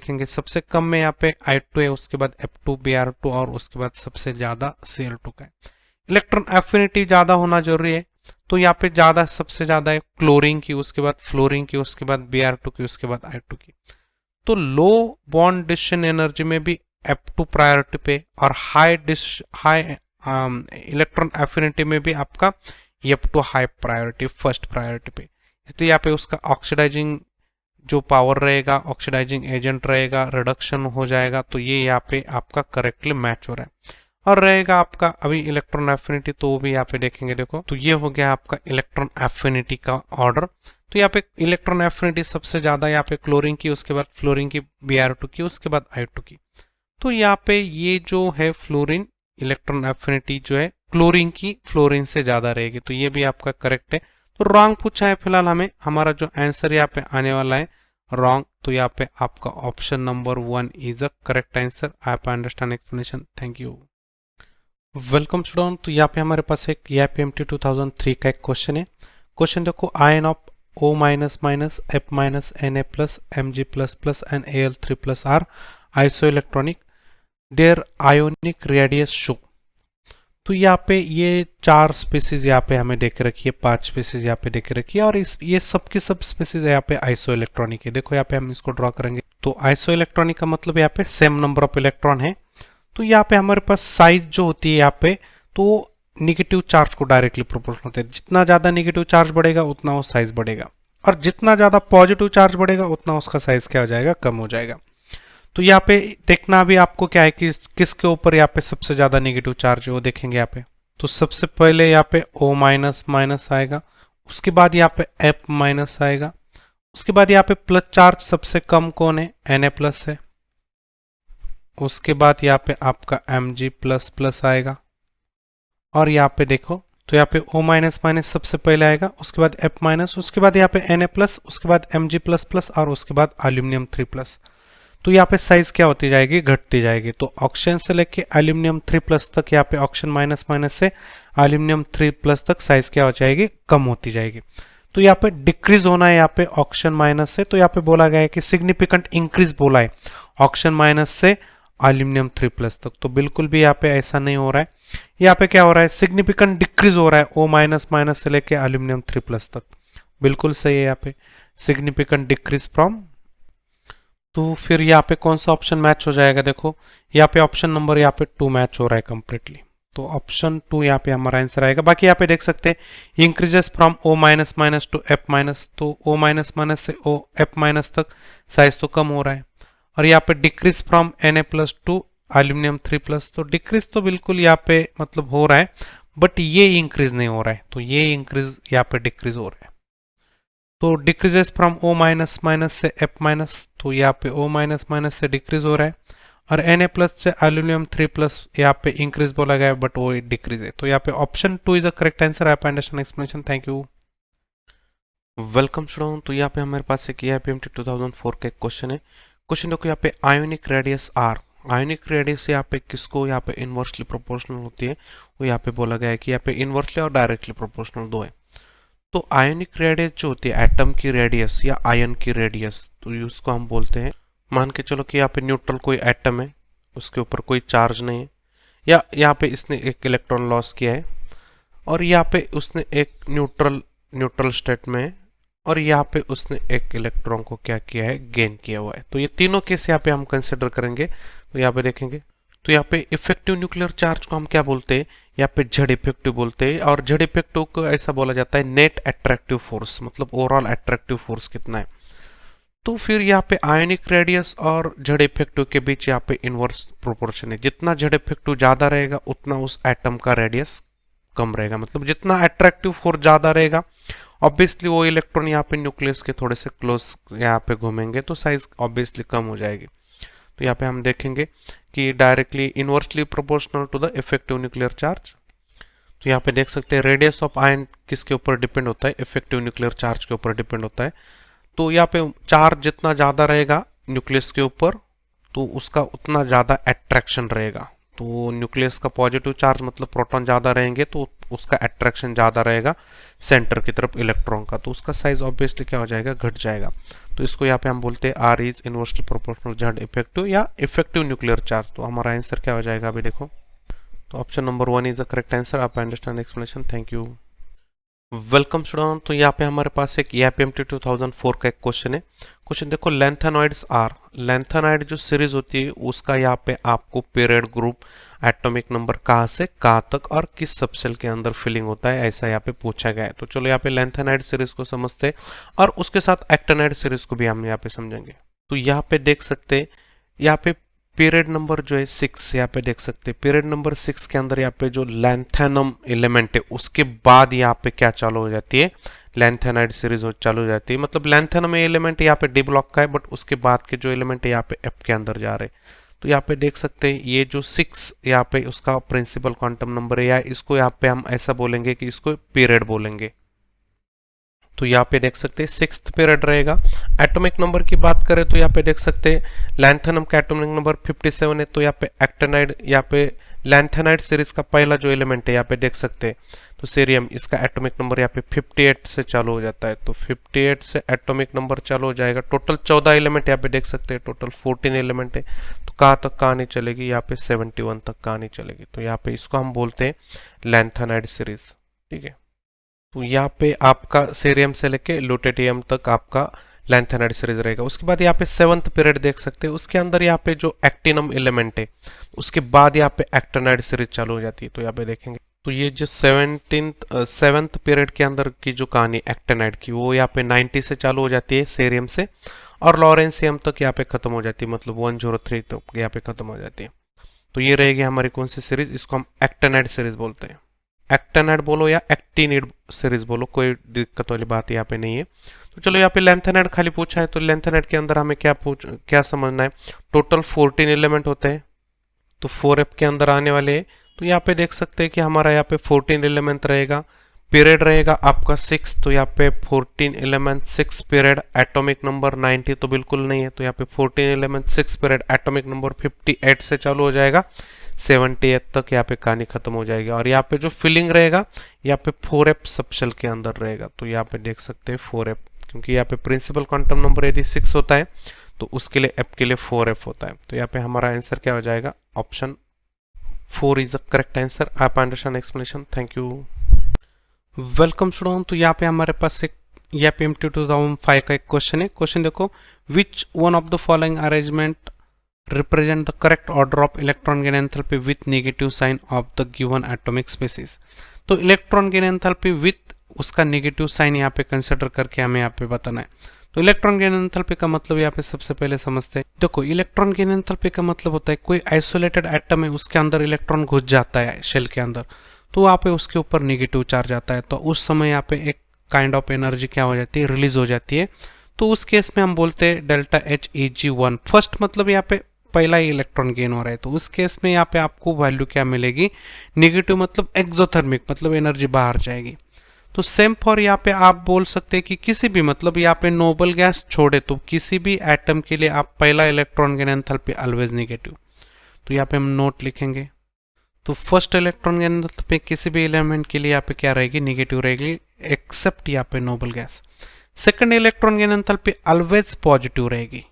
देखेंगे सबसे कम में यहाँ पे I2 है, उसके बाद F2 Br2 और उसके बाद सबसे ज्यादा Cl2 का है। इलेक्ट्रॉन एफिनिटी ज्यादा होना जरूरी है, तो यहाँ पे ज्यादा सबसे ज्यादा है क्लोरीन की, उसके बाद फ्लोरीन की, उसके बाद Br2 की, उसके बाद I2 की। तो लो बॉन्ड डिस्शन एनर्जी में भी F2 प्रायोरिटी पे और हाई इलेक्ट्रॉन एफिनिटी में भी आपका F2 high priority first priority पे। इसलिए यहाँ पे उसका ऑक्सीडाइजिंग जो पावर रहेगा, ऑक्सीडाइजिंग एजेंट रहेगा, रिडक्शन हो जाएगा, तो ये यहाँ पे आपका करेक्टली मैच हो रहा है। और रहेगा आपका अभी इलेक्ट्रॉन एफिनिटी, तो वो भी यहाँ पे देखेंगे। देखो तो ये हो गया आपका इलेक्ट्रॉन एफिनिटी का ऑर्डर। तो यहाँ पे इलेक्ट्रॉन एफिनिटी सबसे ज्यादा यहाँ पे क्लोरीन की, उसके बाद फ्लोरीन की, Br2 की, उसके बाद I2 की। तो यहाँ पे ये जो है फ्लोरीन इलेक्ट्रॉन एफिनिटी जो है क्लोरीन की फ्लोरीन से ज्यादा रहेगी, तो ये भी आपका करेक्ट है। तो रॉन्ग पूछा है फिलहाल हमें, हमारा जो आंसर यहाँ पे आने वाला है रॉन्ग। तो यहाँ पे आपका option number 1 is a correct answer. आप understand explanation, thank you. Welcome student. तो यहाँ पे हमारे पास एक EIPMT 2003 का एक क्वेश्चन है। क्वेश्चन देखो, ion of O minus minus F minus Na plus Mg plus plus and Al3 plus are isoelectronic, their ionic radius show. तो यहाँ पे ये 4 स्पीसीज यहाँ पे हमें देख रखी है, 5 स्पीसीज यहाँ पे देख रखी है, और ये सब की सब स्पीसीज यहाँ पे आइसोइलेक्ट्रॉनिक है। देखो यहाँ पे हम इसको ड्रॉ करेंगे, तो आइसोइलेक्ट्रॉनिक का मतलब यहाँ पे सेम नंबर ऑफ इलेक्ट्रॉन है। तो यहाँ पे हमारे पास साइज जो होती है यहाँ पे, तो निगेटिव चार्ज को डायरेक्टली प्रोपोर्शनल होता है। जितना ज्यादा निगेटिव चार्ज बढ़ेगा उतना वो साइज बढ़ेगा, और जितना ज्यादा पॉजिटिव चार्ज बढ़ेगा उतना उसका साइज क्या हो जाएगा, कम हो जाएगा। तो यहाँ पे देखना भी आपको क्या है कि किसके ऊपर यहाँ पे सबसे ज्यादा नेगेटिव चार्ज है वो देखेंगे यहाँ पे। तो सबसे पहले यहाँ पे O माइनस माइनस आएगा, उसके बाद यहाँ पे F माइनस आएगा, उसके बाद यहाँ पे प्लस चार्ज सबसे कम कौन है, Na प्लस है, उसके बाद यहाँ पे आपका Mg प्लस प्लस आएगा, और यहाँ पे देखो तो यहाँ पे O माइनस माइनस सबसे पहले आएगा, उसके बाद F माइनस, उसके बाद यहाँ पे Na प्लस, उसके बाद Mg प्लस प्लस, और उसके बाद एल्यूमिनियम 3 प्लस। तो यहाँ पे साइज क्या होती जाएगी, घटती जाएगी। तो ऑक्सीजन से लेके एल्यूमिनियम 3 प्लस तक, यहाँ पे ऑक्सीजन माइनस माइनस से एल्यूमिनियम 3 प्लस तक साइज क्या हो जाएगी, कम होती जाएगी। तो यहाँ पे डिक्रीज होना है यहाँ पे ऑक्सीजन माइनस से, तो यहाँ पे बोला गया है कि सिग्निफिकेंट इंक्रीज बोला है ऑक्सीजन माइनस से एल्यूमिनियम 3 प्लस तक। तो बिल्कुल भी यहाँ पे ऐसा नहीं हो रहा है, यहाँ पे क्या हो रहा है, सिग्निफिकेंट डिक्रीज हो रहा है O माइनस माइनस से लेके एल्यूमिनियम 3 प्लस तक। बिल्कुल सही है यहाँ पे, सिग्निफिकेंट डिक्रीज फ्रॉम। तो फिर यहाँ पे कौन सा ऑप्शन मैच हो जाएगा, देखो यहाँ पे ऑप्शन नंबर यहाँ पे 2 मैच हो रहा है कंप्लीटली। तो ऑप्शन 2 यहाँ पे हमारा आंसर आएगा। बाकी यहाँ पे देख सकते हैं increases from O minus minus two F minus, तो O माइनस माइनस से O F माइनस तक साइज तो कम हो रहा है। और यहाँ पे decrease from Na plus two aluminium 3 plus, तो डिक्रीज तो बिल्कुल यहाँ पे मतलब हो रहा है, बट ये इंक्रीज नहीं हो रहा है। तो ये इंक्रीज यहाँ पे डिक्रीज हो रहा है। तो decreases from O minus minus से F माइनस, तो यहाँ पे O माइनस माइनस से डिक्रीज हो रहा है, और Na प्लस से एल्यूमिनियम 3 प्लस यहाँ पे इंक्रीज बोला गया है, बट वो डिक्रीज है। तो यहाँ पे option 2 is the correct answer. आप understand explanation, thank you. Welcome student. तो यहाँ पे हमारे पास एक EIPMT 2004 का एक क्वेश्चन है। क्वेश्चन देखो यहाँ पे, ionic radius R, ionic radius यहाँ पे किसको यहाँ पे इनवर्सली प्रोपोर्शनल होती है, वो यहाँ पे बोला गया है कि यहाँ पे इनवर्सली और डायरेक्टली प्रोपोर्शनल दो है। तो आयोनिक रेडियस जो होती है एटम की रेडियस या आयन की रेडियस, तो उसको हम बोलते हैं, मान के चलो कि यहाँ पे न्यूट्रल कोई एटम है, उसके ऊपर कोई चार्ज नहीं है, या यहाँ पे इसने एक इलेक्ट्रॉन लॉस किया है, और यहाँ पे उसने एक न्यूट्रल स्टेट में है, और यहाँ पे उसने एक इलेक्ट्रॉन को क्या किया है, गेन किया हुआ है। तो ये तीनों केस यहाँ पे हम कंसिडर करेंगे। तो यहाँ पे देखेंगे, तो यहाँ पे इफेक्टिव न्यूक्लियर चार्ज को हम क्या बोलते हैं, यहाँ पे जेड इफेक्टिव बोलते हैं, और जेड इफेक्टिव को ऐसा बोला जाता है नेट अट्रैक्टिव फोर्स, मतलब ओवरऑल अट्रैक्टिव फोर्स कितना है। तो फिर यहाँ पे आयोनिक रेडियस और जेड इफेक्टिव के बीच यहाँ पे इनवर्स प्रोपोर्शन है। जितना जेड इफेक्टिव ज्यादा रहेगा उतना उस एटम का रेडियस कम रहेगा, मतलब जितना अट्रैक्टिव फोर्स ज्यादा रहेगा ऑब्वियसली वो इलेक्ट्रॉन यहाँ पे न्यूक्लियस के थोड़े से क्लोज यहाँ पे घूमेंगे, तो साइज ऑब्वियसली कम हो जाएगी। तो यहाँ पे हम देखेंगे कि directly inversely proportional to the effective nuclear charge. तो यहाँ पे देख सकते हैं रेडियस ऑफ आयन किसके ऊपर डिपेंड होता है, इफेक्टिव न्यूक्लियर चार्ज के ऊपर डिपेंड होता है। तो यहाँ पे चार्ज जितना ज्यादा रहेगा न्यूक्लियस के ऊपर, तो उसका उतना ज्यादा अट्रैक्शन रहेगा। तो न्यूक्लियस का पॉजिटिव चार्ज मतलब प्रोटॉन ज़्यादा रहेंगे तो उसका अट्रैक्शन ज़्यादा रहेगा सेंटर की तरफ इलेक्ट्रॉन का, तो उसका साइज ऑब्वियसली क्या हो जाएगा, घट जाएगा। तो इसको यहाँ पे हम बोलते हैं R is inversely proportional Z effective या इफेक्टिव न्यूक्लियर चार्ज। तो हमारा आंसर क्या हो जाएगा अभी देखो, तो option number 1 is the correct answer. आप understand explanation, thank you. Welcome student, तो यहाँ पे हमारे पास एक EIPMT 2004 का एक क्वेश्चन है। क्वेश्चन देखो, लैंथेनॉइड्स आर, लैंथेनॉइड जो सीरीज होती है उसका यहाँ पे आपको पीरियड, ग्रुप, एटॉमिक नंबर कहाँ से कहाँ तक और किस सबसेल के अंदर फिलिंग होता है, ऐसा यहाँ पे पूछा गया है। तो चलो यहाँ पे लैंथेनॉइड सीरीज को समझते हैं और उसके साथ एक्टिनाइड सीरीज को भी हम यहाँ पे समझेंगे। तो यहाँ पे देख सकते हैं, यहाँ पे पीरियड नंबर जो है 6 यहाँ पे देख सकते हैं। पीरियड नंबर 6 के अंदर यहाँ पे जो लैंथेनम एलिमेंट है उसके बाद यहाँ पे क्या चालू हो जाती है, लैंथेनाइड सीरीज चालू हो जाती है। मतलब लैंथेनम एलिमेंट यहाँ पे डी ब्लॉक का है, बट उसके बाद के जो एलिमेंट है यहाँ पे एफ के अंदर जा रहे हैं। तो यहाँ पे देख सकते हैं ये जो 6 यहाँ पे उसका प्रिंसिपल क्वांटम नंबर है, या इसको यहाँ पे हम ऐसा बोलेंगे कि इसको पीरियड बोलेंगे। तो यहाँ पे देख सकते हैं 6th पीरियड रहेगा। एटॉमिक नंबर की बात करें तो यहाँ पे देख सकते हैं लैंथेनम का एटॉमिक नंबर 57 है। तो यहाँ पे एक्टिनाइड, यहाँ पे लैंथेनाइड सीरीज का पहला जो एलिमेंट है यहाँ पे देख सकते हैं, तो सीरियम, इसका एटॉमिक नंबर यहाँ पे 58 से चालू हो जाता है। तो 58 से एटॉमिक नंबर चालू हो जाएगा। टोटल 14 एलिमेंट यहाँ पे देख सकते हैं, टोटल 14 एलिमेंट है। तो कहाँ तक कहानी चलेगी, यहाँ पे 71 तक कहानी चलेगी। तो यहाँ पे इसको हम बोलते हैं लैंथेनाइड सीरीज, ठीक है। तो यहाँ पे आपका सीरियम से लेके लुटेटियम तक आपका लैंथेनाइड सीरीज रहेगा। उसके बाद यहाँ पे 7th पीरियड देख सकते हैं, उसके अंदर यहाँ पे जो एक्टिनम एलिमेंट है उसके बाद यहाँ पे एक्टिनाइड सीरीज चालू हो जाती है। तो यहाँ पे देखेंगे तो ये जो 7th पीरियड के अंदर की जो कहानी एक्टिनाइड की, वो यहाँ पे 90 से चालू हो जाती है सीरियम से, और लॉरेंसियम तक यहाँ पे खत्म हो जाती है, मतलब 103 तक यहाँ पे खत्म हो जाती है। तो ये रहेगी हमारी कौन सी सीरीज, इसको हम एक्टिनाइड सीरीज बोलते हैं। एक्टिनाइड बोलो या एक्टिनिड सीरीज बोलो, कोई दिक्कत वाली बात यहाँ पे नहीं है। तो चलो यहाँ पे लैंथेनाइड खाली पूछा है, तो लैंथेनाइड के अंदर हमें क्या समझना है, टोटल 14 एलिमेंट होते हैं, तो 4f के अंदर आने वाले हैं। तो यहाँ पे देख सकते हैं कि हमारा यहाँ पे 14 एलिमेंट रहेगा, पीरियड रहेगा आपका 6, तो यहाँ पे 14 एलिमेंट 6 पीरियड, एटॉमिक नंबर 90 तो बिल्कुल नहीं है। तो यहाँ पे 14 एलिमेंट 6 पीरियड, एटॉमिक नंबर 58 से चालू हो जाएगा, 78 तक यहाँ पे कहानी खत्म हो जाएगी। और यहाँ पे जो फिलिंग रहेगा यहाँ पे 4f सबशेल के अंदर रहेगा। तो यहाँ पे देख सकते हैं 4f, क्योंकि यहाँ पे प्रिंसिपल क्वांटम नंबर यदि 6 होता है तो उसके लिए f के लिए 4f होता है। तो यहाँ पे हमारा आंसर क्या हो जाएगा, option 4 is the correct answer. आप understand explanation, thank you. Welcome student, तो यहाँ पे हमारे पास एक EIPMT 2005 का एक क्वेश्चन है। क्वेश्चन देखो, which one of the following arrangement represent the correct order of electron gain enthalpy with negative sign of the given atomic species। तो इलेक्ट्रॉन गेन एंथैल्पी विथ उसका नेगेटिव साइन यहाँ पे consider करके हमें यहाँ पे बताना है। तो इलेक्ट्रॉन गेन एंथैल्पी का मतलब यहाँ पे सबसे पहले समझते हैं। देखो, इलेक्ट्रॉन गेन एंथैल्पी का मतलब होता है कोई आइसोलेटेड एटम है, उसके अंदर इलेक्ट्रॉन घुस जाता है शेल के अंदर, तो वहाँ पे उसके ऊपर नेगेटिव चार्ज आता है, तो उस समय यहाँ पे एक काइंड ऑफ एनर्जी क्या हो जाती है, रिलीज हो जाती है। तो उस केस में हम बोलते हैं डेल्टा HEG1 फर्स्ट, मतलब यहाँ पे पहला ही इलेक्ट्रॉन गेन हो रहा है। तो उस केस में यहाँ पे आपको वैल्यू क्या मिलेगी, नेगेटिव, मतलब एक्सोथर्मिक, मतलब एनर्जी बाहर जाएगी। तो सेम फॉर यहाँ पे आप बोल सकते हैं कि किसी भी, मतलब यहाँ पे नोबल गैस छोड़े तो किसी भी एटम के लिए आप पहला electron gain enthalpy always negative. तो यहाँ पे हम नोट लिखेंगे, तो फर्स्ट इलेक्ट्रॉन गेन एंथैल्पी किसी भी एलिमेंट के लिए यहाँ पे क्या रहेगी, नेगेटिव रहेगी, एक्सेप्ट यहाँ पे noble gas. Second electron gain enthalpy always positive रहेगी।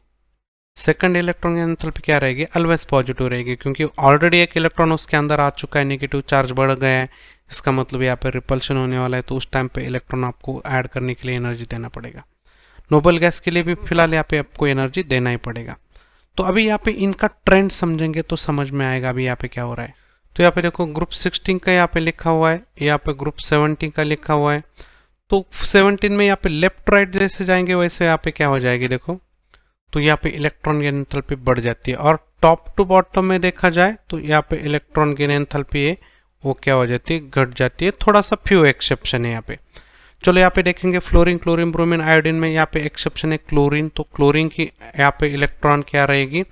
सेकंड इलेक्ट्रॉन की एंथैल्पी क्या रहेगी, ऑलवेज पॉजिटिव रहेगी, क्योंकि ऑलरेडी एक इलेक्ट्रॉन उसके अंदर आ चुका है, नेगेटिव चार्ज बढ़ गया है, इसका मतलब यहाँ पे रिपल्शन होने वाला है। तो उस टाइम पे इलेक्ट्रॉन आपको ऐड करने के लिए एनर्जी देना पड़ेगा। नोबल गैस के लिए भी फिलहाल यहाँ पे आपको एनर्जी देना ही पड़ेगा। तो अभी यहाँ पे इनका ट्रेंड समझेंगे तो समझ में आएगा अभी यहाँ पे क्या हो रहा है। तो यहाँ पे देखो, ग्रुप 16 का यहाँ पे लिखा हुआ है, यहाँ पे ग्रुप 17 का लिखा हुआ है। तो 17 में यहाँ पे लेफ्ट राइट जैसे जाएंगे वैसे यहाँ पे क्या हो जाएगी, देखो, तो यहाँ पे इलेक्ट्रॉन गेन एंथैल्पी बढ़ जाती है। और टॉप टू बॉटम में देखा जाए तो यहाँ पे इलेक्ट्रॉन गेन एंथैल्पी है वो क्या हो जाती है, घट जाती है। थोड़ा सा फ्यू एक्सेप्शन है यहाँ पे। चलो यहाँ पे देखेंगे फ्लोरीन, क्लोरीन, ब्रोमीन, आयोडीन में यहाँ पे एक्सेप्शन है क्लोरीन। तो क्लोरीन की यहाँ पे इलेक्ट्रॉन क्या रहेगी,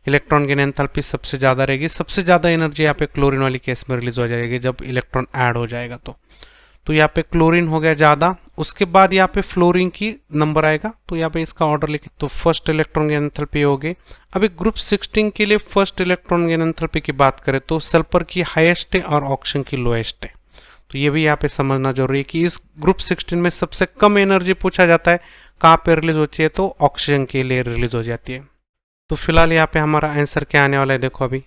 इलेक्ट्रॉन गेन एंथैल्पी सबसे ज्यादा रहेगी। सबसे ज्यादा एनर्जी यहाँ पे क्लोरीन वाली केस में रिलीज हो जाएगी जब इलेक्ट्रॉन ऐड हो जाएगा। तो यहाँ पे क्लोरीन हो गया ज्यादा उसके बाद यहाँ पे फ्लोरीन की नंबर आएगा, तो यहाँ पे इसका ऑर्डर लिखे तो फर्स्ट इलेक्ट्रॉन गेन एंथैल्पी हो गई। अभी ग्रुप 16 के लिए फर्स्ट इलेक्ट्रॉन गेन एंथैल्पी की बात करें तो सल्फर की हाईएस्ट है और ऑक्सीजन की लोएस्ट है। तो ये भी यहाँ पे समझना जरूरी है कि इस ग्रुप 16 में सबसे कम एनर्जी पूछा जाता है कहाँ पे रिलीज होती है, तो ऑक्सीजन के लिए रिलीज हो जाती है। तो फिलहाल यहाँ पे हमारा आंसर क्या आने वाला है देखो अभी।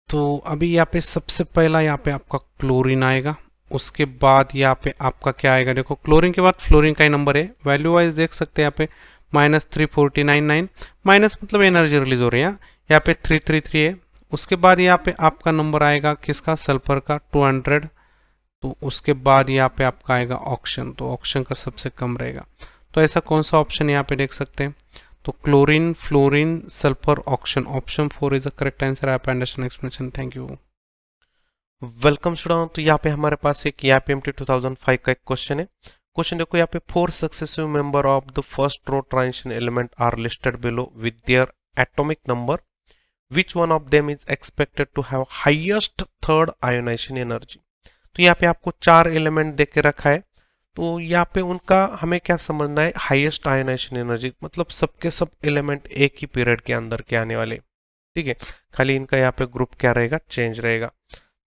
तो अभी यहाँ पे सबसे पहला यहाँ पे आपका क्लोरीन आएगा, उसके बाद यहाँ पे आपका क्या आएगा देखो, क्लोरीन के बाद फ्लोरीन का ही नंबर है, वैल्यू वाइज देख सकते हैं यहाँ पे -349.9, माइनस मतलब एनर्जी रिलीज हो रही है, यहाँ पे 333 है। उसके बाद यहाँ पे आपका नंबर आएगा किसका, सल्फर का 200। तो उसके बाद यहाँ पे आपका आएगा ऑक्सीजन, तो ऑक्सीजन का सबसे कम रहेगा। तो ऐसा कौन सा ऑप्शन यहाँ पे देख सकते हैं, तो chlorine, fluorine, sulphur, oxygen, option 4 is the correct answer. आप understand explanation, thank you. Welcome student. तो यहाँ पे हमारे पास एक IPMT 2005 का एक क्वेश्चन है। क्वेश्चन देखो यहाँ पे 4 successive member of the first row transition element are listed below with their atomic number, which one of them is expected to have highest third ionisation energy. तो यहाँ पे आपको 4 एलिमेंट दे के रखा है, तो यहाँ पे उनका हमें क्या समझना है, हाईएस्ट आयोनाइजेशन एनर्जी, मतलब सबके सब एलिमेंट एक ही पीरियड के अंदर के आने वाले, ठीक है। खाली इनका यहाँ पे ग्रुप क्या रहेगा, चेंज रहेगा।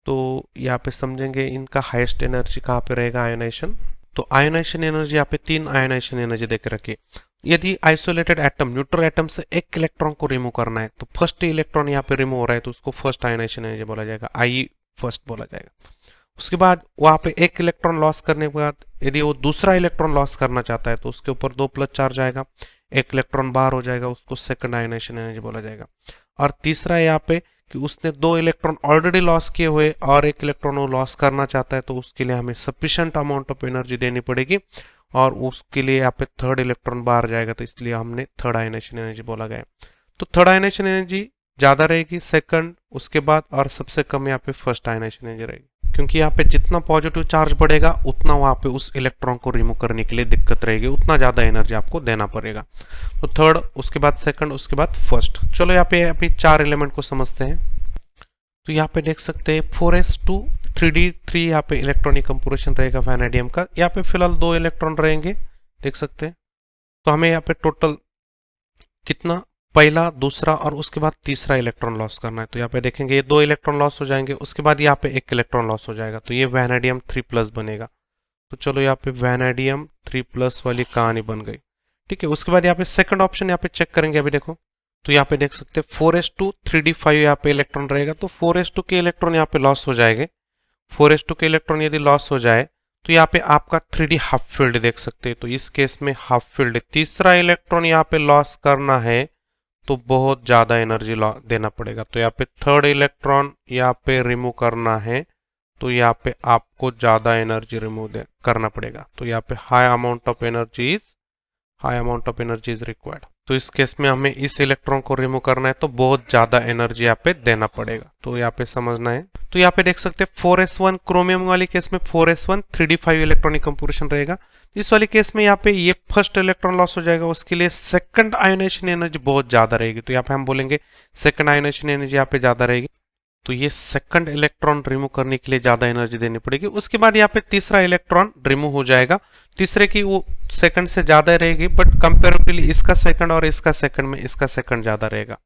तो यहाँ पे समझेंगे इनका हाईएस्ट एनर्जी कहाँ पे रहेगा, आयोनाइजेशन। तो आयोनाइजेशन एनर्जी यहाँ पे 3 आयोनाइजेशन एनर्जी देके रखिए। यदि आइसोलेटेड एटम, न्यूट्रल एटम से एक इलेक्ट्रॉन को रिमूव करना है, तो फर्स्ट इलेक्ट्रॉन यहाँ पे रिमूव हो रहा है तो उसको फर्स्ट आयोनाइजेशन एनर्जी बोला जाएगा, आई फर्स्ट बोला जाएगा। उसके बाद वहां पे एक इलेक्ट्रॉन लॉस करने के बाद यदि वो दूसरा इलेक्ट्रॉन लॉस करना चाहता है तो उसके ऊपर 2 प्लस चार्ज आएगा, एक इलेक्ट्रॉन बाहर हो जाएगा, उसको सेकंड आयोनाइजेशन एनर्जी बोला जाएगा। और तीसरा है यहाँ पे कि उसने 2 इलेक्ट्रॉन ऑलरेडी लॉस किए हुए और एक इलेक्ट्रॉन वो लॉस करना चाहता है, तो उसके लिए हमें सफिशिएंट अमाउंट ऑफ एनर्जी देनी पड़ेगी और उसके लिए यहाँ पे थर्ड इलेक्ट्रॉन बाहर जाएगा, तो इसलिए हमने थर्ड आयोनाइजेशन एनर्जी बोला गया। तो थर्ड आयोनाइजेशन एनर्जी ज्यादा रहेगी सेकंड, उसके बाद, और सबसे कम यहाँ पे फर्स्ट आयोनाइजेशन एनर्जी रहेगी, क्योंकि यहाँ पे जितना पॉजिटिव चार्ज बढ़ेगा उतना वहां पे उस इलेक्ट्रॉन को रिमूव करने के लिए दिक्कत रहेगी, उतना ज्यादा एनर्जी आपको देना पड़ेगा। तो थर्ड, उसके बाद सेकंड, उसके बाद फर्स्ट। चलो यहाँ पे अभी 4 एलिमेंट को समझते हैं। तो यहाँ पे देख सकते हैं 4s2 3d3 यहाँ पे इलेक्ट्रॉनिक कंपोजिशन रहेगा वैनेडियम का। यहाँ पे फिलहाल 2 इलेक्ट्रॉन रहेंगे, देख सकते हैं। तो हमें यहाँ पे टोटल कितना, पहला, दूसरा और उसके बाद तीसरा इलेक्ट्रॉन लॉस करना है। तो यहाँ पे देखेंगे ये 2 इलेक्ट्रॉन लॉस हो जाएंगे, उसके बाद यहाँ पे 1 इलेक्ट्रॉन लॉस हो जाएगा, तो ये वैनेडियम 3+ बनेगा। तो चलो यहाँ पे वैनेडियम 3+ वाली कहानी बन गई, ठीक है। उसके बाद यहाँ पे सेकंड ऑप्शन यहाँ पे चेक करेंगे। अभी देखो तो यहाँ पे देख सकते हैं 4s2 3d5 यहाँ पे इलेक्ट्रॉन रहेगा, तो 4s2 के इलेक्ट्रॉन यहाँ पे लॉस हो जाएंगे। 4s2 के इलेक्ट्रॉन यदि लॉस हो जाए तो यहाँ पे आपका 3d हाफ फील्ड देख सकते हैं, तो इस केस में हाफ फील्ड, तीसरा इलेक्ट्रॉन यहाँ पे लॉस करना है तो बहुत ज्यादा एनर्जी देना पड़ेगा। तो यहाँ पे थर्ड इलेक्ट्रॉन यहाँ पे रिमूव करना है तो यहाँ पे आपको ज्यादा एनर्जी रिमूव करना पड़ेगा। तो यहाँ पे high amount of energy is required. तो इस केस में हमें इस इलेक्ट्रॉन को रिमूव करना है तो बहुत ज्यादा एनर्जी यहाँ पे देना पड़ेगा, तो यहाँ पे समझना है। तो यहाँ पे देख सकते हैं 4s1 क्रोमियम वाली केस में 4s1 3d5 इलेक्ट्रॉनिक कंपोजिशन रहेगा। इस वाली केस में यहाँ पे ये फर्स्ट इलेक्ट्रॉन लॉस हो जाएगा, उसके लिए सेकंड आयोनाइजेशन एनर्जी बहुत ज्यादा रहेगी, तो यहाँ पे हम बोलेंगे सेकंड आयोनाइजेशन एनर्जी यहाँ पे ज्यादा रहेगी। तो ये सेकंड इलेक्ट्रॉन रिमूव करने के लिए ज्यादा एनर्जी देनी पड़ेगी। उसके बाद यहाँ पे तीसरा इलेक्ट्रॉन रिमूव हो जाएगा, तीसरे की वो सेकंड से ज्यादा रहेगी, बट कंपेरेटिवली इसका सेकंड और इसका सेकंड में इसका सेकंड ज्यादा रहेगा,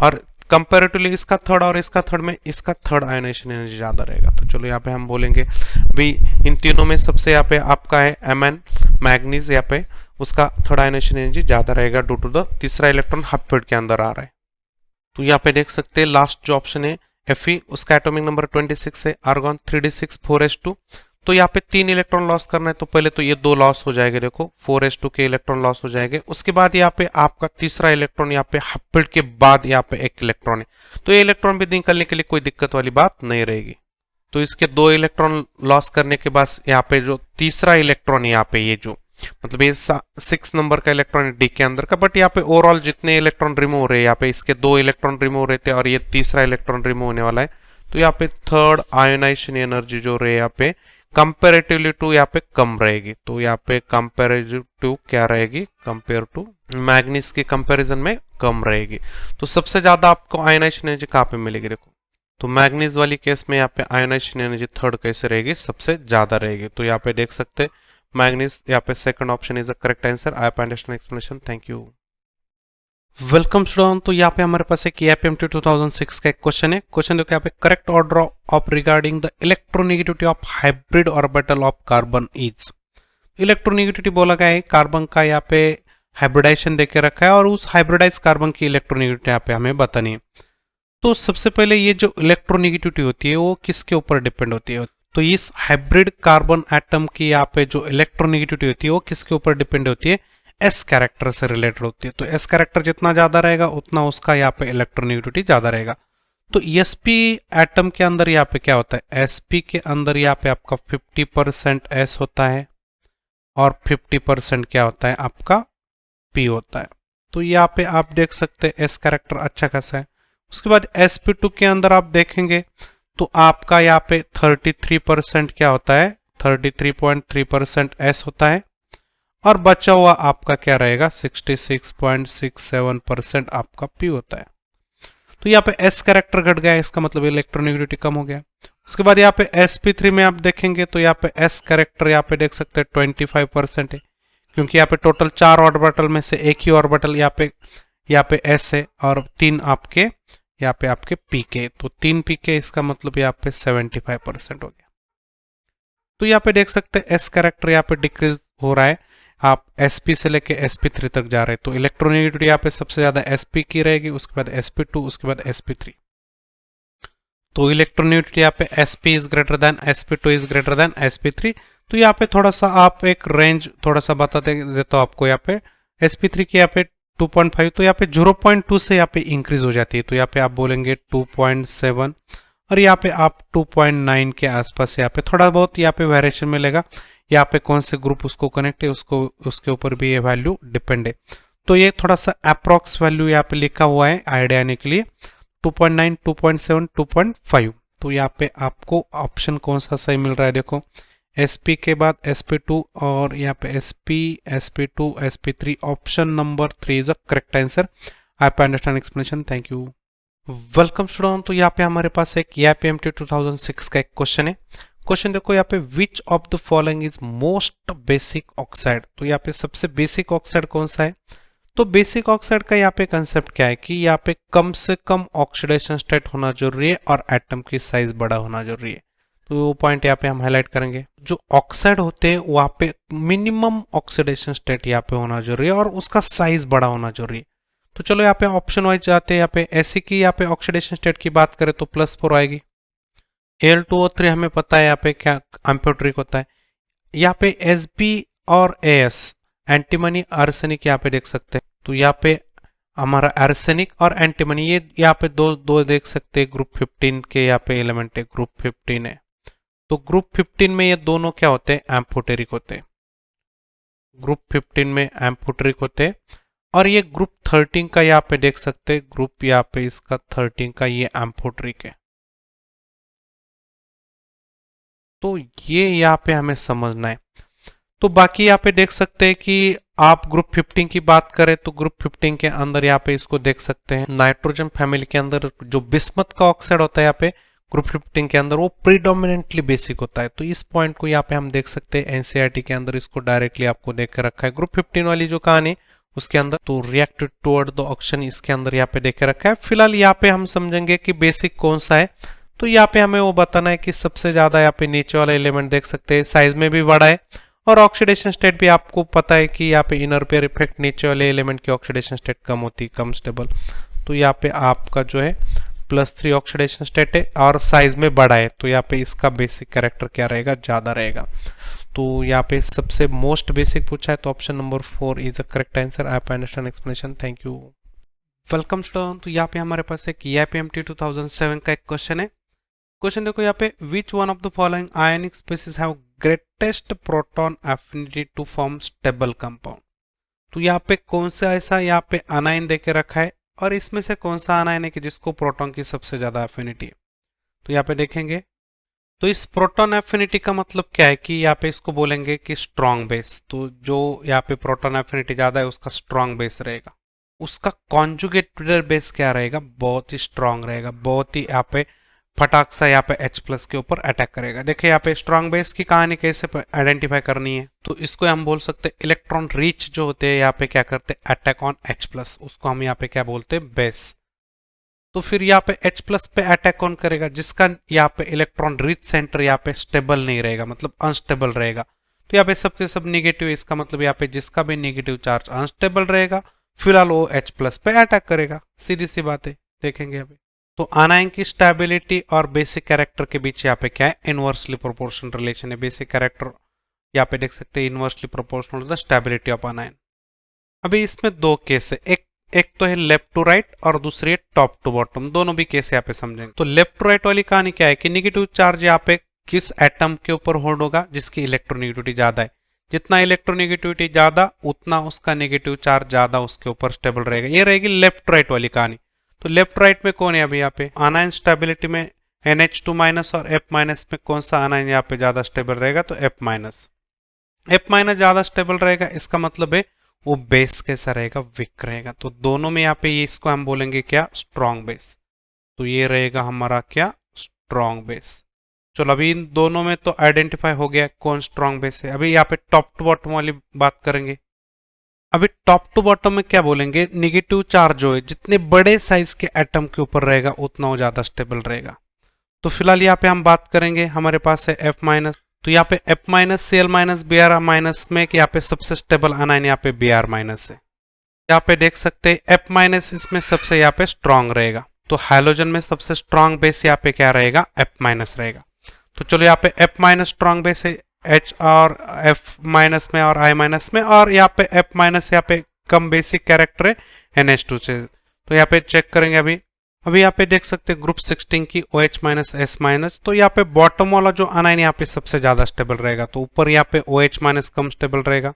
और कंपेरेटिवली इसका थर्ड और इसका थर्ड में इसका थर्ड आयोनाइजेशन एनर्जी ज्यादा रहेगा। तो चलो यहाँ पे हम बोलेंगे भाई इन तीनों में सबसे यहाँ पे आपका है Mn मैग्नीज, यहाँ पे उसका थर्ड आयोनाइजेशन एनर्जी ज्यादा रहेगा ड्यू टू द तीसरा इलेक्ट्रॉन हाफ फील्ड के अंदर आ रहा है। तो यहाँ पे देख सकते हैं लास्ट जो ऑप्शन है Fe, उसका एटॉमिक नंबर 26 है, आर्गन 3d6 4s2। तो यहाँ पे 3 इलेक्ट्रॉन लॉस करना है, तो पहले तो ये 2 लॉस हो जाएंगे, देखो 4s2 के इलेक्ट्रॉन लॉस हो जाएंगे। उसके बाद यहाँ पे आपका तीसरा इलेक्ट्रॉन यहाँ पे हाफ फील्ड के बाद यहाँ पे 1 इलेक्ट्रॉन है, तो ये इलेक्ट्रॉन भी निकलने के लिए कोई दिक्कत वाली बात नहीं रहेगी। तो इसके 2 इलेक्ट्रॉन लॉस करने के बाद यहाँ पे जो तीसरा इलेक्ट्रॉन है यहाँ पे ये जो मतलब ये 6 नंबर का इलेक्ट्रॉन डी के अंदर का, बट यहाँ पे ओवरऑल जितने इलेक्ट्रॉन रिमूव हो रहे हैं, यहाँ पे इसके 2 इलेक्ट्रॉन रिमूव रहे थे और ये तीसरा इलेक्ट्रॉन रिमूव होने वाला है। तो यहाँ पे थर्ड आयोनाइजेशन एनर्जी जो रहे यहाँ पे कंपेरेटिवली टू यहाँ पे कम रहेगी। तो यहाँ पे कंपेरेटिव टू क्या रहेगी, कंपेयर टू मैग्नीज के कंपेरिजन में कम रहेगी। तो सबसे ज्यादा आपको आयोनाइजेशन एनर्जी कहाँ पे मिलेगी, देखो तो मैग्नीज वाली केस में यहाँ पे आयोनाइजेशन एनर्जी थर्ड कैसे रहेगी, सबसे ज्यादा रहेगी। तो यहाँ पे देख सकते मैग्नीज। यहाँ पे second option is the correct answer. I understand explanation, thank you. Welcome student. तो यहाँ पे हमारे पास एक एपीएमटी 2006 का एक क्वेश्चन है। क्वेश्चन देखो यहाँ पे, correct order of regarding the electronegativity of hybrid orbital of carbon is. Electronegativity बोला गया है, कार्बन का यहाँ पे हाइब्रिडाइजेशन देके रखा है और उस हाइब्रिडाइज कार्बन की इलेक्ट्रोनेगेटिविटी यहाँ पे हमें बतानी है। तो सबसे पहले ये जो इलेक्ट्रोनेगेटिविटी होती है वो किसके ऊपर डिपेंड होती है? तो इस हाइब्रिड कार्बन एटम की यहाँ पे जो इलेक्ट्रोनेगेटिविटी होती है वो किसके ऊपर डिपेंड होती है? एस कैरेक्टर से रिलेटेड होती है। तो एस कैरेक्टर जितना ज्यादा रहेगा उतना उसका यहाँ पे इलेक्ट्रोनेगेटिविटी ज्यादा रहेगा। तो एसपी एटम के अंदर यहाँ पे क्या होता है? एसपी के अंदर यहाँ पे आपका 50% एस होता है और 50% क्या होता है? आपका पी होता है। तो यहाँ पे आप देख सकते हैं एस कैरेक्टर अच्छा खासा है। उसके बाद sp2 के अंदर आप देखेंगे तो आपका यहाँ पे 33% क्या होता है? 33.3% एस होता है और बचा हुआ आपका क्या रहेगा? 66.67% आपका पी होता है। तो यहाँ पे एस कैरेक्टर घट गया, इसका मतलब इलेक्ट्रोनेगेटिविटी कम हो गया। उसके बाद यहाँ पे sp3 में आप देखेंगे तो यहाँ पे एस कैरेक्टर यहाँ पे देख सकते हैं 25% है, क्योंकि यहाँ पे टोटल 4 ऑर्बिटल में से एक ही ऑर्बिटल यहाँ पे एस है और 3 आपके यहाँ पे आपके पीके। तो 3 पीके, इसका मतलब यहाँ पे 75% हो गया। तो यहाँ पे देख सकते हैं एस कैरेक्टर यहाँ पे डिक्रीज हो रहा है, आप sp से लेके sp3 तक जा रहे हैं। तो इलेक्ट्रोनेगेटिविटी यहाँ पे सबसे ज्यादा sp की रहेगी, उसके बाद sp2, उसके बाद sp3। तो इलेक्ट्रोनेगेटिविटी यहाँ पे sp is greater then sp2 is greater then sp3। तो यहाँ पे थोड़ा सा आप एक रेंज थोड़ा सा बता देता हूँ आपको। यहाँ पे sp3 की यहाँ पे 2.5, तो यहाँ पे 0.2 से यहाँ पे इंक्रीज हो जाती है। तो यहाँ पे आप बोलेंगे 2.7 और यहाँ पे आप 2.9 के आसपास यहाँ पे थोड़ा बहुत यहाँ पे वेरिएशन मिलेगा। यहाँ पे कौन से ग्रुप उसको कनेक्ट है उसको उसके ऊपर भी ये वैल्यू डिपेंड है। तो ये थोड़ा सा अप्रोक्स वैल्यू यहाँ पे लिखा हुआ है आइडिया आने के लिए, 2.9, 2.7, 2.5। तो यहाँ पे आपको ऑप्शन कौन सा सही मिल रहा है? देखो sp के बाद sp2 और यहाँ पे sp, sp2, sp3, option number 3 is a correct answer. आप understand explanation, thank you. Welcome student. तो यहाँ पे हमारे पास एक एपीएमटी 2006 का एक क्वेश्चन है। क्वेश्चन देखो यहाँ पे, विच of the following is most basic oxide. तो यहाँ पे सबसे बेसिक ऑक्साइड कौन सा है? तो बेसिक ऑक्साइड का यहाँ पे कंसेप्ट क्या है कि यहाँ पे कम से कम ऑक्सीडेशन स्टेट होना जरूरी है और एटम की साइज बड़ा होना जरूरी है। तो वो पॉइंट यहाँ पे हम हाईलाइट करेंगे। जो ऑक्साइड होते हैं वहाँ पे मिनिमम ऑक्सीडेशन स्टेट यहाँ पे होना जरूरी है और उसका साइज बड़ा होना जरूरी है। तो चलो यहाँ पे ऑप्शन वाइज जाते हैं। यहाँ पे ऐसे की यहाँ पे ऑक्सीडेशन स्टेट की बात करें तो +4 आएगी। Al2O3 हमें पता है यहाँ पे क्या एम्फोटेरिक होता है। यहाँ पे Sb और As एंटीमनी आर्सेनिक यहाँ पे देख सकते हैं। तो यहाँ पे हमारा आर्सेनिक और एंटीमनी ये यहाँ पे दो देख सकते हैं। ग्रुप 15 के यहाँ पे एलिमेंट है, ग्रुप 15 है। तो ग्रुप 15 में ये दोनों क्या होते हैं? एम्फोटेरिक होते हैं। ग्रुप 15 में एम्फोटेरिक होते हैं और ये ग्रुप 13 का यहाँ पे देख सकते हैं, ग्रुप यहाँ पे इसका 13 का ये एम्फोटेरिक है। तो ये यहाँ पे हमें समझना है। तो बाकी यहाँ पे देख सकते हैं कि आप ग्रुप 15 की बात करें तो ग्रुप 15 के अंदर यहाँ पे इसको देख सकते हैं, नाइट्रोजन फैमिली के अंदर जो बिस्मथ का ऑक्साइड होता है यहाँ पे ग्रुप 15 के अंदर वो प्रीडोमिनेंटली बेसिक होता है। तो इस पॉइंट को यहाँ पे हम देख सकते हैं, एनसीईआरटी के अंदर इसको डायरेक्टली आपको देख कर रखा है। ग्रुप 15 वाली जो कहानी उसके अंदर तो रिएक्ट टुवर्ड द ऑक्सीजन इसके अंदर यहाँ पे देख रखा है। फिलहाल यहाँ पे हम समझेंगे कि बेसिक कौन सा है। तो यहाँ पे हमें वो बताना है कि सबसे ज्यादा यहाँ पे नीचे वाला एलिमेंट देख सकते हैं, साइज में भी बड़ा है और ऑक्सीडेशन स्टेट भी आपको पता है कि यहाँ पे इनर पेयर इफेक्ट नीचे वाले एलिमेंट की ऑक्सीडेशन स्टेट कम होती है, कम स्टेबल। तो यहाँ पे आपका जो है +3 ऑक्सीडेशन स्टेट है और साइज में बड़ा है। तो यहाँ पे इसका बेसिक कैरेक्टर क्या रहेगा? ज्यादा रहेगा। तो यहाँ पे सबसे मोस्ट बेसिक पूछा है तो option number 4 is a correct answer. आप understand explanation, thank you. Welcome student. तो यहाँ पे हमारे पास एक एपीएमटी 2007 का एक क्वेश्चन है। क्वेश्चन देखो यहाँ पे, which one of the following ionic species have greatest proton affinity to form stable compound. तो यहाँ पे कौन सा ऐसा यहाँ पे अनाइन देके रखा है और इसमें से कौन सा अनाइन है कि जिसको प्रोटॉन की सबसे ज्यादा एफिनिटी है? तो यहाँ पे देखेंगे तो इस प्रोटॉन एफिनिटी का मतलब क्या है कि यहाँ पे इसको बोलेंगे कि स्ट्रॉन्ग बेस। तो जो यहाँ पे प्रोटॉन एफिनिटी ज्यादा है उसका स्ट्रॉन्ग बेस रहेगा। उसका कॉन्जुगेटेड बेस क्या रहेगा? बहुत ही स्ट्रॉन्ग रहेगा, बहुत ही यहाँ पे फटाक सा यहाँ पे H+ के ऊपर अटैक करेगा। देखिए यहाँ पे स्ट्रॉन्ग बेस की कहानी कैसे आइडेंटिफाई करनी है, तो इसको हम बोल सकते हैं इलेक्ट्रॉन रीच जो होते हैं यहाँ पे क्या करते हैं, अटैक ऑन H+, उसको हम यहाँ पे क्या बोलते हैं, बेस। तो फिर यहाँ पे H+ पे अटैक कौन करेगा, जिसका यहाँ पे इलेक्ट्रॉन रीच सेंटर यहाँ पे स्टेबल नहीं रहेगा, मतलब अनस्टेबल रहेगा। तो यहाँ पे सबके सब निगेटिव, इसका मतलब यहाँ पे जिसका भी नेगेटिव चार्ज अनस्टेबल रहेगा फिलहाल वो H+ पे अटैक करेगा। सीधी सी बात है, देखेंगे अभी। तो आनायन की स्टेबिलिटी और बेसिक कैरेक्टर के बीच यहाँ पे क्या है, इनवर्सली प्रोपोर्शनल रिलेशन है। बेसिक कैरेक्टर यहाँ पे देख सकते हैं inversely proportional the stability of anion. अभी इसमें दो केस है, एक तो है लेफ्ट टू राइट और दूसरी है टॉप टू बॉटम, दोनों भी केस यहाँ पे समझेंगे। तो लेफ्ट टू राइट वाली कहानी क्या है कि नेगेटिव चार्ज यहाँ पे किस एटम के ऊपर होल्ड होगा, जिसकी इलेक्ट्रोनेगेटिविटी ज्यादा है। जितना इलेक्ट्रोनेगेटिविटी ज्यादा उतना उसका नेगेटिव चार्ज ज्यादा उसके ऊपर स्टेबल रहेगा। ये रहेगी लेफ्ट राइट वाली कहानी। तो लेफ्ट राइट में कौन है अभी यहाँ पे, आनायन स्टेबिलिटी में NH2- और F- में कौन सा आनायन यहाँ पे ज्यादा स्टेबल रहेगा, तो F-। F- ज्यादा स्टेबल रहेगा, इसका मतलब है वो बेस कैसा रहेगा, वीक रहेगा। तो दोनों में यहाँ पे ये इसको हम बोलेंगे क्या, स्ट्रॉन्ग बेस। तो ये रहेगा हमारा क्या, स्ट्रॉन्ग बेस। चलो अभी इन दोनों में तो आइडेंटिफाई हो गया कौन स्ट्रॉन्ग बेस है। अभी यहाँ पे टॉप टू बॉटम वाली बात करेंगे। अभी टॉप टू बॉटम में क्या बोलेंगे, निगेटिव चार्ज जो है जितने बड़े साइज के एटम के ऊपर रहेगा उतना वो ज्यादा स्टेबल रहेगा। तो फिलहाल यहाँ पे हम बात करेंगे, हमारे पास है F-। तो यहाँ पे F-, Cl-, Br- में यहाँ पे सबसे स्टेबल आनायन यहाँ पे Br- है। यहाँ पे देख सकते हैं F- इसमें सबसे यहाँ पे स्ट्रॉन्ग रहेगा। तो हाइड्रोजन में सबसे स्ट्रॉन्ग बेस यहाँ पे क्या रहेगा, F- रहेगा। तो चलो यहाँ पे F- स्ट्रॉन्ग बेस है H और F- में और I- में, और यहाँ पे F- यहाँ पे कम बेसिक कैरेक्टर है NH2 से। तो यहाँ पे चेक करेंगे अभी यहाँ पे देख सकते हैं ग्रुप 16 की OH- S-। तो यहाँ पे बॉटम वाला जो आनायन यहाँ पे सबसे ज्यादा स्टेबल रहेगा, तो ऊपर यहाँ पे OH- कम स्टेबल रहेगा।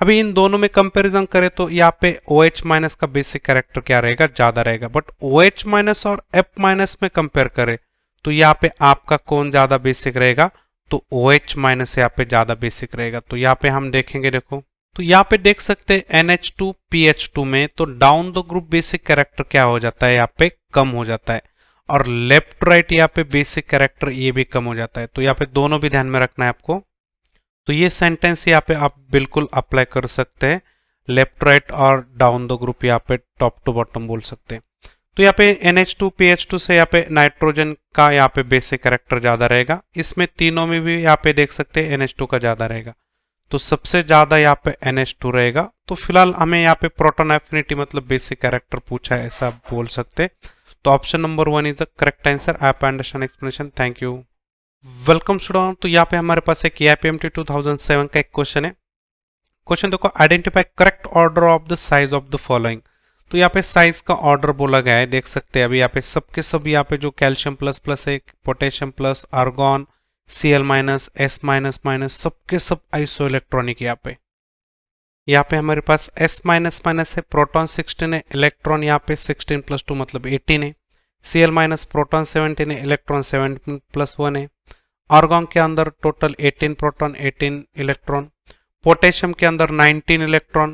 अभी इन दोनों में कंपैरिजन करें तो यहाँ पे OH- का बेसिक कैरेक्टर क्या रहेगा, ज्यादा रहेगा। बट OH- और F- में कंपेयर करें तो यहाँ पे आपका कौन ज्यादा बेसिक रहेगा, तो OH- यहाँ पे ज्यादा बेसिक रहेगा। तो यहाँ पे हम देखेंगे, देखो तो यहाँ पे देख सकते हैं NH2PH2 में तो down the group basic character क्या हो जाता है, यहाँ पे कम हो जाता है, और लेफ्ट राइट यहाँ पे बेसिक कैरेक्टर ये भी कम हो जाता है। तो यहाँ पे दोनों भी ध्यान में रखना है आपको। तो ये सेंटेंस यहाँ पे आप बिल्कुल अप्लाई कर सकते हैं, लेफ्ट राइट और डाउन द ग्रुप यहाँ पे टॉप टू बॉटम बोल सकते हैं। तो यहाँ पे NH2PH2 से यहाँ पे नाइट्रोजन का यहाँ पे बेसिक कैरेक्टर ज्यादा रहेगा। इसमें तीनों में भी यहाँ पे देख सकते हैं NH2 का ज्यादा रहेगा, तो सबसे ज्यादा यहाँ पे NH2 रहेगा। तो फिलहाल हमें यहाँ पे प्रोटॉन एफिनिटी मतलब बेसिक कैरेक्टर पूछा है, ऐसा बोल सकते। तो option number 1 is the correct answer. आप understand explanation, thank you, welcome student. तो यहाँ पे हमारे पास एक AIPMT 2007 का एक क्वेश्चन है। क्वेश्चन देखो, identify correct order of the size of the following. तो यहाँ पे साइज का ऑर्डर बोला गया है, देख सकते हैं अभी यहाँ पे सबके सब यहाँ पे जो कैल्शियम प्लस प्लस है, potassium plus, argon, Cl-, S-, सबके सब आइसो इलेक्ट्रॉनिक। यहाँ पे हमारे पास S-, है, प्रोटॉन 16 है, इलेक्ट्रॉन यहाँ पे 16 + 2 मतलब 18 है। Cl- प्रोटॉन 17 है, इलेक्ट्रॉन 7 + 1 है। आर्गॉन के अंदर टोटल 18 प्रोटॉन 18 इलेक्ट्रॉन। पोटेशियम के अंदर 19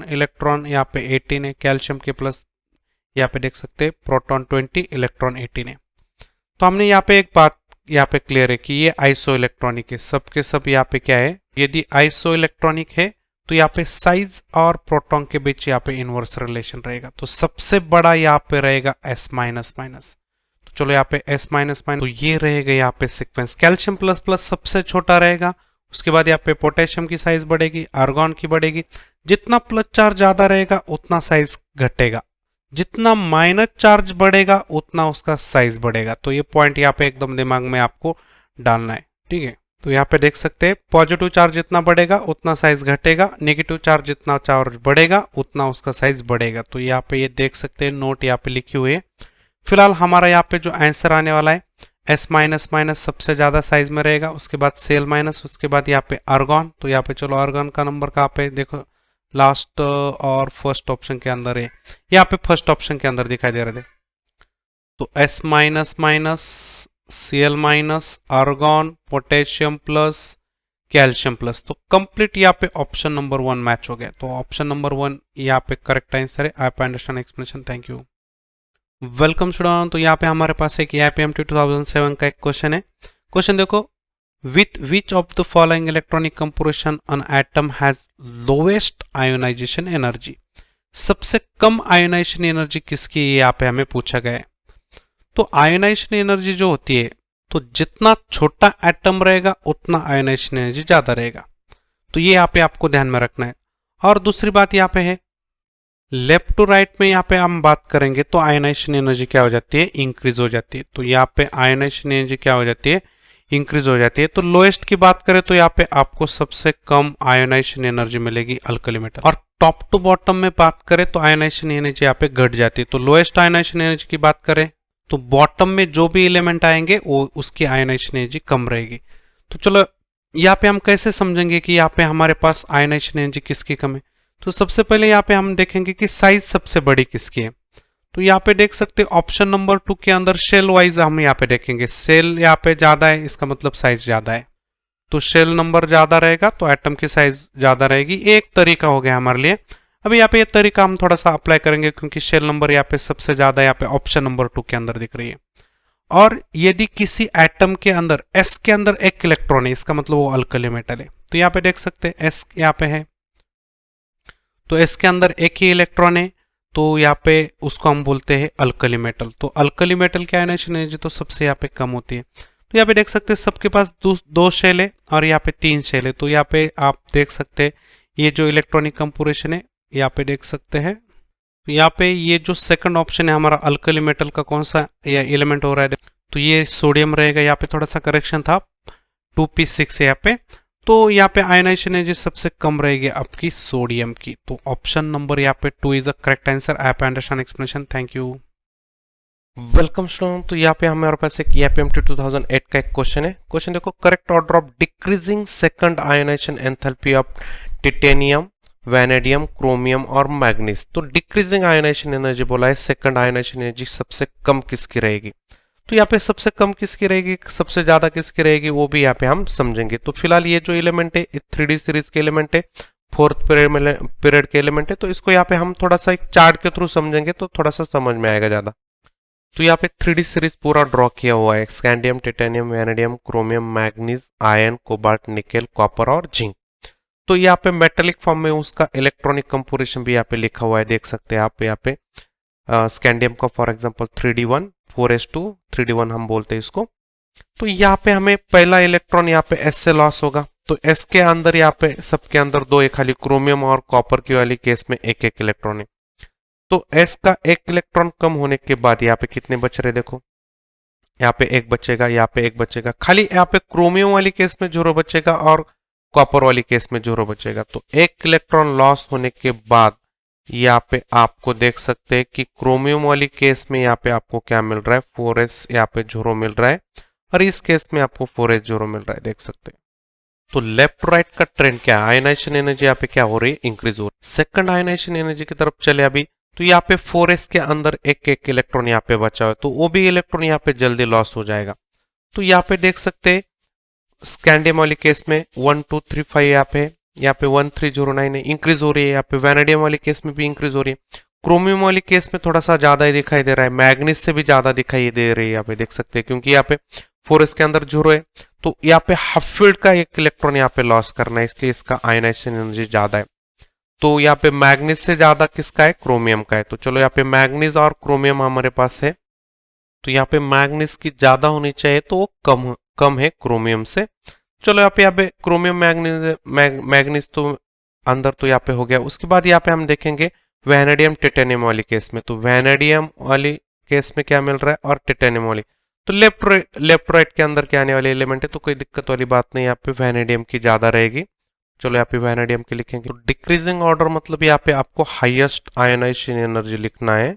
इलेक्ट्रॉन यहाँ पे 18 है। कैल्शियम के प्लस यहाँ पे देख सकते हैं प्रोटॉन 20 इलेक्ट्रॉन 18 है। तो हमने यहाँ पे एक बात यहाँ पे क्लियर है कि ये आइसो इलेक्ट्रॉनिक है, सबके सब यहाँ पे क्या है, यदि आइसो इलेक्ट्रॉनिक है तो यहाँ पे साइज और प्रोटॉन के बीच यहाँ पे इनवर्स रिलेशन रहेगा। तो सबसे बड़ा यहाँ पे रहेगा S-। तो चलो यहाँ पे S-, तो ये रहेगा यहाँ पे सीक्वेंस। कैल्शियम प्लस प्लस सबसे छोटा रहेगा, उसके बाद यहाँ पे पोटेशियम की साइज बढ़ेगी, आर्गॉन की बढ़ेगी। जितना प्लस चार्ज ज्यादा रहेगा उतना साइज घटेगा, जितना माइनस चार्ज बढ़ेगा उतना उसका साइज बढ़ेगा। तो ये पॉइंट यहाँ पे एकदम दिमाग में आपको डालना है, ठीक है। तो यहाँ पे देख सकते हैं पॉजिटिव चार्ज जितना बढ़ेगा उतना साइज घटेगा, नेगेटिव चार्ज जितना चार्ज बढ़ेगा उतना उसका साइज बढ़ेगा। तो यहाँ पे ये देख सकते हैं, नोट यहाँ पे लिखी हुई है। फिलहाल हमारा यहाँ पे जो आंसर आने वाला है S-, सबसे ज्यादा साइज में रहेगा, उसके बाद Cl-, उसके बाद यहाँ पे आर्गॉन। तो यहाँ पे चलो आर्गॉन का नंबर कहाँ पे देखो, लास्ट और फर्स्ट ऑप्शन के अंदर है, यहाँ पे फर्स्ट ऑप्शन के अंदर दिखाई दे रहे थे। तो S-, Cl-, argon, potassium plus, calcium plus. तो कंप्लीट यहाँ पे ऑप्शन नंबर 1 मैच हो गया। तो ऑप्शन नंबर 1 यहाँ पे करेक्ट आंसर है। आप understand explanation, thank you. Welcome student. तो यहाँ पे हमारे पास एक AIPMT 2007 का एक क्वेश्चन है। क्वेश्चन देखो, with which of the following electronic composition an atom has lowest ionisation energy. सबसे कम आयोनाइजेशन एनर्जी किसकी, ये यहाँ पे हमें पूछा गया है। तो आयोनाइजेशन एनर्जी जो होती है, तो जितना छोटा एटम रहेगा उतना आयोनाइजेशन एनर्जी ज्यादा रहेगा। तो ये यहाँ पे आपको ध्यान में रखना है। और दूसरी बात यहाँ पे है, लेफ्ट टू राइट में यहाँ पे हम बात करेंगे तो आयोनाइजेशन एनर्जी क्या हो जाती है, इंक्रीज हो जाती है। तो यहाँ पे आयोनाइजेशन एनर्जी क्या हो जाती है, इंक्रीज हो जाती है। तो लोएस्ट की बात करें तो यहाँ पे आपको सबसे कम आयोनाइजेशन एनर्जी मिलेगी अल्कली मेटल। और टॉप टू बॉटम में बात करें तो आयोनाइजेशन एनर्जी यहाँ पे घट जाती है। तो लोएस्ट आयोनाइजेशन एनर्जी की बात करें तो बॉटम में जो भी एलिमेंट आएंगे वो उसकी आयोनाइजेशन एनर्जी कम रहेगी। तो चलो यहाँ पे हम कैसे समझेंगे कि यहाँ पे हमारे पास आयोनाइजेशन एनर्जी किसकी कम है। तो सबसे पहले यहाँ पे हम देखेंगे कि साइज सबसे बड़ी किसकी है। तो यहाँ पे देख सकते हैं ऑप्शन नंबर 2 के अंदर शेल वाइज हम यहाँ पे देखेंगे, सेल यहाँ पे ज्यादा है, इसका मतलब साइज ज्यादा है। तो शेल नंबर ज्यादा रहेगा तो एटम की साइज ज्यादा रहेगी। एक तरीका हो गया हमारे लिए। अभी यहाँ पे ये तरीका हम थोड़ा सा अप्लाई करेंगे क्योंकि शेल नंबर यहाँ पे सबसे ज्यादा यहाँ पे ऑप्शन नंबर 2 के अंदर दिख रही है। और यदि किसी एटम के अंदर एस के अंदर एक इलेक्ट्रॉन है, इसका मतलब वो अल्कली मेटल है। तो यहाँ पे देख सकते हैं एस यहाँ पे है, तो एस के अंदर एक ही इलेक्ट्रॉन है, तो यहाँ पे उसको हम बोलते हैं अल्कली मेटल। तो अल्कली मेटल की आयनाइजेशन एनर्जी तो सबसे यहाँ पे कम होती है। तो यहाँ पे देख सकते हैं सबके पास दो शेल है और यहाँ पे 3 शेल है। तो यहाँ पे आप देख सकते हैं ये जो इलेक्ट्रॉनिक कंपोजिशन है, यहाँ पे देख सकते हैं। तो यहाँ पे ये जो सेकंड ऑप्शन है हमारा अल्कली मेटल का कौन सा एलिमेंट हो रहा है, तो ये सोडियम रहेगा। यहाँ पे थोड़ा सा करेक्शन था, 2p6 है यहाँ पे। तो यहाँ पे आयनाइजेशन एनर्जी सबसे कम रहेगी आपकी सोडियम की। तो ऑप्शन नंबर यहाँ पे 2 इज अ करेक्ट आंसर। आप understand explanation, thank you. Welcome student. तो यहाँ पे हमारे पास एक AIPMT 2008 का एक क्वेश्चन है। क्वेश्चन देखो, correct order of decreasing second ionisation enthalpy of titanium, vanadium, chromium और मैग्नीज। तो डिक्रीजिंग आयोनाइजेशन एनर्जी बोला है, सेकंड आयोनाइजेशन एनर्जी सबसे कम किसकी रहेगी। तो यहाँ पे सबसे कम किसकी रहेगी, सबसे ज्यादा किसकी रहेगी, वो भी यहाँ पे हम समझेंगे। तो फिलहाल ये जो एलिमेंट है 3D सीरीज के एलिमेंट है, 4th पीरियड के एलिमेंट है। तो इसको यहाँ पे हम थोड़ा सा एक चार्ट के थ्रू समझेंगे तो थोड़ा सा समझ में आएगा ज्यादा। तो यहाँ पे 3D सीरीज पूरा ड्रॉ किया हुआ है, scandium, titanium, vanadium, chromium, manganese, iron, cobalt, nickel, copper और जिंक। तो यहाँ पे मेटेलिक फॉर्म में उसका इलेक्ट्रॉनिक कंपोजिशन भी यहाँ पे लिखा हुआ है, देख सकते हैं आप यहाँ पे। स्कैंडियम का for example 3d1 4s2 3d1 हम बोलते हैं इसको। तो यहाँ पे हमें पहला इलेक्ट्रॉन यहाँ पे एस से लॉस होगा। तो एस के अंदर यहाँ पे सबके अंदर 2 है, खाली क्रोमियम और कॉपर की वाली केस में एक एक इलेक्ट्रॉन है। तो एस का एक इलेक्ट्रॉन कम होने के बाद यहाँ पे कितने बच रहे, देखो यहाँ पे एक बचेगा, यहाँ पे एक बचेगा, खाली यहाँ पे क्रोमियम वाली केस में 0 बचेगा और कॉपर वाली केस में 0 बचेगा। तो एक इलेक्ट्रॉन लॉस होने के बाद यहाँ पे आपको देख सकते हैं कि क्रोमियम वाली केस में यहाँ पे आपको क्या मिल रहा है, 4s यहाँ पे 0 मिल रहा है और इस केस में आपको 4s 0 मिल रहा है, देख सकते हैं। तो लेफ्ट राइट का ट्रेंड क्या है, आयनाइजेशन एनर्जी यहाँ पे क्या हो रही है, इंक्रीज हो रही है। सेकंड आयनाइजेशन एनर्जी की तरफ चले अभी। तो यहाँ पे 4s के अंदर एक एक इलेक्ट्रॉन यहाँ पे बचा हुआ है, तो वो भी इलेक्ट्रॉन यहाँ पे जल्दी लॉस हो जाएगा। तो यहाँ पे देख सकते हैं स्कैंडियम वाली केस में 1 2 3 5 यहाँ पे 1 3 0 9 है, इंक्रीज हो रही है। यहाँ पे वैनेडियम वाली केस में भी इंक्रीज हो रही है। क्रोमियम वाली केस में थोड़ा सा ज्यादा ही दिखाई दे रहा है, मैग्नीज से भी ज्यादा दिखाई दे रही है यहाँ पे, देख सकते हैं क्योंकि यहाँ पे 4s के अंदर 0 है। तो यहाँ पे हाफ फील्ड का एक इलेक्ट्रॉन यहाँ पे लॉस करना है, इसलिए इसका आयनाइजेशन एनर्जी ज्यादा है। तो यहाँ पे मैग्नीज से ज्यादा किसका है, क्रोमियम का है। तो चलो यहाँ पे मैग्नीज और क्रोमियम हमारे पास है। तो यहाँ पे मैग्नीज की ज्यादा होनी चाहिए, तो वो कम है क्रोमियम से। चलो यहाँ पे क्रोमियम मैग्नीज तो अंदर तो यहाँ पे हो गया। उसके बाद यहाँ पे हम देखेंगे वैनेडियम टिटेनियम वाली केस में। तो वैनेडियम वाली केस में क्या मिल रहा है और टिटेनियम वाली। तो लेफ्ट राइट के अंदर क्या आने वाले एलिमेंट है, तो कोई दिक्कत वाली बात नहीं, यहाँ पे वैनेडियम की ज्यादा रहेगी। चलो यहाँ पे वैनेडियम की लिखेंगे। तो डिक्रीजिंग ऑर्डर मतलब यहाँ पे आपको हाईएस्ट आयोनाइजेशन एनर्जी लिखना है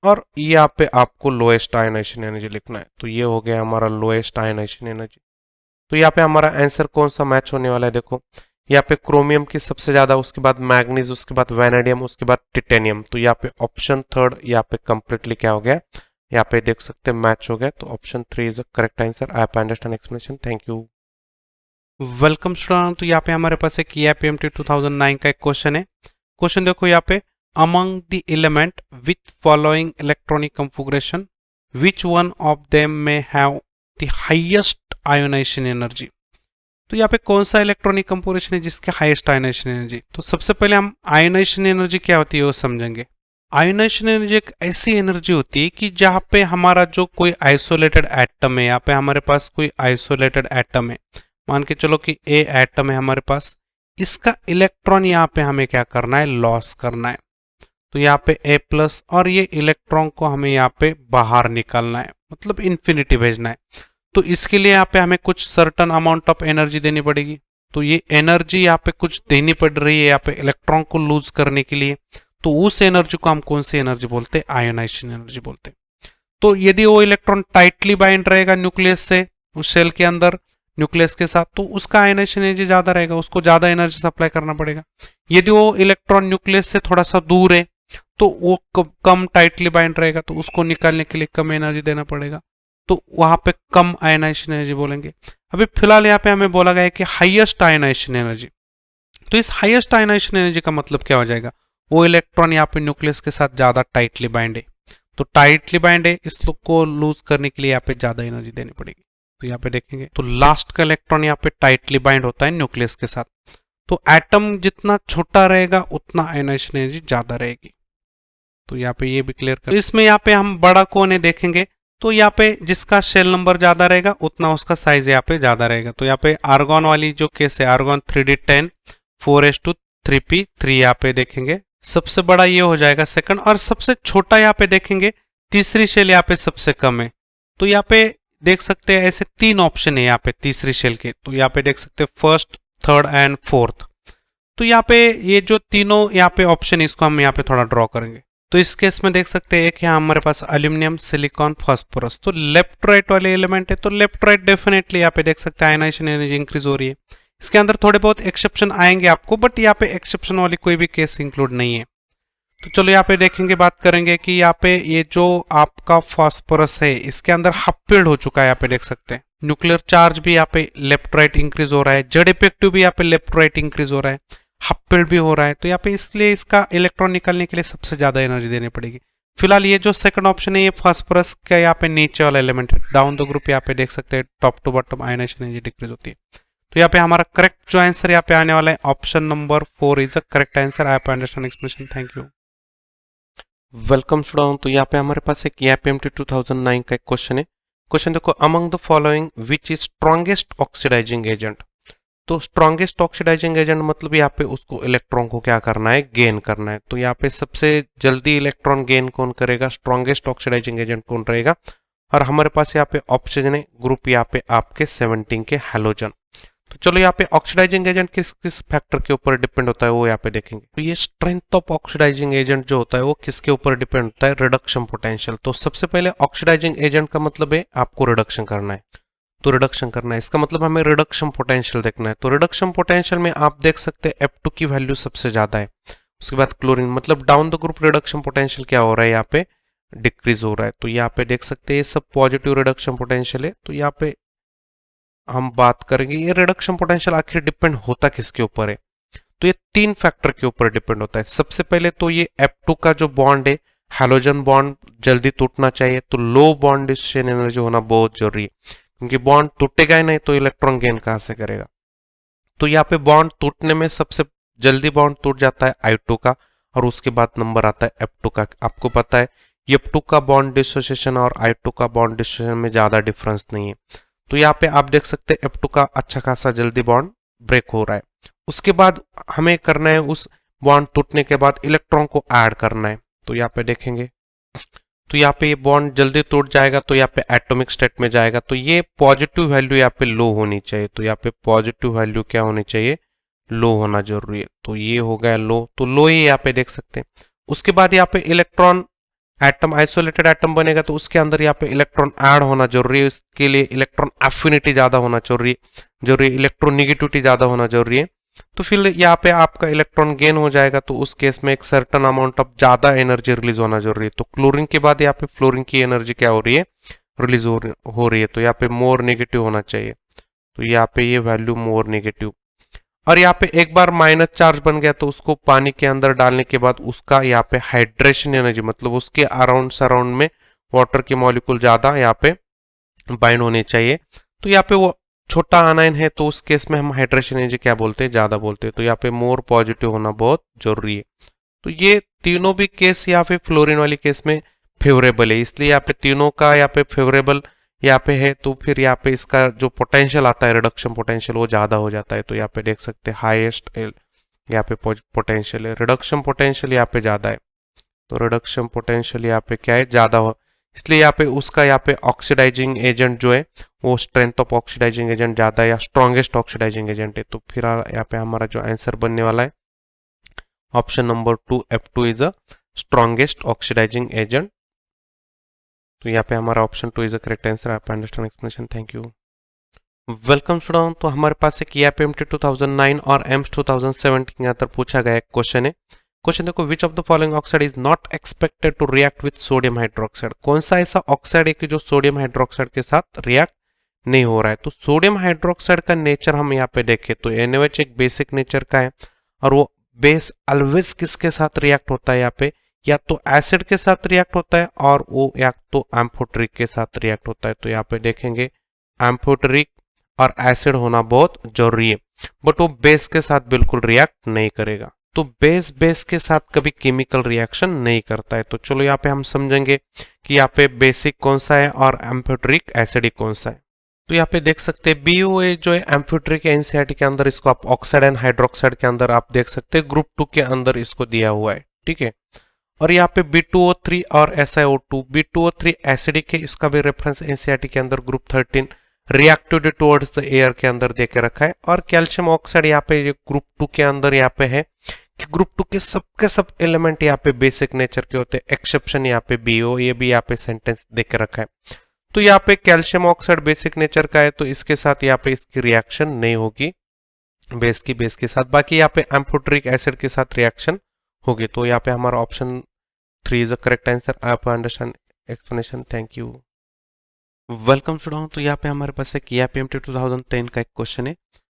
और यहाँ पे आपको लोएस्ट आयोनाइजेशन एनर्जी लिखना है। तो ये हो गया हमारा लोएस्ट आयोनाइजेशन एनर्जी। तो यहाँ पे हमारा आंसर कौन सा मैच होने वाला है, देखो यहाँ पे क्रोमियम की सबसे ज्यादा, उसके बाद मैग्नीज, उसके बाद वैनेडियम, उसके बाद टिटेनियम। तो यहाँ पे ऑप्शन 3 यहाँ पे कंप्लीटली क्या हो गया, यहाँ पे देख सकते हैं मैच हो गया। तो option 3 is the correct answer. आप understand explanation, thank you. Welcome student. तो यहाँ पे हमारे पास एक AIPMT 2009 का एक क्वेश्चन है। क्वेश्चन देखो यहाँ पे, among the element with following electronic configuration which one of them may have the highest ionization energy। तो यहाँ पे कौन सा इलेक्ट्रॉनिक कंपोजिशन है जिसके हाईएस्ट आयोनाइजेशन एनर्जी। तो सबसे पहले हम आयोनाइजेशन एनर्जी क्या होती है वो समझेंगे। आयोनाइजेशन एनर्जी एक ऐसी एनर्जी होती है कि जहाँ पे हमारा जो कोई आइसोलेटेड एटम है, यहाँ पे हमारे पास कोई आइसोलेटेड एटम है, मान के चलो कि ए एटम है हमारे पास, इसका इलेक्ट्रॉन यहाँ पे हमें क्या करना है, लॉस करना है। तो यहाँ पे ए प्लस और ये इलेक्ट्रॉन को हमें यहाँ पे बाहर निकालना है, मतलब इन्फिनिटी भेजना है। तो इसके लिए यहाँ पे हमें कुछ सर्टन अमाउंट ऑफ एनर्जी देनी पड़ेगी। तो ये एनर्जी यहाँ पे कुछ देनी पड़ रही है यहाँ पे इलेक्ट्रॉन को लूज करने के लिए। तो उस एनर्जी को हम कौन सी एनर्जी बोलते हैं, आयोनाइजेशन एनर्जी बोलते हैं। तो यदि वो इलेक्ट्रॉन टाइटली बाइंड रहेगा न्यूक्लियस से, उस सेल के अंदर न्यूक्लियस के साथ, तो उसका आयोनाइजेशन एनर्जी ज्यादा रहेगा, उसको ज्यादा एनर्जी सप्लाई करना पड़ेगा। यदि वो इलेक्ट्रॉन न्यूक्लियस से थोड़ा सा दूर है तो वो कम टाइटली बाइंड रहेगा, तो उसको निकालने के लिए कम एनर्जी देना पड़ेगा, तो वहां पे कम आयोनाइजेशन एनर्जी बोलेंगे। अभी फिलहाल यहाँ पे हमें बोला गया है कि हाईएस्ट आयोनाइजेशन एनर्जी। तो इस हाईएस्ट आयोनाइजेशन एनर्जी का मतलब क्या हो जाएगा, वो इलेक्ट्रॉन यहाँ पे न्यूक्लियस के साथ ज्यादा टाइटली बाइंड है। तो टाइटली बाइंड है, इस लोग को लूज करने के लिए यहाँ पे ज्यादा एनर्जी देनी पड़ेगी। तो यहाँ पे देखेंगे तो लास्ट का इलेक्ट्रॉन यहाँ पे टाइटली बाइंड होता है न्यूक्लियस के साथ। तो एटम जितना छोटा रहेगा उतना आयोनाइजेशन एनर्जी ज्यादा रहेगी। तो यहाँ पे ये भी क्लियर कर। तो इसमें यहाँ पे हम बड़ा कौन है देखेंगे, तो यहाँ पे जिसका शेल नंबर ज्यादा रहेगा उतना उसका साइज यहाँ पे ज्यादा रहेगा। तो यहाँ पे आर्गॉन वाली जो केस है, आर्गॉन 3d10 4s2 3p3, यहाँ पे देखेंगे सबसे बड़ा ये हो जाएगा सेकंड, और सबसे छोटा यहाँ पे देखेंगे तीसरी शेल यहाँ पे सबसे कम है। तो यहाँ पे देख सकते हैं ऐसे 3 ऑप्शन है यहाँ पे तीसरी शेल के। तो यहाँ पे देख सकते हैं फर्स्ट, थर्ड एंड फोर्थ। तो यहाँ पे ये जो तीनों यहाँ पे ऑप्शन है इसको हम यहाँ पे थोड़ा ड्रॉ करेंगे। तो इस केस में देख सकते हैं एक है हमारे पास एल्यूमिनियम, सिलिकॉन, फास्फोरस। तो लेफ्ट राइट वाले एलिमेंट है, तो लेफ्ट राइट डेफिनेटली यहाँ पे देख सकते हैं आयनाइजेशन एनर्जी इंक्रीज हो रही है। इसके अंदर थोड़े बहुत एक्सेप्शन आएंगे आपको, बट यहाँ पे एक्सेप्शन वाली कोई भी केस इंक्लूड नहीं है। तो चलो यहाँ पे देखेंगे, बात करेंगे कि यहाँ पे ये जो आपका फास्फोरस है इसके अंदर हाफ फील्ड हो चुका है। यहाँ पे देख सकते हैं न्यूक्लियर चार्ज भी यहाँ पे लेफ्ट राइट इंक्रीज हो रहा है, जेड इफेक्टिव भी यहाँ पे लेफ्ट राइट इंक्रीज हो रहा है, हाफ फील्ड भी हो रहा है। तो यहाँ पे इसलिए इसका इलेक्ट्रॉन निकालने के लिए सबसे ज्यादा एनर्जी देनी पड़ेगी। फिलहाल ये जो सेकंड ऑप्शन है ये फास्फोरस का यहाँ पे नीचे वाला एलिमेंट है, डाउन द ग्रुप यहाँ पे देख सकते हैं top to bottom ionization energy decrease होती है। तो यहाँ पे हमारा करेक्ट जो आंसर यहाँ पे आने वाला है option number 4 is a correct answer. I have understand explanation, thank you. Welcome student. तो यहाँ पे हमारे पास एक EIPMT 2009 का एक क्वेश्चन है। क्वेश्चन देखो, among the following which is strongest oxidising agent. तो स्ट्रॉन्गेस्ट ऑक्सीडाइजिंग एजेंट मतलब यहाँ पे उसको इलेक्ट्रॉन को क्या करना है, गेन करना है। तो यहाँ पे सबसे जल्दी इलेक्ट्रॉन गेन कौन करेगा, स्ट्रॉन्गेस्ट ऑक्सीडाइजिंग एजेंट कौन रहेगा। और हमारे पास यहाँ पे ऑप्शन है ग्रुप यहाँ पे आपके 17 के हैलोजन। तो चलो यहाँ पे ऑक्सीडाइजिंग एजेंट किस किस फैक्टर के ऊपर डिपेंड होता है वो यहाँ पे देखेंगे। तो ये स्ट्रेंथ ऑफ ऑक्सीडाइजिंग एजेंट जो होता है वो किसके ऊपर डिपेंड होता है, रिडक्शन पोटेंशियल। तो सबसे पहले ऑक्सीडाइजिंग एजेंट का मतलब है आपको रिडक्शन करना है। तो रिडक्शन करना है इसका मतलब हमें रिडक्शन पोटेंशियल देखना है। तो रिडक्शन पोटेंशियल में आप देख सकते हैं F2 की वैल्यू सबसे ज्यादा है। उसके बाद क्लोरीन, मतलब down the group reduction potential क्या हो रहा है, यहाँ पे डिक्रीज हो रहा है। तो यहाँ पे देख सकते हैं ये सब पॉजिटिव रिडक्शन पोटेंशियल है। तो यहाँ पे हम बात करेंगे ये रिडक्शन पोटेंशियल आखिर डिपेंड होता किसके ऊपर है। तो ये 3 फैक्टर के ऊपर डिपेंड होता है। सबसे पहले तो ये F2 का जो बॉन्ड है, हैलोजन बॉन्ड जल्दी टूटना चाहिए। तो लो बॉन्ड डिस्ट्रीब्यूशन एनर्जी होना बहुत जरूरी है, क्योंकि बॉन्ड टूटेगा ही नहीं तो इलेक्ट्रॉन गेन कहां से करेगा। तो यहाँ पे बॉन्ड टूटने में सबसे जल्दी बॉन्ड टूट जाता है I2 का, और उसके बाद नंबर आता है F2 का। आपको पता है F2 का बॉन्ड डिसोसिएशन और I2 का बॉन्ड डिसोसिएशन में ज्यादा डिफरेंस नहीं है। तो यहाँ पे आप देख सकते हैं F2 का अच्छा खासा जल्दी बॉन्ड ब्रेक हो रहा है। उसके बाद हमें करना है उस बॉन्ड टूटने के बाद इलेक्ट्रॉन को ऐड करना है। तो यहाँ पे देखेंगे तो यहाँ पे ये बॉन्ड जल्दी टूट जाएगा, तो यहाँ पे एटॉमिक स्टेट में जाएगा। तो ये पॉजिटिव वैल्यू यहाँ पे लो होनी चाहिए। तो यहाँ पे पॉजिटिव वैल्यू क्या होनी चाहिए, लो होना जरूरी है। तो ये हो गया लो, तो लो ही यहाँ पे देख सकते हैं। उसके बाद यहाँ पे इलेक्ट्रॉन एटम आइसोलेटेड एटम बनेगा, तो उसके अंदर यहाँ पे इलेक्ट्रॉन ऐड होना जरूरी है। इसके लिए इलेक्ट्रॉन एफिनिटी ज्यादा होना जरूरी है, इलेक्ट्रोनिगेटिविटी ज्यादा होना जरूरी है। तो फिर यहाँ पे आपका इलेक्ट्रॉन गेन हो जाएगा। तो उस केस में एक सर्टन अमाउंट ऑफ ज्यादा एनर्जी रिलीज होना जरूरी है। तो क्लोरीन के बाद यहाँ पे फ्लोरीन की एनर्जी क्या हो रही है, रिलीज हो रही है। तो यहाँ पे मोर नेगेटिव होना चाहिए। तो यहाँ पे ये वैल्यू मोर नेगेटिव। और यहाँ पे एक बार माइनस चार्ज बन गया तो उसको पानी के अंदर डालने के बाद उसका यहाँ पे हाइड्रेशन एनर्जी मतलब उसके अराउंड सराउंड में वाटर के मॉलिक्यूल ज्यादा यहाँ पे बाइंड होने चाहिए। तो यहाँ पे वो छोटा आनायन है तो उस केस में हम हाइड्रेशन एनर्जी क्या बोलते हैं, ज्यादा बोलते हैं। तो यहाँ पे मोर पॉजिटिव होना बहुत जरूरी है। तो ये तीनों भी केस यहाँ पे फ्लोरीन वाली केस में फेवरेबल है, इसलिए यहाँ पे तीनों का यहाँ पे फेवरेबल यहाँ पे है। तो फिर यहाँ पे इसका जो पोटेंशियल आता है रिडक्शन पोटेंशियल वो ज्यादा हो जाता है। तो यहाँ पे देख सकते हैं हाईएस्ट यहाँ पे पोटेंशियल है, रिडक्शन पोटेंशियल यहाँ पे ज्यादा है। तो रिडक्शन पोटेंशियल यहाँ पे क्या है, ज्यादा हो, इसलिए यहाँ पे उसका यहाँ पे ऑक्सीडाइजिंग एजेंट जो है वो स्ट्रेंथ ऑफ ऑक्सीडाइजिंग एजेंट ज्यादा है या स्ट्रॉन्गेस्ट ऑक्सीडाइजिंग एजेंट है। तो फिर यहाँ पे हमारा जो आंसर बनने वाला है option number 2 F2 is a strongest oxidising agent. तो यहाँ पे हमारा option 2 is a correct answer. आप understand explanation, thank you. Welcome student. तो हमारे पास एक EIP-MT 2009 और एम्स 2017 के अंदर पूछा गया एक क्वेश्चन है। क्वेश्चन देखो, which of the following oxide is not expected to react with sodium hydroxide. कौन सा ऐसा ऑक्साइड है कि जो सोडियम हाइड्रोक्साइड के साथ रिएक्ट नहीं हो रहा है। तो सोडियम हाइड्रोक्साइड का नेचर हम यहाँ पे देखें तो NaOH एक बेसिक नेचर का है और वो बेस ऑलवेज किसके साथ रिएक्ट होता है, यहाँ पे या तो एसिड के साथ रिएक्ट होता है और वो या तो एम्फोटेरिक के साथ रिएक्ट होता है। तो यहाँ पे देखेंगे एम्फोटेरिक और एसिड होना बहुत जरूरी है, बट वो बेस के साथ बिल्कुल रिएक्ट नहीं करेगा। तो बेस के साथ कभी केमिकल रिएक्शन नहीं करता है। तो चलो यहाँ पे हम समझेंगे कि यहाँ पे बेसिक कौन सा है और एम्फोटेरिक एसिडिक कौन सा है। तो यहाँ पे देख सकते हैं BOA जो है एम्फोटेरिक NCERT के अंदर इसको आप ऑक्साइड एंड हाइड्रोक्साइड के अंदर आप देख सकते हैं ग्रुप 2 के अंदर इसको दिया हुआ है, ठीक है। और यहाँ पे B2O3 और SiO2, B2O3 एसिडिक है, इसका भी रेफरेंस NCERT के अंदर group 13 reactive towards the air के अंदर देके रखा है। और कैल्शियम ऑक्साइड यहाँ पे ग्रुप 2 के अंदर यहाँ पे है कि ग्रुप 2 के सब एलिमेंट यहाँ पे बेसिक नेचर के होते हैं, एक्सेप्शन यहाँ पे BO, ये भी यहाँ पे सेंटेंस देके रखा है। तो यहाँ पे कैल्शियम ऑक्साइड बेसिक नेचर का है तो इसके साथ यहाँ पे इसकी रिएक्शन नहीं होगी बेस के साथ, बाकी यहाँ पे एम्फोटेरिक एसिड के साथ रिएक्शन होगी। तो यहाँ पे हमारा option 3 is the correct answer. आप understand explanation, thank you. Welcome student. तो यहाँ पे हमारे पास एक EIP-MT 2010 का एक क्वेश्चन है।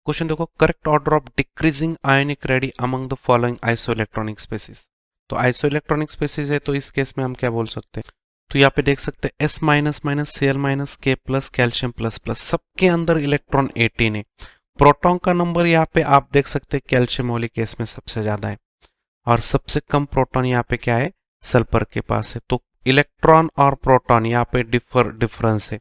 क्वेश्चन देखो, correct order of decreasing ionic radii among the following isoelectronic species. तो आइसोइलेक्ट्रॉनिक स्पेसिस है तो इस केस में हम क्या बोल सकते हैं। तो यहाँ पे देख सकते हैं S minus minus Cl minus K plus calcium plus plus, सबके अंदर इलेक्ट्रॉन 18 है। प्रोटॉन का नंबर यहाँ पे आप देख सकते हैं कैल्शियम वाले केस में सबसे ज्यादा है और सबसे कम प्रोटॉन यहाँ पे क्या है, सल्फर के पास है। तो इलेक्ट्रॉन और प्रोटॉन यहाँ पे डिफरेंस है।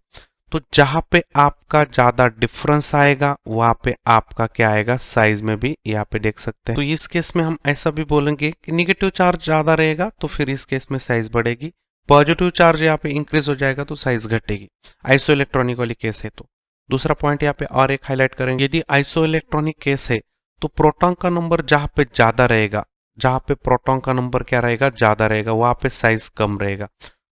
तो जहां पे आपका ज्यादा डिफरेंस आएगा वहां पे आपका क्या आएगा, साइज में भी यहाँ पे देख सकते हैं। तो इस केस में हम ऐसा भी बोलेंगे कि निगेटिव चार्ज ज्यादा रहेगा तो फिर इस केस में साइज बढ़ेगी, पॉजिटिव चार्ज यहाँ पे इंक्रीज हो जाएगा तो साइज घटेगी। आइसो इलेक्ट्रॉनिक वाली केस है। तो दूसरा पॉइंट यहाँ पे और एक हाईलाइट करेंगे, यदि आइसो इलेक्ट्रॉनिक केस है तो प्रोटॉन का नंबर जहां पे ज्यादा रहेगा, जहां पे प्रोटॉन का नंबर क्या रहेगा, ज्यादा रहेगा, वहां पे साइज कम रहेगा।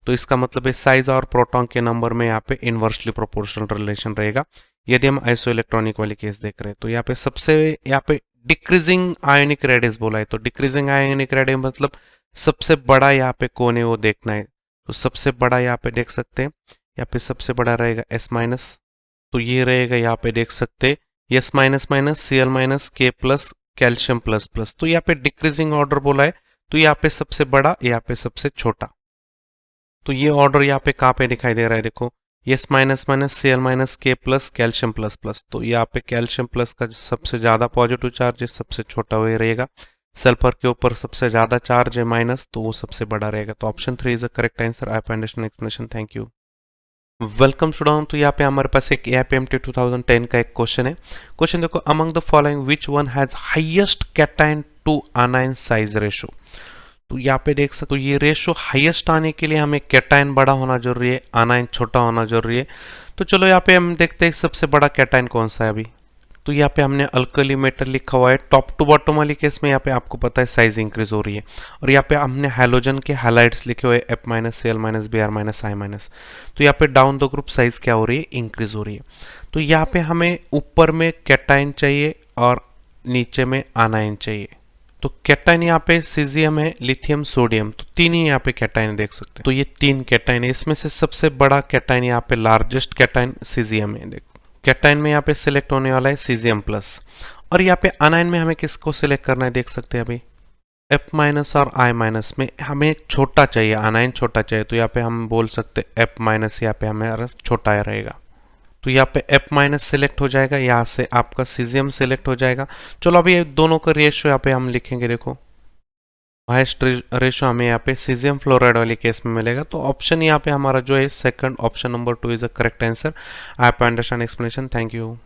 तो इसका मतलब है साइज और प्रोटॉन के नंबर में यहाँ पे इनवर्सली प्रोपोर्शनल रिलेशन रहेगा यदि हम आइसो इलेक्ट्रॉनिक वाली केस देख रहे हैं। तो यहाँ पे सबसे यहाँ पे डिक्रीजिंग आयोनिक रेडियस बोला है। तो डिक्रीजिंग आयोनिक रेडियस मतलब सबसे बड़ा यहाँ पे कौन है वो देखना है। तो सबसे बड़ा यहाँ पे देख सकते हैं, यहाँ पे सबसे बड़ा रहेगा S माइनस, तो ये रहेगा यहाँ पे देख सकते हैं S minus minus Cl minus K plus calcium plus plus. तो यहाँ पे डिक्रीजिंग ऑर्डर बोला है तो यहाँ पे सबसे बड़ा, यहाँ पे सबसे छोटा। तो ये ऑर्डर यहाँ पे कहाँ पे दिखाई दे रहा है, देखो S minus minus Cl minus K plus calcium plus plus. तो यहाँ पे कैल्शियम प्लस का सबसे ज्यादा पॉजिटिव चार्ज है, सबसे छोटा वही रहेगा। सल्फर के ऊपर सबसे ज्यादा चार्ज है माइनस, तो वो सबसे बड़ा रहेगा। तो option 3 is the correct answer. I understand explanation, thank you. Welcome student. तो यहाँ पे हमारे पास एक EIP-MT 2010 का एक क्वेश्चन है। क्वेश्चन देखो, among the following which one has highest cation to anion size ratio. तो यहाँ पे देख सकते हो ये रेशो हाईएस्ट आने के लिए हमें कैटायन बड़ा होना जरूरी है, आनायन छोटा होना जरूरी है। तो चलो यहाँ पे हम देखते हैं सबसे बड़ा कैटायन कौन सा है अभी। तो यहाँ पे हमने अल्कली मेटल लिखा हुआ है। टॉप टू बॉटम वाली केस में यहाँ पे आपको पता है साइज इंक्रीज हो रही है। और यहाँ पे हमने हैलोजन के हैलाइड्स लिखे हुए F minus Cl minus Br minus I minus. तो यहाँ पे डाउन द ग्रुप साइज क्या हो रही है, इंक्रीज हो रही है। तो यहाँ पे हमें ऊपर में कैटायन चाहिए और नीचे में आनायन चाहिए। तो कैटायन यहाँ पे सीजियम है, लिथियम, सोडियम, तो तीन ही यहाँ पे कैटायन देख सकते हैं। तो ये 3 कैटायन है, इसमें से सबसे बड़ा कैटायन यहाँ पे लार्जेस्ट कैटायन सीजियम है। देखो कैटायन में यहाँ पे सिलेक्ट होने वाला है सीजियम प्लस, और यहाँ पे अनायन में हमें किसको सिलेक्ट करना है, देख सकते हैं अभी F माइनस और I माइनस में हमें छोटा चाहिए, अनायन छोटा चाहिए, तो यहाँ पे हम बोल सकते F माइनस, यहाँ पे हमें छोटा रहेगा। तो यहाँ पे F माइनस सिलेक्ट हो जाएगा, यहाँ से आपका सीजियम सिलेक्ट हो जाएगा। चलो अभी ये दोनों का रेशियो यहाँ पे हम लिखेंगे, देखो हाईएस्ट रेशियो हमें यहाँ पे सीजियम फ्लोराइड वाले केस में मिलेगा। तो ऑप्शन यहाँ पे हमारा जो है second option number 2 is a correct answer. I have understand explanation, thank you.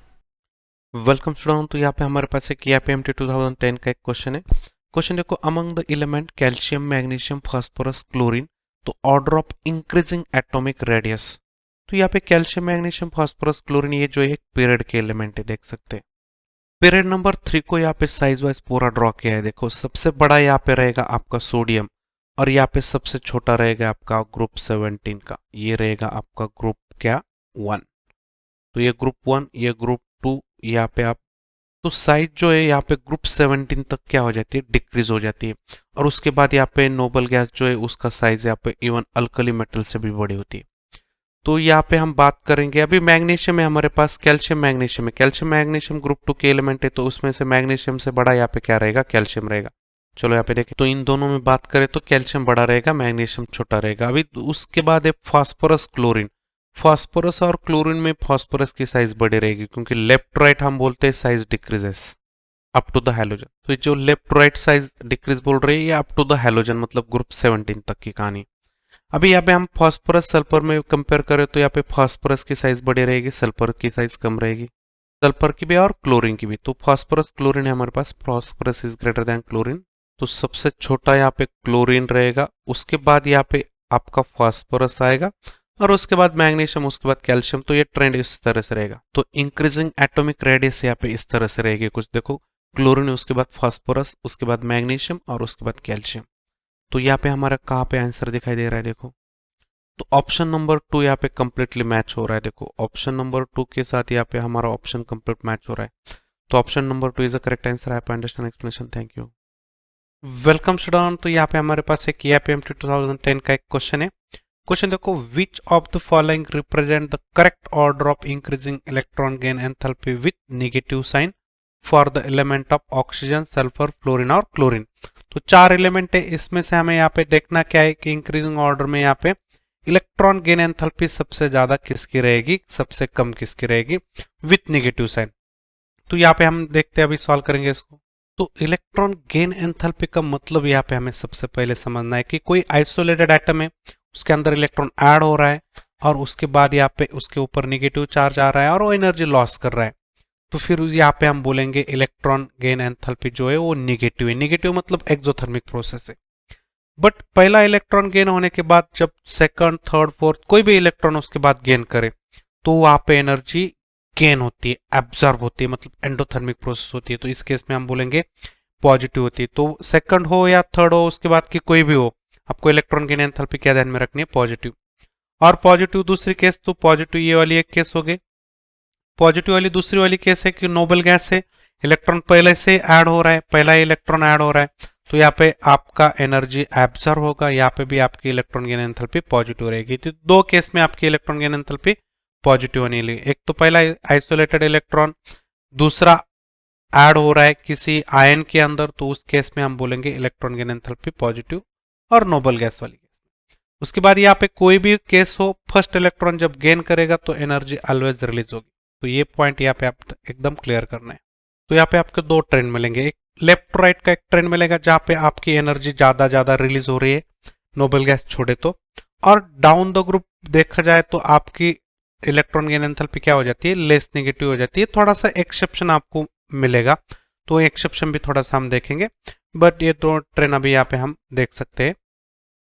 Welcome student, तो यहाँ पे हमारे पास एक KPMT 2010 का एक क्वेश्चन है। क्वेश्चन देखो, among the element calcium magnesium phosphorus chlorine तो order of increasing atomic radius. तो यहाँ पे कैल्शियम मैग्नीशियम फास्फोरस क्लोरीन ये जो एक पीरियड के एलिमेंट है, देख सकते हैं। पीरियड नंबर 3 को यहाँ पे साइज वाइज पूरा ड्रॉ किया है। देखो सबसे बड़ा यहाँ पे रहेगा आपका सोडियम और यहाँ पे सबसे छोटा रहेगा आपका ग्रुप 17 का, ये रहेगा आपका ग्रुप क्या 1। तो ये ग्रुप 1, ये ग्रुप 2, यहाँ पे आप तो साइज जो है यहाँ पे ग्रुप 17 तक क्या हो जाती है, डिक्रीज हो जाती है। और उसके बाद यहाँ पे नोबल गैस जो है उसका साइज यहाँ पे इवन अल्कली मेटल से भी बड़ी होती है। तो यहाँ पे हम बात करेंगे अभी मैग्नीशियम है हमारे पास, कैल्शियम मैग्नीशियम है। कैल्शियम मैग्नीशियम ग्रुप 2 के एलिमेंट है, तो उसमें से मैग्नीशियम से बड़ा यहाँ पे क्या रहेगा, कैल्शियम रहेगा। चलो यहाँ पे देखें, तो इन दोनों में बात करें तो कैल्शियम बड़ा रहेगा, मैग्नीशियम छोटा रहेगा। अभी उसके बाद है फास्फोरस क्लोरीन। फास्फोरस और क्लोरीन में फास्फोरस की साइज बड़ी रहेगी, क्योंकि लेफ्ट राइट हम बोलते हैं size decreases up to the halogen. तो जो लेफ्ट राइट साइज डिक्रीज बोल रही है ये अप टू द हैलोजन, मतलब ग्रुप 17 तक की कहानी। अभी यहाँ पे हम फास्फोरस सल्फर में कंपेयर करें तो यहाँ पे फास्फोरस की साइज बड़ी रहेगी, सल्फर की साइज कम रहेगी, सल्फर की भी और क्लोरीन की भी। तो फास्फोरस क्लोरीन है हमारे पास, phosphorus is greater than chlorine, तो सबसे छोटा यहाँ पे क्लोरीन रहेगा। उसके बाद यहाँ पे आपका फास्फोरस आएगा और उसके बाद मैग्नीशियम, उसके बाद कैल्शियम। तो ये ट्रेंड इस तरह से रहेगा। तो इंक्रीजिंग एटॉमिक रेडियस यहाँ पे इस तरह से रहेगी कुछ, देखो क्लोरीन, उसके बाद फास्फोरस, उसके बाद मैग्नीशियम और उसके बाद कैल्शियम। तो यहाँ पे हमारा कहाँ पे आंसर दिखाई दे रहा है, देखो तो ऑप्शन नंबर 2 यहाँ पे कंप्लीटली मैच हो रहा है। देखो ऑप्शन नंबर 2 के साथ यहाँ पे हमारा ऑप्शन कंप्लीट मैच हो रहा है। तो option number 2 is a correct answer. I understand explanation, thank you. Welcome student, तो यहाँ पे हमारे पास एक KPMT 2010 का एक क्वेश्चन है। क्वेश्चन देखो, which of the following represent the correct order of increasing electron gain enthalpy with negative sign for the element of oxygen, sulphur, fluorine और क्लोरीन। तो 4 एलिमेंट है, इसमें से हमें यहाँ पे देखना क्या है कि इंक्रीजिंग ऑर्डर में यहाँ पे इलेक्ट्रॉन गेन एंथैल्पी सबसे ज्यादा किसकी रहेगी, सबसे कम किसकी रहेगी, विथ नेगेटिव साइन। तो यहाँ पे हम देखते हैं, अभी सॉल्व करेंगे इसको। तो इलेक्ट्रॉन गेन एंथैल्पी का मतलब यहाँ पे हमें सबसे पहले समझना है कि कोई आइसोलेटेड एटम है, उसके अंदर इलेक्ट्रॉन ऐड हो रहा है और उसके बाद यहाँ पे उसके ऊपर नेगेटिव चार्ज आ रहा है और वो एनर्जी लॉस कर रहा है। तो फिर यहाँ पे हम बोलेंगे इलेक्ट्रॉन गेन एंथैल्पी जो है वो नेगेटिव है। नेगेटिव मतलब एक्सोथर्मिक प्रोसेस है। बट पहला इलेक्ट्रॉन गेन होने के बाद जब सेकंड, थर्ड, फोर्थ कोई भी इलेक्ट्रॉन उसके बाद गेन करे तो वहां पे एनर्जी गेन होती है, एब्जॉर्ब होती है, मतलब एंडोथर्मिक प्रोसेस होती है। तो इस केस में हम बोलेंगे पॉजिटिव होती है। तो सेकंड हो या थर्ड हो, उसके बाद की कोई भी हो, आपको इलेक्ट्रॉन गेन एंथैल्पी क्या ध्यान में रखनी है, पॉजिटिव। और पॉजिटिव दूसरी केस, तो पॉजिटिव ये वाली एक केस हो गई। पॉजिटिव वाली दूसरी वाली केस है कि नोबल गैस है, इलेक्ट्रॉन पहले से ऐड हो रहा है, पहला इलेक्ट्रॉन ऐड हो रहा है, तो यहाँ पे आपका एनर्जी एब्जॉर्ब होगा, यहाँ पे भी आपकी इलेक्ट्रॉन गेन एंथैल्पी पॉजिटिव रहेगी। तो 2 केस में आपकी इलेक्ट्रॉन गेन एंथैल्पी पॉजिटिव होने लगी। एक तो पहला आइसोलेटेड इलेक्ट्रॉन, दूसरा ऐड हो रहा है किसी आयन के अंदर, तो उस केस में हम बोलेंगे इलेक्ट्रॉन गेन एंथैल्पी पॉजिटिव। और नोबल गैस वाली केस में, उसके बाद यहाँ पे कोई भी केस हो, फर्स्ट इलेक्ट्रॉन जब गेन करेगा तो एनर्जी ऑलवेज रिलीज होगी। तो ये पॉइंट यहाँ पे आप एकदम क्लियर करना है। तो यहाँ पे आपको 2 ट्रेंड मिलेंगे, एक लेफ्ट राइट का एक ट्रेंड मिलेगा जहां पे आपकी एनर्जी ज्यादा रिलीज हो रही है नोबल गैस छोड़े तो, और डाउन द ग्रुप देखा जाए तो आपकी इलेक्ट्रॉन गेन एंथैल्पी क्या हो जाती है, लेस नेगेटिव हो जाती है। थोड़ा सा एक्सेप्शन आपको मिलेगा, तो एक्सेप्शन भी थोड़ा सा हम देखेंगे, बट ये 2 ट्रेंड अभी यहाँ पे हम देख सकते हैं।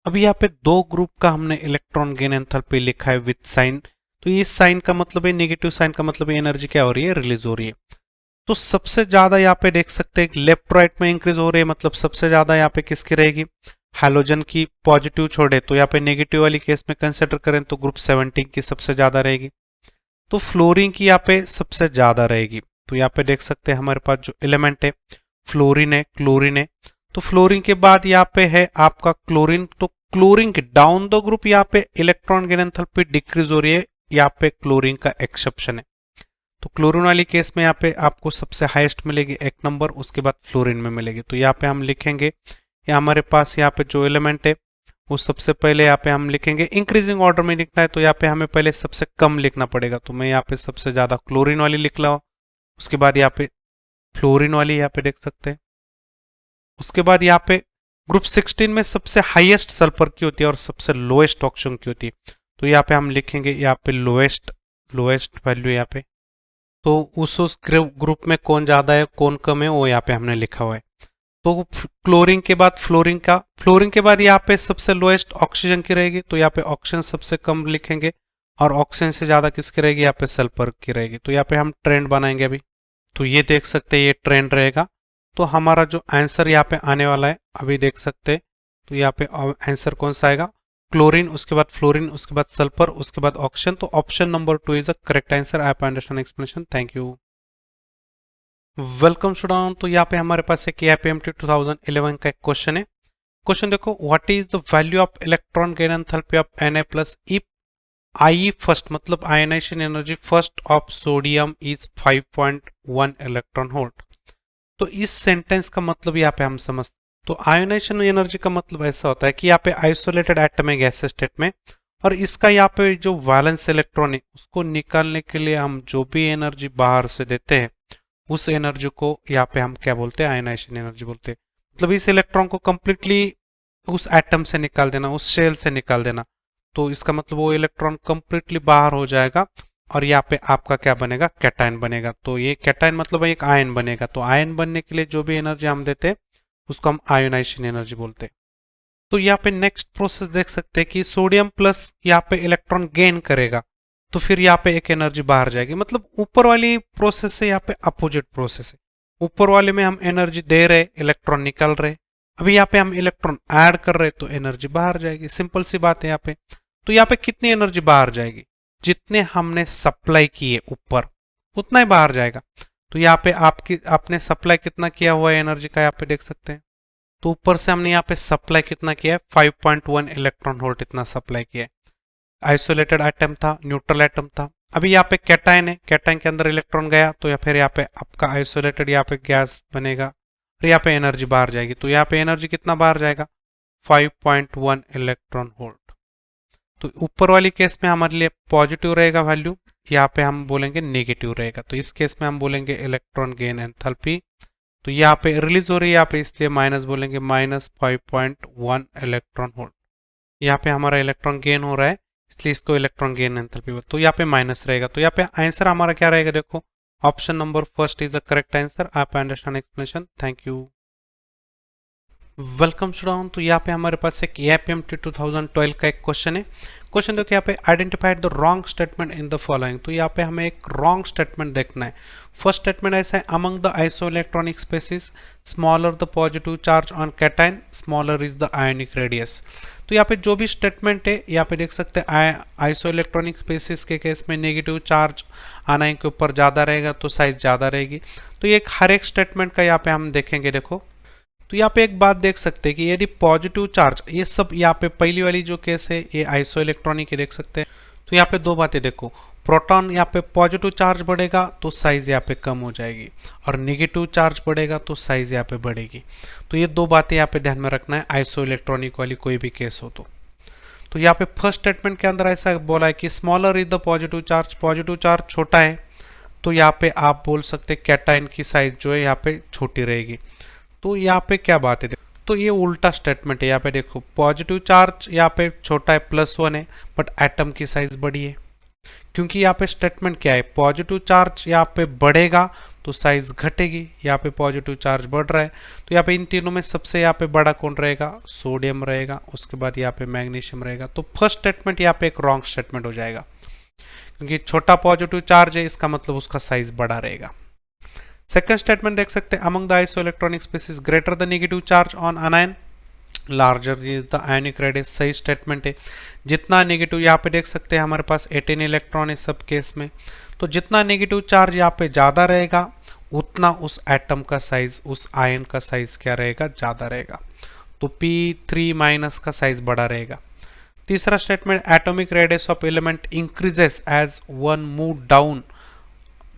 अभी यहाँ पे 2 ग्रुप का हमने इलेक्ट्रॉन गेन एंथैल्पी लिखा है विथ साइन। तो इस साइन का मतलब है, नेगेटिव साइन का मतलब एनर्जी क्या हो रही है, रिलीज हो रही है। तो सबसे ज्यादा यहाँ पे देख सकते हैं लेफ्ट राइट में इंक्रीज हो रही है, मतलब सबसे ज्यादा यहाँ पे किसकी रहेगी, हैलोजन की। पॉजिटिव छोड़े तो यहाँ पे नेगेटिव वाली केस में कंसिडर करें तो ग्रुप 17 की सबसे ज्यादा रहेगी। तो फ्लोरीन की यहाँ पे सबसे ज्यादा रहेगी। तो यहाँ पे देख सकते हैं हमारे पास जो एलिमेंट है फ्लोरीन है, क्लोरीन है। तो फ्लोरीन के बाद यहाँ पे है आपका क्लोरीन। तो क्लोरीन के डाउन द ग्रुप यहाँ पे इलेक्ट्रॉन गेन एंथैल्पी डिक्रीज हो रही है, यहाँ पे क्लोरीन का एक्सेप्शन है। तो क्लोरीन वाली केस में यहाँ पे आपको सबसे हाईएस्ट मिलेगी 1 नंबर, उसके बाद फ्लोरीन में मिलेगी। तो यहाँ पे हम लिखेंगे, या हमारे पास यहाँ पे जो एलिमेंट है वो सबसे पहले यहाँ पे हम लिखेंगे, इंक्रीजिंग ऑर्डर में लिखना है तो यहाँ पे हमें पहले सबसे कम लिखना पड़ेगा। तो मैं यहाँ पे सबसे ज्यादा क्लोरीन वाली लिख रहा हूँ, उसके बाद यहाँ पे फ्लोरीन वाली यहाँ पे देख सकते हैं। उसके बाद यहाँ पे ग्रुप 16 में सबसे हाईएस्ट सल्फर की होती है और सबसे लोएस्ट ऑक्सीजन की होती है। तो यहाँ पे हम लिखेंगे यहाँ पे लोएस्ट वैल्यू यहाँ पे। तो उस ग्रुप में कौन ज्यादा है कौन कम है वो यहाँ पे हमने लिखा हुआ है। तो क्लोरीन के बाद फ्लोरीन के बाद यहाँ पे सबसे लोएस्ट ऑक्सीजन की रहेगी, तो यहाँ पे ऑक्सीजन सबसे कम लिखेंगे और ऑक्सीजन से ज्यादा किसकी रहेगी, यहाँ पे सल्फर की रहेगी। तो यहाँ पे हम ट्रेंड बनाएंगे अभी। तो ये देख सकते हैं ये ट्रेंड रहेगा। तो हमारा जो आंसर यहाँ पे आने वाला है अभी देख सकते हैं। तो यहाँ पे आंसर कौन सा आएगा, क्लोरीन, उसके बाद फ्लोरीन, उसके बाद सल्फर, उसके बाद ऑक्सीजन। तो option number 2 is the correct answer. I understand explanation, thank you. Welcome student. तो यहाँ पे हमारे पास एक AIPMT 2011 का एक क्वेश्चन है। क्वेश्चन देखो, what is the value of electron gain enthalpy of Na plus if I first, मतलब ionisation energy first of sodium is 5.1 electron volt. तो इस सेंटेंस का मतलब यहाँ पे हम समझ, तो आयोनाइजेशन एनर्जी का मतलब ऐसा होता है कि यहाँ पे आइसोलेटेड एटम है गैस स्टेट में, और इसका यहाँ पे जो वैलेंस इलेक्ट्रॉन है उसको निकालने के लिए हम जो भी एनर्जी बाहर से देते हैं उस एनर्जी को यहाँ पे हम क्या बोलते हैं, आयोनाइजेशन एनर्जी बोलते हैं। मतलब इस इलेक्ट्रॉन को कंप्लीटली उस एटम से निकाल देना, उस शेल से निकाल देना, तो इसका मतलब वो इलेक्ट्रॉन कंप्लीटली बाहर हो जाएगा और यहाँ पे आपका क्या बनेगा, कैटायन बनेगा। तो ये कैटायन मतलब एक आयन बनेगा। तो आयन बनने के लिए जो भी एनर्जी हम देते हैं उसको हम आयोनाइजेशन एनर्जी बोलते हैं। तो यहाँ पे नेक्स्ट प्रोसेस देख सकते हैं कि सोडियम प्लस यहाँ पे इलेक्ट्रॉन गेन करेगा, तो फिर यहाँ पे एक एनर्जी बाहर जाएगी। मतलब ऊपर वाली प्रोसेस से यहाँ पे अपोजिट प्रोसेस है। ऊपर वाले में हम एनर्जी दे रहे, इलेक्ट्रॉन निकल रहे, अभी यहाँ पे हम इलेक्ट्रॉन ऐड कर रहे तो एनर्जी बाहर जाएगी। सिंपल सी बात है यहाँ पे। तो यहाँ पे कितनी एनर्जी बाहर जाएगी, जितने हमने सप्लाई किए ऊपर उतना ही बाहर जाएगा। तो यहाँ पे आपने सप्लाई कितना किया हुआ है एनर्जी का, यहाँ पे देख सकते हैं। तो ऊपर से हमने यहाँ पे सप्लाई कितना किया है, 5.1 इलेक्ट्रॉन वोल्ट इतना सप्लाई किया है। आइसोलेटेड एटम था, न्यूट्रल एटम था। अभी यहाँ पे कैटायन है, कैटायन के अंदर इलेक्ट्रॉन गया तो या फिर यहाँ पे आपका आइसोलेटेड यहाँ पे गैस बनेगा और यहाँ पे एनर्जी बाहर जाएगी। तो यहाँ पे एनर्जी कितना बाहर जाएगा, 5.1 इलेक्ट्रॉन वोल्ट। तो ऊपर वाली केस में हमारे लिए पॉजिटिव रहेगा वैल्यू, यहाँ पे हम बोलेंगे नेगेटिव रहेगा। तो इस केस में हम बोलेंगे इलेक्ट्रॉन गेन एंथैल्पी। तो यहाँ पे रिलीज हो रही है, यहाँ पे इसलिए माइनस बोलेंगे, -5.1 इलेक्ट्रॉन वोल्ट। यहाँ पे हमारा इलेक्ट्रॉन गेन हो रहा है इसलिए इसको इलेक्ट्रॉन गेन एंथैल्पी। तो यहाँ पे माइनस रहेगा। तो यहाँ पे आंसर हमारा क्या रहेगा, देखो option number first is the correct answer. आप understand explanation, thank you. Welcome student. तो यहाँ पे हमारे पास एक AIPMT 2012 का एक क्वेश्चन है। क्वेश्चन देखो यहाँ पे, identified the wrong statement in the following. तो यहाँ पे हमें एक रॉन्ग स्टेटमेंट देखना है। फर्स्ट स्टेटमेंट ऐसा है, among the isoelectronic species smaller the positive charge on cation smaller is the ionic radius. तो यहाँ पे जो भी स्टेटमेंट है यहाँ पे देख सकते हैं, आइसोइलेक्ट्रॉनिक स्पेसिस के केस में नेगेटिव चार्ज आनायन के ऊपर ज्यादा रहेगा तो साइज ज्यादा रहेगी। तो ये हर एक स्टेटमेंट का यहाँ पे हम देखेंगे। देखो तो यहाँ पे एक बात देख सकते हैं कि यदि पॉजिटिव चार्ज, ये सब यहाँ पे पहली वाली जो केस है ये आइसोइलेक्ट्रॉनिक देख सकते हैं। तो यहाँ पे दो बातें देखो, प्रोटॉन यहाँ पे पॉजिटिव चार्ज बढ़ेगा तो साइज यहाँ पे कम हो जाएगी और नेगेटिव चार्ज बढ़ेगा तो साइज यहाँ पे बढ़ेगी। तो ये दो बातें यहाँ पे ध्यान में रखना है आइसोइलेक्ट्रॉनिक वाली कोई भी केस हो तो यहाँ पे फर्स्ट स्टेटमेंट के अंदर ऐसा बोला है कि smaller is the positive charge छोटा है, तो यहाँ पे आप बोल सकते हैं कैटायन की साइज जो है यहाँ पे छोटी रहेगी। तो यहाँ पे क्या बात है, तो ये उल्टा स्टेटमेंट है। यहाँ पे देखो पॉजिटिव चार्ज यहाँ पे छोटा है, +1 है, बट एटम की साइज बड़ी है। क्योंकि यहाँ पे स्टेटमेंट क्या है, पॉजिटिव चार्ज यहाँ पे बढ़ेगा तो साइज घटेगी। यहाँ पे पॉजिटिव चार्ज बढ़ रहा है तो यहाँ पे इन तीनों में सबसे यहाँ पे बड़ा कौन रहेगा, सोडियम रहेगा, उसके बाद यहाँ पे मैग्नीशियम रहेगा। तो फर्स्ट स्टेटमेंट यहाँ पे एक रॉन्ग स्टेटमेंट हो जाएगा, क्योंकि छोटा पॉजिटिव चार्ज है इसका मतलब उसका साइज बड़ा रहेगा। सेकंड स्टेटमेंट देख सकते हैं, among the isoelectronic species greater the negative charge on anion larger is the ionic radius. सही स्टेटमेंट है। जितना नेगेटिव यहाँ पे देख सकते हैं हमारे पास 18 इलेक्ट्रॉन है सब केस में, तो जितना नेगेटिव चार्ज यहाँ पे ज्यादा रहेगा उतना उस एटम का साइज, उस आयन का साइज क्या रहेगा, ज्यादा रहेगा। तो P3- का साइज बड़ा रहेगा। तीसरा statement, atomic radius of element increases as one move down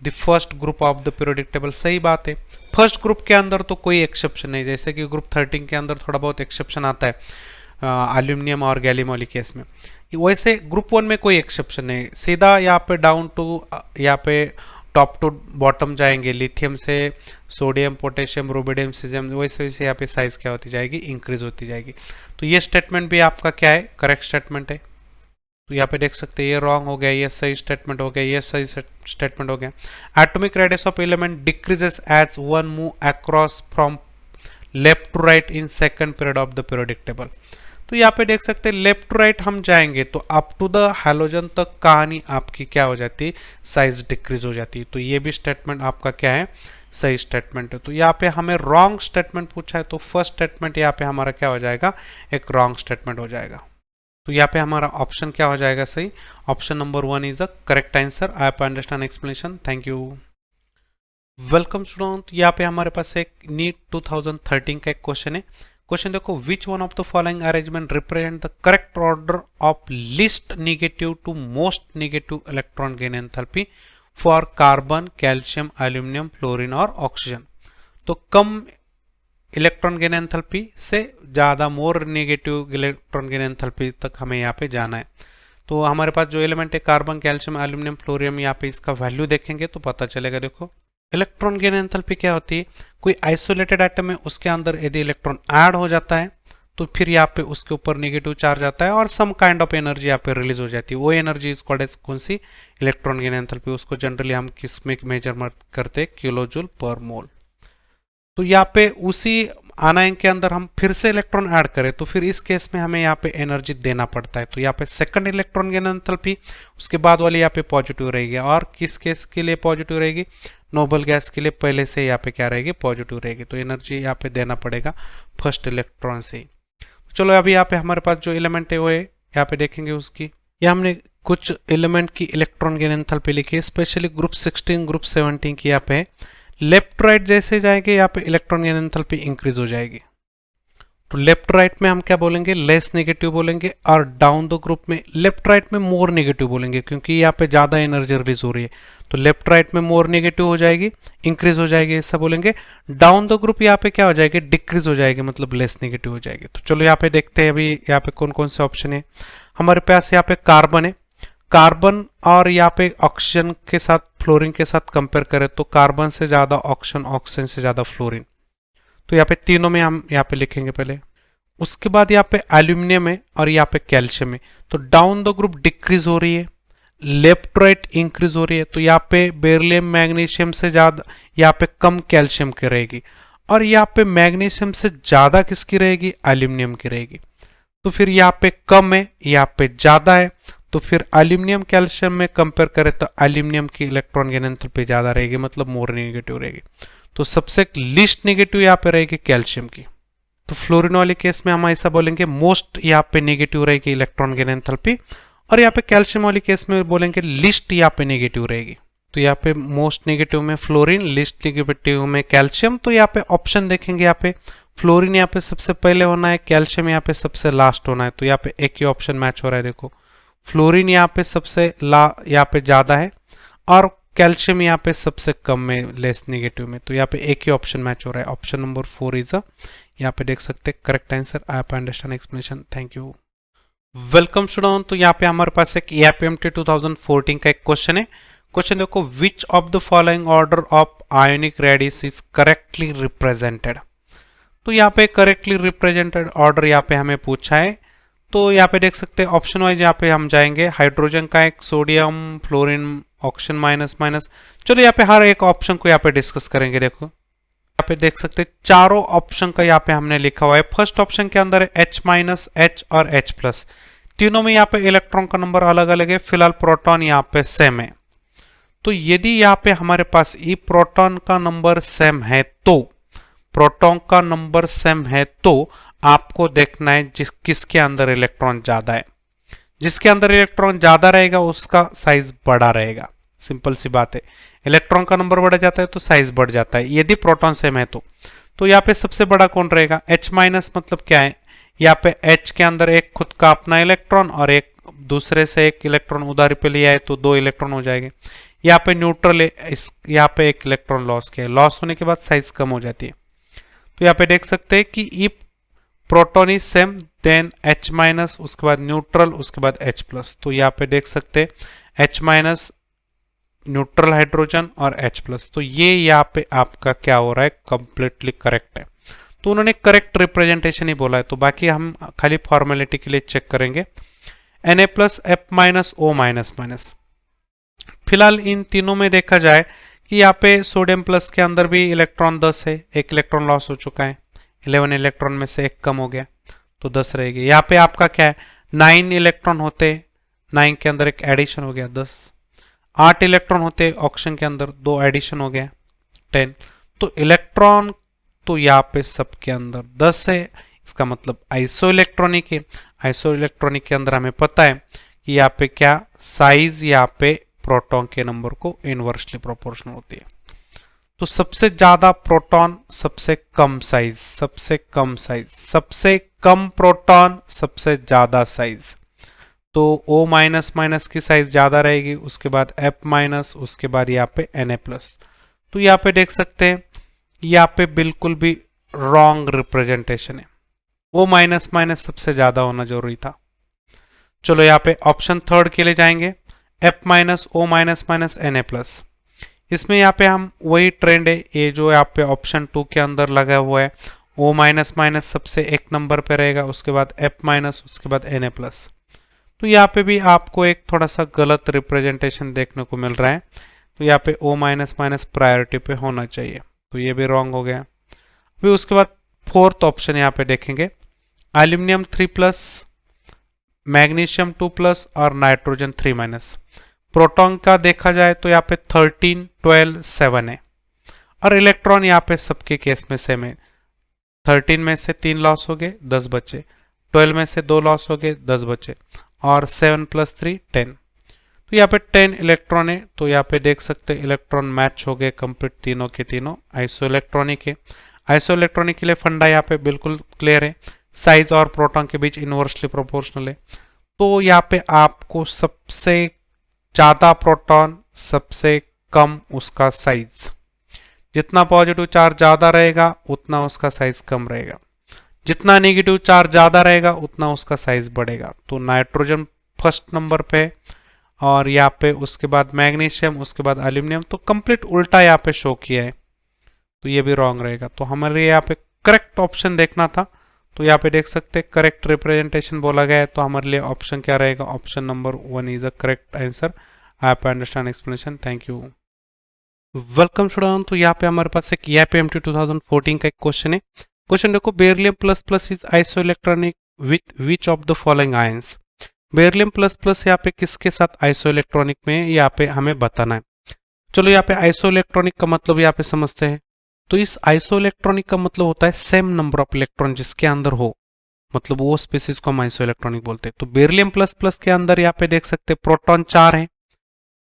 the first group of the periodic table. सही बात है, फर्स्ट ग्रुप के अंदर तो कोई एक्सेप्शन नहीं, जैसे कि ग्रुप 13 के अंदर थोड़ा बहुत एक्सेप्शन आता है एल्यूमिनियम और गैलियम केस में, वैसे ग्रुप 1 में कोई एक्सेप्शन नहीं। सीधा यहाँ पे डाउन टू यहाँ पे टॉप टू बॉटम जाएंगे, लिथियम से सोडियम, पोटेशियम, रुबिडियम, सीजियम, वैसे वैसे यहाँ पे साइज क्या होती जाएगी, इंक्रीज होती जाएगी। तो ये स्टेटमेंट भी आपका क्या है, करेक्ट स्टेटमेंट है। तो यहाँ पे देख सकते हैं ये रॉन्ग हो गया, ये सही स्टेटमेंट हो गया, ये सही स्टेटमेंट हो गया। Atomic radius of element decreases as one move across from left to right in second period of the periodic table. तो यहाँ पे देख सकते हैं लेफ्ट टू राइट हम जाएंगे तो अप टू द हैलोजन तक कहानी आपकी क्या हो जाती है, साइज डिक्रीज हो जाती है। तो ये भी स्टेटमेंट आपका क्या है, सही स्टेटमेंट है। तो यहाँ पे हमें रॉन्ग स्टेटमेंट पूछा है, तो फर्स्ट स्टेटमेंट यहाँ पे हमारा क्या हो जाएगा, एक रॉन्ग स्टेटमेंट हो जाएगा। तो यहाँ पे हमारा ऑप्शन क्या हो जाएगा, सही। Option number 1 is the correct answer. I have understand explanation, thank you. Welcome student, यहाँ पे हमारे पास एक नीट 2013 का एक क्वेश्चन है। क्वेश्चन देखो, which one of the following arrangement represent the correct order of least negative to most negative electron gain enthalpy for carbon, calcium, aluminium, fluorine और oxygen. तो कम इलेक्ट्रॉन गेन एंथैल्पी से ज़्यादा more negative electron gain enthalpy तक हमें यहाँ पे जाना है। तो हमारे पास जो एलिमेंट है कार्बन, कैल्शियम, एल्यूमिनियम, फ्लोरियम, यहाँ पे इसका वैल्यू देखेंगे तो पता चलेगा। देखो इलेक्ट्रॉन गेन एंथैल्पी क्या होती है, कोई आइसोलेटेड एटम है उसके अंदर यदि इलेक्ट्रॉन ऐड हो जाता है तो फिर यहाँ पे उसके ऊपर नेगेटिव चार्ज आता है और सम काइंड ऑफ एनर्जी यहाँ पे रिलीज हो जाती है। वो एनर्जी इज कॉल्ड एज कौन सी, इलेक्ट्रॉन गेन एंथैल्पी। उसको जनरली हम किस में मेजर करते हैं, किलोजूल पर मोल। तो यहाँ पे उसी आनायन के अंदर हम फिर से इलेक्ट्रॉन ऐड करें तो फिर इस केस में हमें यहाँ पे एनर्जी देना पड़ता है। तो यहाँ पे सेकंड इलेक्ट्रॉन गेन एंथैल्पी उसके बाद वाली यहाँ पे पॉजिटिव रहेगी, और किस केस के लिए पॉजिटिव रहेगी, नोबल गैस के लिए पहले से यहाँ पे क्या रहेगी, पॉजिटिव रहेगी। तो एनर्जी यहाँ पे देना पड़ेगा फर्स्ट इलेक्ट्रॉन से ही। चलो अभी यहाँ पे हमारे पास जो एलिमेंट है वो है, यहाँ पे देखेंगे उसकी, यहाँ हमने कुछ एलिमेंट की इलेक्ट्रॉन गेन एंथैल्पी लिखी है, स्पेशली ग्रुप 16, ग्रुप 17 की। यहाँ पे लेफ्ट राइट जैसे जाएंगे यहाँ पे इलेक्ट्रॉन गेन एंथैल्पी इंक्रीज हो जाएगी। तो लेफ्ट राइट में हम क्या बोलेंगे, लेस नेगेटिव बोलेंगे, और डाउन द ग्रुप में लेफ्ट राइट में मोर नेगेटिव बोलेंगे, क्योंकि यहाँ पे ज्यादा एनर्जी रिलीज हो रही है। तो लेफ्ट राइट में मोर नेगेटिव हो जाएगी, इंक्रीज हो जाएगी, ऐसा बोलेंगे। डाउन द ग्रुप यहाँ पे क्या हो जाएगी, डिक्रीज हो जाएगी, मतलब लेस नेगेटिव हो जाएगी। तो चलो यहाँ पे देखते हैं अभी यहाँ पे कौन कौन से ऑप्शन है हमारे पास। यहाँ पे कार्बन है, कार्बन और यहाँ पे ऑक्सीजन के साथ, फ्लोरीन के साथ कंपेयर करें तो कार्बन से ज्यादा ऑक्सीजन, ऑक्सीजन से ज्यादा फ्लोरीन। तो यहाँ पे तीनों में हम यहाँ पे लिखेंगे पहले। उसके बाद यहाँ पे एल्यूमिनियम है और यहाँ पे कैल्शियम है। तो डाउन द ग्रुप डिक्रीज हो रही है, लेफ्ट राइट इंक्रीज हो रही है। तो यहाँ पे बेरिलियम मैग्नीशियम से ज्यादा, यहाँ पे कम कैल्शियम की रहेगी, और यहाँ पे मैग्नीशियम से ज्यादा किसकी रहेगी, एल्यूमिनियम की रहेगी। तो फिर यहाँ पे कम है, यहाँ पे ज्यादा है, तो फिर एल्यूमिनियम कैल्शियम में कंपेयर करें तो एल्यूमिनियम की इलेक्ट्रॉन गेन एंथैल्पी ज्यादा रहेगी, मतलब मोर नेगेटिव रहेगी। तो सबसे लीस्ट नेगेटिव यहाँ पे रहेगी कैल्शियम की। तो फ्लोरीन वाले केस में हम ऐसा बोलेंगे मोस्ट यहाँ पे नेगेटिव रहेगी इलेक्ट्रॉन गेन एंथैल्पी, और यहाँ पे कैल्शियम वाले केस में बोलेंगे लिस्ट यहाँ पे नेगेटिव रहेगी। तो यहाँ पे मोस्ट नेगेटिव में फ्लोरीन, लिस्ट नेगेटिव में कैल्शियम। तो यहाँ पे ऑप्शन देखेंगे, यहाँ पे फ्लोरीन यहाँ पे सबसे पहले होना है, कैल्शियम यहाँ पे सबसे लास्ट होना है। तो यहाँ पे एक ही ऑप्शन मैच हो रहा है। देखो फ्लोरीन यहाँ पे सबसे यहाँ पे ज्यादा है और कैल्शियम यहाँ पे सबसे कम में, लेस नेगेटिव में। तो यहाँ पे एक ही ऑप्शन मैच हो रहा है। ऑप्शन नंबर 4 इज अ, यहाँ पे देख सकते हैं correct answer. I understand explanation, thank you. Welcome student, तो यहाँ पे हमारे पास एक एपीएमटी 2014 का एक क्वेश्चन है। क्वेश्चन देखो, which of the following order of ionic radius is correctly represented. तो यहाँ पे करेक्टली रिप्रेजेंटेड ऑर्डर यहाँ पे हमें पूछा है। तो यहाँ पे देख सकते हैं ऑप्शन वाइज यहाँ पे हम जाएंगे। हाइड्रोजन का एक, sodium, fluorine, oxygen minus minus. चलो यहाँ पे हर एक ऑप्शन को यहाँ पे डिस्कस करेंगे। देखो यहाँ पे देख सकते हैं चारों ऑप्शन का यहाँ पे हमने लिखा हुआ है। फर्स्ट ऑप्शन के अंदर है H माइनस, H और H प्लस। तीनों में यहाँ पे इलेक्ट्रॉन का नंबर अलग अलग है, फिलहाल प्रोटॉन यहाँ पे सेम है। तो यदि यहाँ पे हमारे पास ई प्रोटॉन का नंबर सेम है तो, प्रोटॉन का नंबर सेम है तो आपको देखना है किसके अंदर इलेक्ट्रॉन ज्यादा है। जिसके अंदर इलेक्ट्रॉन ज्यादा रहेगा उसका साइज बड़ा रहेगा, सिंपल सी बात है। इलेक्ट्रॉन का नंबर बढ़ जाता है तो साइज बढ़ जाता है, यदि प्रोटॉन सेम है तो यहाँ पे सबसे बड़ा कौन रहेगा, H माइनस। मतलब क्या है, यहाँ पे H के अंदर एक खुद का अपना इलेक्ट्रॉन और एक दूसरे से एक इलेक्ट्रॉन उधारी पे लिया है तो 2 इलेक्ट्रॉन हो जाएंगे। यहाँ पे न्यूट्रल है, यहाँ पे एक इलेक्ट्रॉन लॉस किया है, लॉस होने के बाद साइज कम हो जाती है। तो यहाँ पे देख सकते हैं कि if proton is same then H minus, उसके बाद न्यूट्रल, उसके बाद H प्लस। तो यहाँ पे देख सकते हैं H माइनस न्यूट्रल हाइड्रोजन और H प्लस। तो ये यहाँ पे आपका क्या हो रहा है, कंप्लीटली करेक्ट है। तो उन्होंने करेक्ट रिप्रेजेंटेशन ही बोला है, तो बाकी हम खाली फॉर्मेलिटी के लिए चेक करेंगे। Na plus F minus O minus minus. फिलहाल इन तीनों में देखा जाए कि यहाँ पे सोडियम प्लस के अंदर भी इलेक्ट्रॉन 10 है, एक इलेक्ट्रॉन लॉस हो चुका है, 11 इलेक्ट्रॉन में से एक कम हो गया तो 10 रहेगी। यहाँ पे आपका क्या है, 9 इलेक्ट्रॉन होते, 9 के अंदर एक एडिशन हो गया 10, 8 इलेक्ट्रॉन होते ऑक्सीजन के अंदर, 2 एडिशन हो गया 10। तो इलेक्ट्रॉन तो यहाँ पे सबके अंदर 10 है, इसका मतलब आइसो इलेक्ट्रॉनिक है। आइसो इलेक्ट्रॉनिक के अंदर हमें पता है कि यहाँ पे क्या साइज यहाँ पे प्रोटॉन के नंबर को इनवर्सली प्रोपोर्शनल होती है। तो सबसे ज्यादा प्रोटॉन सबसे कम साइज, सबसे कम साइज, सबसे कम प्रोटॉन सबसे ज्यादा साइज। तो O माइनस माइनस की साइज ज्यादा रहेगी, उसके बाद F माइनस, उसके बाद यहाँ पे Na प्लस। तो यहाँ पे देख सकते हैं यहाँ पे बिल्कुल भी रॉन्ग रिप्रेजेंटेशन है, O माइनस माइनस सबसे ज्यादा होना जरूरी था। चलो यहाँ पे ऑप्शन थर्ड के लिए जाएंगे, F minus O minus minus Na plus. इसमें यहाँ पे हम वही ट्रेंड है, ये जो यहाँ पे ऑप्शन 2 के अंदर लगा हुआ है, O माइनस माइनस सबसे एक नंबर पे रहेगा, उसके बाद F माइनस, उसके बाद Na प्लस। तो यहाँ पे भी आपको एक थोड़ा सा गलत रिप्रेजेंटेशन देखने को मिल रहा है। तो यहाँ पे O माइनस माइनस प्रायोरिटी पे होना चाहिए, तो ये भी रॉन्ग हो गया। फिर उसके बाद फोर्थ ऑप्शन यहाँ पे देखेंगे, एल्यूमिनियम 3 प्लस, मैग्नीशियम 2 प्लस और नाइट्रोजन 3 माइनस। प्रोटॉन का देखा जाए तो यहाँ पे 13, 12, 7 है और इलेक्ट्रॉन यहाँ पे सबके केस में सेम है। 13 में से 3 लॉस हो गए, 10 बचे, 12 में से 2 लॉस हो गए, 10 बचे, और 7 प्लस 3 10। तो यहाँ पे 10 इलेक्ट्रॉन है, तो यहाँ पे देख सकते हैं इलेक्ट्रॉन मैच हो गए कंप्लीट, तीनों के तीनों आइसो इलेक्ट्रॉनिक है। आइसो इलेक्ट्रॉनिक के लिए फंडा यहाँ पे बिल्कुल क्लियर है, साइज और प्रोटॉन के बीच इनवर्सली प्रोपोर्शनल है। तो यहाँ पे आपको सबसे ज्यादा प्रोटॉन, सबसे कम उसका साइज, जितना पॉजिटिव चार्ज ज्यादा रहेगा उतना उसका साइज कम रहेगा, जितना नेगेटिव चार्ज ज्यादा रहेगा उतना उसका साइज बढ़ेगा। तो नाइट्रोजन फर्स्ट नंबर पे और यहाँ पे उसके बाद मैग्नीशियम, उसके बाद एल्यूमिनियम। तो कंप्लीट उल्टा यहाँ पे शो किया है, तो ये भी रॉन्ग रहेगा। तो हमारे यहाँ पे करेक्ट ऑप्शन देखना था, तो यहाँ पे देख सकते हैं करेक्ट रिप्रेजेंटेशन बोला गया है। तो हमारे लिए ऑप्शन क्या रहेगा, option number 1 is a correct answer. आप understand explanation, thank you. Welcome student. तो यहाँ पे हमारे पास एक EIPMT 2014 का एक क्वेश्चन है। क्वेश्चन देखो, beryllium plus plus is iso electronic with which of the following ions. Beryllium plus plus यहाँ पे किसके साथ आइसो इलेक्ट्रॉनिक में, यहाँ पे हमें बताना है। चलो यहाँ पे आइसो इलेक्ट्रॉनिक का मतलब यहाँ पे समझते हैं। तो इस आइसो इलेक्ट्रॉनिक का मतलब होता है सेम नंबर ऑफ इलेक्ट्रॉन जिसके अंदर हो, मतलब वो स्पीसीज को हम आइसो इलेक्ट्रॉनिक बोलते हैं। तो बेरिलियम प्लस प्लस के अंदर यहाँ पे देख सकते हैं प्रोटॉन 4 है,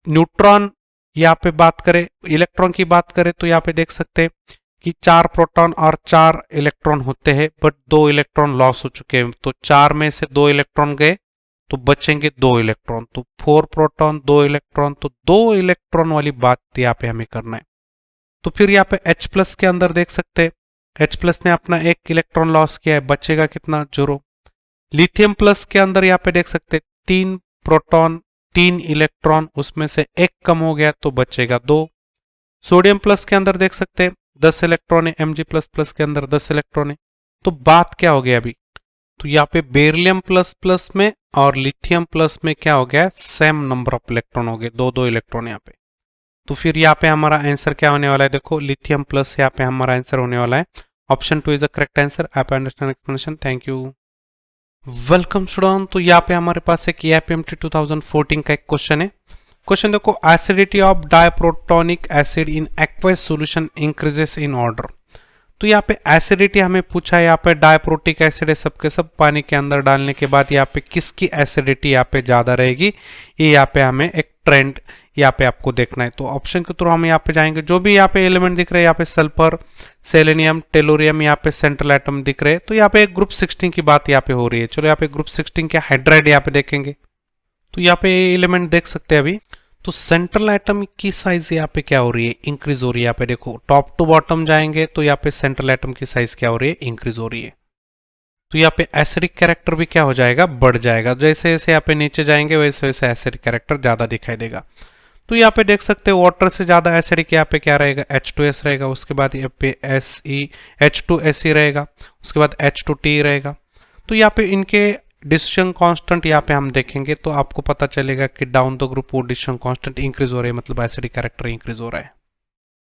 न्यूट्रॉन यहाँ पे बात करें, इलेक्ट्रॉन की बात करें तो यहाँ पे देख सकते हैं कि 4 प्रोटॉन और 4 इलेक्ट्रॉन होते हैं, बट 2 इलेक्ट्रॉन लॉस हो चुके हैं। तो 4 में से 2 इलेक्ट्रॉन गए तो बचेंगे 2 इलेक्ट्रॉन। तो 4 प्रोटॉन 2 इलेक्ट्रॉन, तो 2 इलेक्ट्रॉन वाली बात यहाँ पे हमें करना है। तो फिर यहाँ पे H प्लस के अंदर देख सकते हैं H प्लस ने अपना 1 इलेक्ट्रॉन लॉस किया है, बचेगा कितना, 0। लिथियम प्लस के अंदर यहाँ पे देख सकते हैं 3 प्रोटॉन 3 इलेक्ट्रॉन, उसमें से 1 कम हो गया तो बचेगा 2। सोडियम प्लस के अंदर देख सकते हैं 10 इलेक्ट्रॉन है, Mg प्लस प्लस के अंदर 10 इलेक्ट्रॉन है। तो बात क्या हो गया अभी, तो यहाँ पे बेरिलियम प्लस प्लस में और लिथियम प्लस में क्या हो गया, सेम नंबर ऑफ इलेक्ट्रॉन हो गए, 2 2 इलेक्ट्रॉन यहाँ पे। तो फिर यहाँ पे हमारा आंसर क्या होने वाला है, देखो लिथियम प्लस यहाँ पे हमारा आंसर होने वाला है। Option 2 is a correct answer. आप understand explanation, thank you. Welcome student. तो यहाँ पे हमारे पास एक EIPMT 2014 का एक क्वेश्चन है। क्वेश्चन देखो, acidity of diprotonic acid in aqueous solution increases in order. तो यहाँ पे एसिडिटी हमें पूछा है, यहाँ पे डाइप्रोटिक एसिड है सबके सब, पानी के अंदर डालने के बाद यहाँ पे किसकी एसिडिटी यहाँ पे ज्यादा रहेगी, ये यहाँ पे हमें एक ट्रेंड यहाँ पे आपको देखना है। तो ऑप्शन के थ्रू हम यहाँ पे जाएंगे, जो भी यहाँ पे एलिमेंट दिख रहे हैं, यहाँ पे सल्फर, सेलेनियम, टेलोरियम, यहाँ पे सेंट्रल एटम दिख रहे हैं। तो यहाँ पे एक ग्रुप 16 की बात यहाँ पे हो रही है। चलो यहाँ पे ग्रुप 16 के हाइड्राइड यहाँ पे देखेंगे, तो यहाँ पे एलिमेंट देख सकते हैं अभी। तो सेंट्रल एटम की साइज यहाँ पे क्या हो रही है, इंक्रीज हो रही है। यहाँ पे देखो टॉप टू बॉटम जाएंगे तो यहाँ पे सेंट्रल एटम की साइज क्या हो रही है, इंक्रीज हो रही है। तो यहाँ पे एसिडिक कैरेक्टर भी क्या हो जाएगा, बढ़ जाएगा। जैसे जैसे यहाँ पे नीचे जाएंगे वैसे वैसे एसिडिक कैरेक्टर ज्यादा दिखाई देगा। तो यहाँ पे देख सकते हो वाटर से ज्यादा एसिडिक यहाँ पे क्या रहेगा, H2S रहेगा। उसके बाद यहाँ पे H2Se रहेगा। उसके बाद H2T रहेगा। तो यहाँ पे इनके डिसीजन कांस्टेंट यहाँ पे हम देखेंगे तो आपको पता चलेगा कि डाउन द ग्रुप वो डिसीजन कांस्टेंट इंक्रीज हो रहे हैं, मतलब एसिडिक कैरेक्टर इंक्रीज हो रहा है।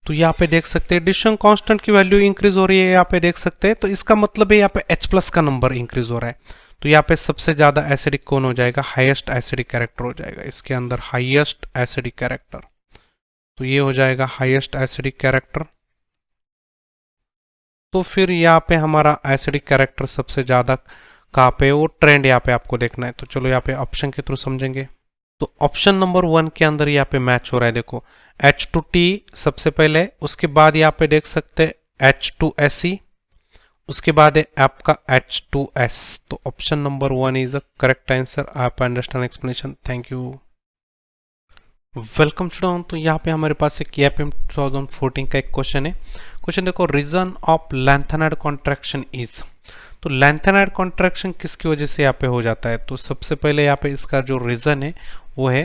तो यहाँ पे देख सकते हैं डिसीजन कांस्टेंट की वैल्यू इंक्रीज हो रही है, यहाँ पे देख सकते हैं। तो इसका मतलब है यहाँ पे H+ का नंबर इंक्रीज हो रहा है। तो यहाँ पे सबसे ज्यादा एसिडिक कौन हो जाएगा, हाईएस्ट एसिडिक कैरेक्टर हो जाएगा। इसके अंदर हाईएस्ट एसिडिक कैरेक्टर, तो ये हो जाएगा हाईएस्ट एसिडिक कैरेक्टर। तो फिर यहाँ पे हमारा एसिडिक कैरेक्टर सबसे ज्यादा कहाँ पे, वो ट्रेंड यहाँ पे आपको देखना है। तो चलो यहाँ पे ऑप्शन के थ्रू समझेंगे। तो ऑप्शन नंबर 1 के अंदर यहाँ पे मैच हो रहा है। देखो H2T सबसे पहले, उसके बाद यहाँ पे देख सकते हैं H2Se, उसके बाद है आपका H2S। तो option number 1 is the correct answer. आप understand explanation, thank you. Welcome student. तो यहाँ पे हमारे पास एक KFM 2014 का एक क्वेश्चन है। क्वेश्चन देखो, reason of lanthanide contraction is. तो लेंथेनाइड कॉन्ट्रैक्शन किसकी वजह से यहाँ पे हो जाता है, तो सबसे पहले यहाँ पे इसका जो रीजन है वो है,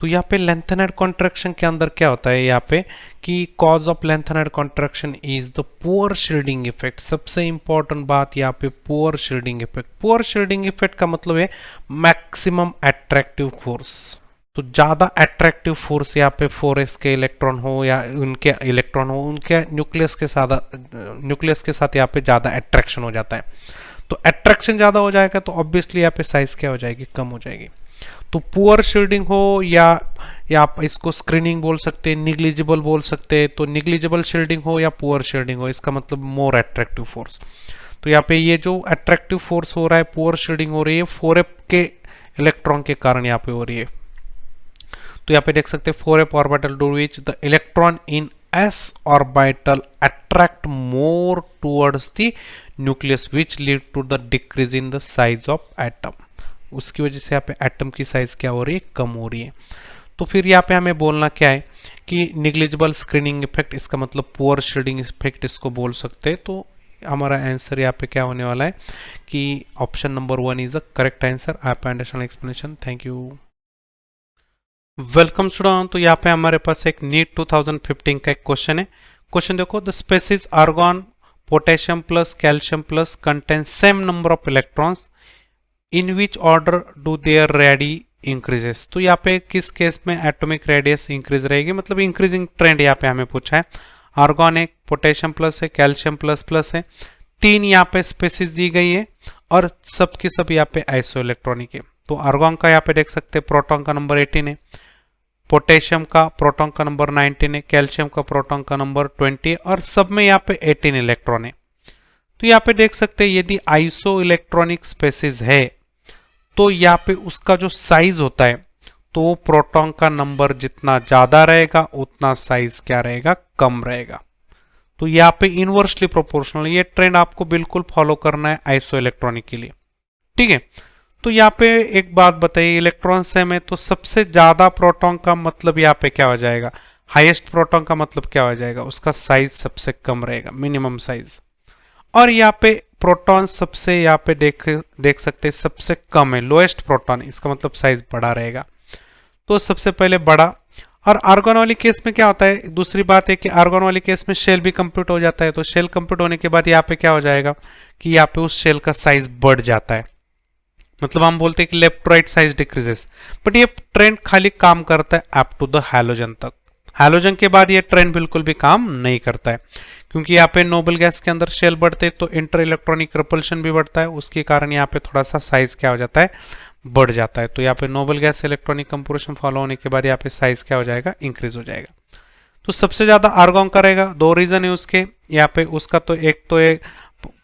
तो यहाँ पे लेंथेनाइड कॉन्ट्रैक्शन के अंदर क्या होता है यहाँ पे कि cause of lanthanide contraction is the poor shielding effect. सबसे इंपॉर्टेंट बात यहाँ पे poor shielding effect. Poor shielding effect का मतलब है मैक्सिमम अट्रैक्टिव फोर्स। तो ज्यादा अट्रैक्टिव फोर्स यहाँ पे 4s के इलेक्ट्रॉन हो या उनके इलेक्ट्रॉन हो, उनके न्यूक्लियस के साथ यहाँ पे ज्यादा अट्रैक्शन हो जाता है। तो अट्रैक्शन ज्यादा हो जाएगा तो ऑब्वियसली यहाँ पे साइज क्या हो जाएगी, कम हो जाएगी। तो पुअर शील्डिंग हो या आप इसको स्क्रीनिंग बोल सकते हैं, निग्लिजिबल बोल सकते हैं। तो निग्लिजिबल शील्डिंग हो या पुअर शील्डिंग हो, इसका मतलब मोर अट्रैक्टिव फोर्स। तो यहाँ पे ये जो अट्रैक्टिव फोर्स हो रहा है, पुअर शील्डिंग हो रही है 4f के इलेक्ट्रॉन के कारण यहाँ पे हो रही है। तो यहाँ पे देख सकते हैं 4f orbital to which the electron in s orbital attract more towards the nucleus which lead to the decrease in the size of atom. उसकी वजह से यहाँ पे एटम की साइज क्या हो रही है, कम हो रही है। तो फिर यहाँ पे हमें बोलना क्या है कि निग्लिजिबल स्क्रीनिंग इफेक्ट, इसका मतलब पुअर शील्डिंग इफेक्ट इसको बोल सकते हैं। तो हमारा आंसर यहाँ पे क्या होने वाला है कि option number 1 is the correct answer. आप understand explanation, thank you. Welcome student. तो यहाँ पे हमारे पास एक नीट 2015 का एक क्वेश्चन है। क्वेश्चन देखो, the species argon potassium plus calcium plus contain same number of electrons in which order do their ready increases. तो यहाँ पे किस केस में एटॉमिक रेडियस इंक्रीज रहेगी, मतलब इंक्रीजिंग ट्रेंड यहाँ पे हमें पूछा है। आर्गॉन है, पोटेशियम प्लस है, कैल्शियम प्लस प्लस है, 3 यहाँ पे स्पेसीज दी गई है और सबकी सब यहाँ पे आइसो इलेक्ट्रॉनिक है। तो आर्गॉन का यहाँ पे देख सकते हैं प्रोटॉन का नंबर 18 है, पोटेशियम का प्रोटॉन का नंबर 19 है, कैल्शियम का प्रोटॉन का नंबर 20 है और सब में यहाँ पे 18 इलेक्ट्रॉन है। तो यहाँ पे देख सकते हैं यदि आइसो इलेक्ट्रॉनिक स्पेसीज है तो यहाँ पे उसका जो साइज होता है, तो प्रोटॉन का नंबर जितना ज्यादा रहेगा उतना साइज क्या रहेगा, कम रहेगा। तो यहाँ पे इनवर्सली प्रोपोर्शनल, ये ट्रेंड आपको बिल्कुल फॉलो करना है आइसो इलेक्ट्रॉनिक के लिए, ठीक है। तो यहाँ पे एक बात बताइए, इलेक्ट्रॉन सेम है तो सबसे ज्यादा प्रोटॉन का मतलब यहाँ पे क्या हो जाएगा, हाईएस्ट प्रोटॉन का मतलब क्या हो जाएगा, उसका साइज सबसे कम रहेगा, मिनिमम साइज। और यहाँ पे प्रोटॉन सबसे यहाँ पे देख सकते हैं सबसे कम है, लोएस्ट प्रोटॉन, इसका मतलब साइज बड़ा रहेगा। तो सबसे पहले बड़ा। और आर्गॉन वाली केस में क्या होता है, दूसरी बात है कि आर्गॉन वाली केस में शेल भी कंप्यूट हो जाता है। तो शेल कंप्यूट होने के बाद यहाँ पे क्या हो जाएगा कि यहाँ पे उस शेल का साइज बढ़ जाता है, मतलब हम बोलते हैं कि left right size decreases. But ये ट्रेंड खाली काम करता है अप टू द हैलोजन तक। हैलोजन के बाद ये ट्रेंड बिल्कुल भी काम नहीं करता है, क्योंकि यहाँ पे नोबल गैस के अंदर शेल बढ़ते तो इंटर इलेक्ट्रॉनिक रिपल्शन भी बढ़ता है, उसके कारण यहाँ पे थोड़ा सा साइज क्या हो जाता है, बढ़ जाता है। तो यहाँ पे noble gas electronic composition follow होने के बाद यहाँ पे साइज क्या हो जाएगा, इंक्रीज हो जाएगा। तो सबसे ज्यादा आर्गॉन का रहेगा, 2 रीजन है उसके यहाँ पे। उसका तो एक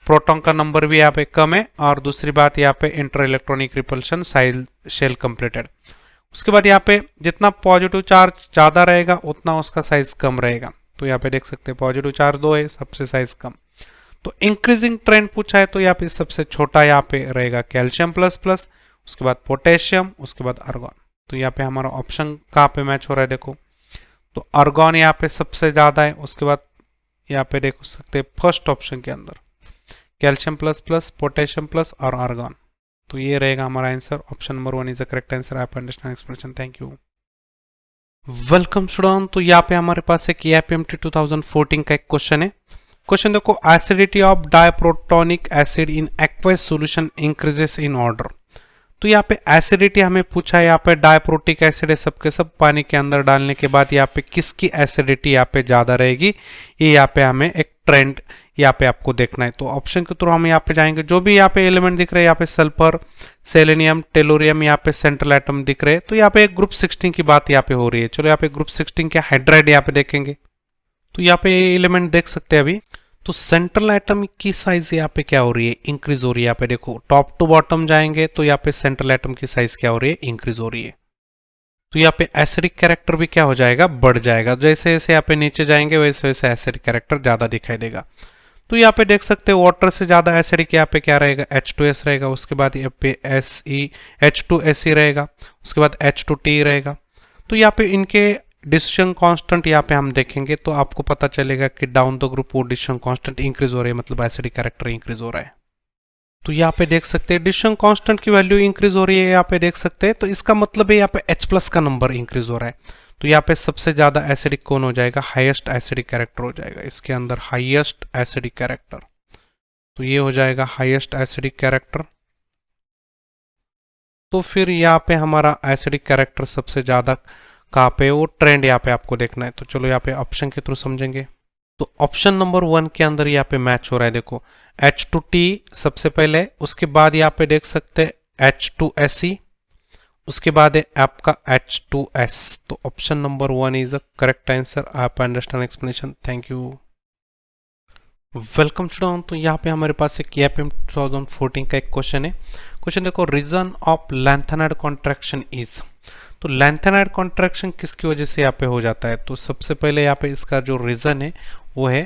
प्रोटॉन का नंबर भी यहाँ पे कम है और दूसरी बात यहाँ पे inter electronic repulsion size shell completed. उसके बाद यहाँ पे जितना पॉजिटिव चार्ज ज्यादा रहेगा उतना उसका साइज कम रहेगा। तो यहाँ पे देख सकते हैं पॉजिटिव चार्ज 2 है, सबसे साइज कम। तो इंक्रीजिंग ट्रेंड पूछा है तो यहाँ पे सबसे छोटा यहाँ पे रहेगा कैल्शियम प्लस प्लस, उसके बाद पोटेशियम, उसके बाद आर्गॉन। तो यहाँ पे हमारा ऑप्शन कहाँ पे मैच हो रहा है देखो, तो आर्गॉन यहाँ पे सबसे ज्यादा है, उसके बाद यहाँ पे देख सकते हैं फर्स्ट ऑप्शन के अंदर calcium plus plus, potassium plus और आर्गॉन। तो ये रहेगा हमारा answer, option number 1 is the correct answer. आप understand expression, thank you. Welcome student, तो यहाँ पे हमारे पास एक एपीएमटी 2014 का एक क्वेश्चन है। क्वेश्चन देखो, acidity of diprotonic acid in aqueous solution increases in order. तो यहाँ पे एसिडिटी हमें पूछा है, यहाँ पे डाइप्रोटिक एसिड है सबके सब, पानी के अंदर डालने के बाद यहाँ पे किसकी एसिडिटी यहाँ पे ज्यादा रहेगी, ये यहाँ पे हमें एक ट्रेंड यहाँ पे आपको देखना है। तो ऑप्शन के थ्रू हम यहाँ पे जाएंगे, जो भी यहाँ पे एलिमेंट दिख रहे हैं, यहाँ पे सल्फर, सेलेनियम, टेलोरियम, यहाँ पे सेंट्रल एटम दिख रहे हैं, तो यहाँ पे एक ग्रुप 16 की बात यहाँ पे हो रही है। चलो यहाँ पे ग्रुप 16 के हाइड्राइड यहाँ पे देखेंगे, तो यहाँ पे एलिमेंट देख सकते हैं अभी। तो सेंट्रल एटम की साइज यहाँ पे क्या हो रही है, इंक्रीज हो रही है। यहाँ पे देखो टॉप टू बॉटम जाएंगे तो यहाँ पे सेंट्रल एटम की साइज क्या हो रही है, इंक्रीज हो रही है। तो यहाँ पे एसिडिक कैरेक्टर भी क्या हो जाएगा, बढ़ जाएगा। जैसे जैसे यहाँ पे नीचे जाएंगे वैसे वैसे एसिडिक कैरेक्टर ज्यादा दिखाई देगा। तो यहाँ पे देख सकते हो वाटर से ज्यादा एसिडिक यहाँ पे क्या रहेगा, H2S रहेगा, उसके बाद यहाँ पे H2SE रहेगा, उसके बाद H2T रहेगा। तो यहाँ पे इनके डिसीजन कांस्टेंट यहाँ पे हम देखेंगे तो आपको पता चलेगा कि डाउन द ग्रुप वो डिसीजन कांस्टेंट इंक्रीज हो रही है, मतलब एसिडिक कैरेक्टर इंक्रीज हो रहा है। तो यहाँ पे देख सकते हैं डिसीजन कांस्टेंट की वैल्यू इंक्रीज हो रही है, यहाँ पे देख सकते हैं। तो इसका मतलब है यहाँ पे H+ का नंबर इंक्रीज हो रहा है। तो यहाँ पे सबसे ज्यादा एसिडिक कौन हो जाएगा, हाईएस्ट एसिडिक कैरेक्टर हो जाएगा इसके अंदर, हाईएस्ट एसिडिक कैरेक्टर। तो ये हो जाएगा हाईएस्ट एसिडिक कैरेक्टर। तो फिर यहाँ पे हमारा एसिडिक कैरेक्टर सबसे ज्यादा कहाँ पे, वो ट्रेंड यहाँ पे आपको देखना है। तो चलो यहाँ पे ऑप्शन के थ्रू समझेंगे। तो ऑप्शन नंबर 1 के अंदर यहाँ पे मैच हो रहा है, देखो H2T सबसे पहले, उसके बाद यहाँ पे देख सकते हैं H2SE, उसके बाद है आपका H2S। तो option number 1 is the correct answer. आप understand explanation, thank you. Welcome student, तो यहाँ पे हमारे पास एक एपीएम 2014 का एक क्वेश्चन है। क्वेश्चन देखो, reason of lanthanide contraction is. तो लैंथेनाइड कॉन्ट्रैक्शन किसकी वजह से यहाँ पे हो जाता है, तो सबसे पहले यहाँ पे इसका जो रीजन है वो है,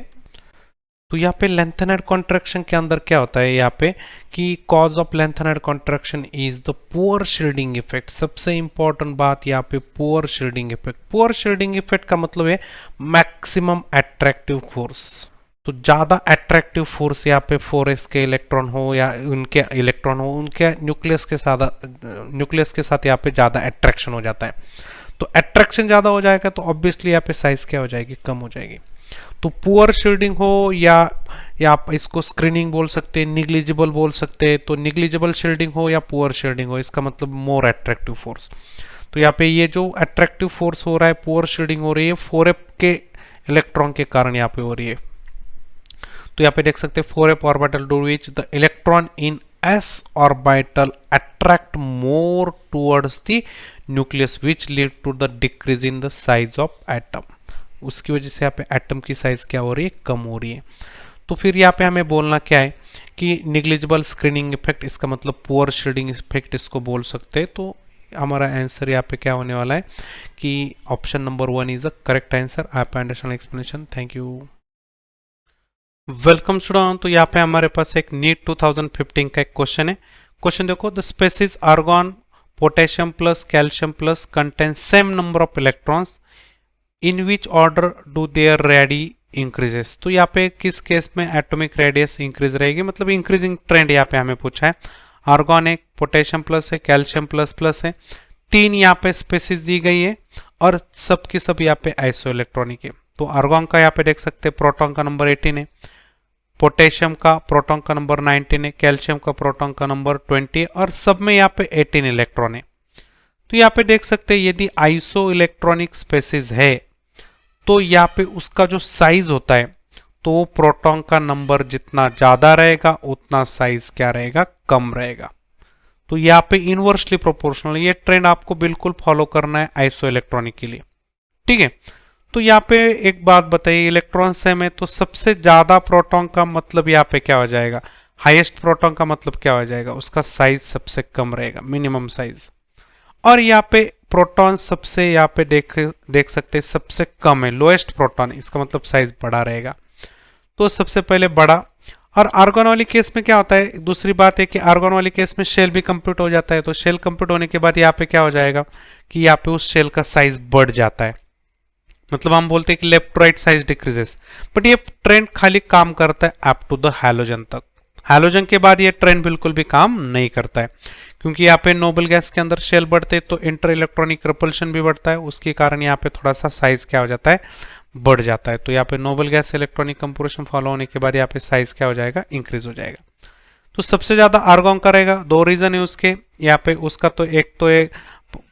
तो यहाँ पे लैंथेनाइड कॉन्ट्रैक्शन के अंदर क्या होता है यहाँ पे कि cause of lanthanide contraction is the poor shielding effect. सबसे इंपॉर्टेंट बात यहाँ पे poor shielding effect. Poor shielding effect का मतलब है मैक्सिमम अट्रैक्टिव फोर्स। तो ज्यादा अट्रैक्टिव फोर्स यहाँ पे 4s के इलेक्ट्रॉन हो या उनके इलेक्ट्रॉन हो, उनके न्यूक्लियस के साथ यहाँ पे ज्यादा अट्रैक्शन हो जाता है। तो अट्रैक्शन ज्यादा हो जाएगा तो ऑब्वियसली यहाँ पे साइज क्या हो जाएगी, कम हो जाएगी। तो पुअर शील्डिंग हो या आप इसको स्क्रीनिंग बोल सकते हैं, निग्लिजिबल बोल सकते हैं। तो निग्लिजिबल शील्डिंग हो या पुअर शील्डिंग हो, इसका मतलब मोर अट्रैक्टिव फोर्स। तो यहाँ पे ये जो अट्रैक्टिव फोर्स हो रहा है, पुअर शील्डिंग हो रही है 4f के इलेक्ट्रॉन के कारण यहाँ पे हो रही है। तो यहाँ पे देख सकते हैं 4f orbital to which the electron in s orbital attract more towards the nucleus which lead to the decrease in the size of atom. उसकी वजह से यहाँ पे एटम की साइज क्या हो रही है, कम हो रही है। तो फिर यहाँ पे हमें बोलना क्या है कि निग्लिजिबल स्क्रीनिंग इफेक्ट, इसका मतलब पुअर शील्डिंग इफेक्ट इसको बोल सकते हैं। तो हमारा आंसर यहाँ पे क्या होने वाला है कि option number 1 is the correct answer. आप understand explanation, thank you. Welcome student, तो यहाँ पे हमारे पास एक नीट 2015 का एक क्वेश्चन है। क्वेश्चन देखो, the species argon potassium plus calcium plus contain same number of electrons in which order do their ready increases. तो यहाँ पे किस केस में एटॉमिक रेडियस इंक्रीज रहेगी, मतलब इंक्रीजिंग ट्रेंड यहाँ पे हमें पूछा है। आर्गॉन है, पोटेशियम प्लस है, कैल्शियम प्लस प्लस है, 3 यहाँ पे स्पेसीज दी गई है और सब की सब यहाँ पे आइसो इलेक्ट्रॉनिक है। तो आर्गॉन का यहाँ पे देख सकते हैं प्रोटॉन का नंबर 18 है, पोटेशियम का प्रोटॉन का नंबर 19 है, कैल्शियम का प्रोटॉन का नंबर 20 है और सब में यहाँ पे 18 इलेक्ट्रॉन है। तो यहाँ पे देख सकते हैं यदि आइसो इलेक्ट्रॉनिक स्पेसीज है तो यहाँ पे उसका जो साइज होता है, तो प्रोटॉन का नंबर जितना ज्यादा रहेगा उतना साइज क्या रहेगा, कम रहेगा। तो यहाँ पे इनवर्सली प्रोपोर्शनल, ये ट्रेंड आपको बिल्कुल फॉलो करना है आइसो इलेक्ट्रॉनिक के लिए, ठीक है। तो यहाँ पे एक बात बताइए, इलेक्ट्रॉन सेम है तो सबसे ज्यादा प्रोटॉन का मतलब यहाँ पे क्या हो जाएगा, हाईएस्ट प्रोटॉन का मतलब क्या हो जाएगा, उसका साइज सबसे कम रहेगा, मिनिमम साइज। और यहाँ पे प्रोटॉन सबसे यहाँ पे देख सकते हैं सबसे कम है, लोएस्ट प्रोटॉन, इसका मतलब साइज बड़ा रहेगा। तो सबसे पहले बड़ा और आर्गन वाली केस में क्या होता है, दूसरी बात है कि आर्गन वाली केस में शेल भी कंप्यूट हो जाता है, तो शेल कंप्यूट होने के बाद यहाँ पे क्या हो जाएगा कि यहाँ पे उस शेल का साइज बढ़ जाता है, मतलब हम बोलते हैं कि left right size decreases. But ये ट्रेंड खाली काम करता है अप टू द हैलोजन तक। हैलोजन के बाद ये ट्रेंड बिल्कुल भी काम नहीं करता है, क्योंकि यहाँ पे नोबल गैस के अंदर शेल बढ़ते तो इंटर इलेक्ट्रॉनिक रिपल्शन भी बढ़ता है, उसके कारण यहाँ पे थोड़ा सा साइज क्या हो जाता है, बढ़ जाता है। तो यहाँ पे noble gas electronic composition follow होने के बाद यहाँ पे साइज क्या हो जाएगा, इंक्रीज हो जाएगा। तो सबसे ज्यादा आर्गन का रहेगा, दो रीजन है उसके यहाँ पे, उसका तो एक तो एक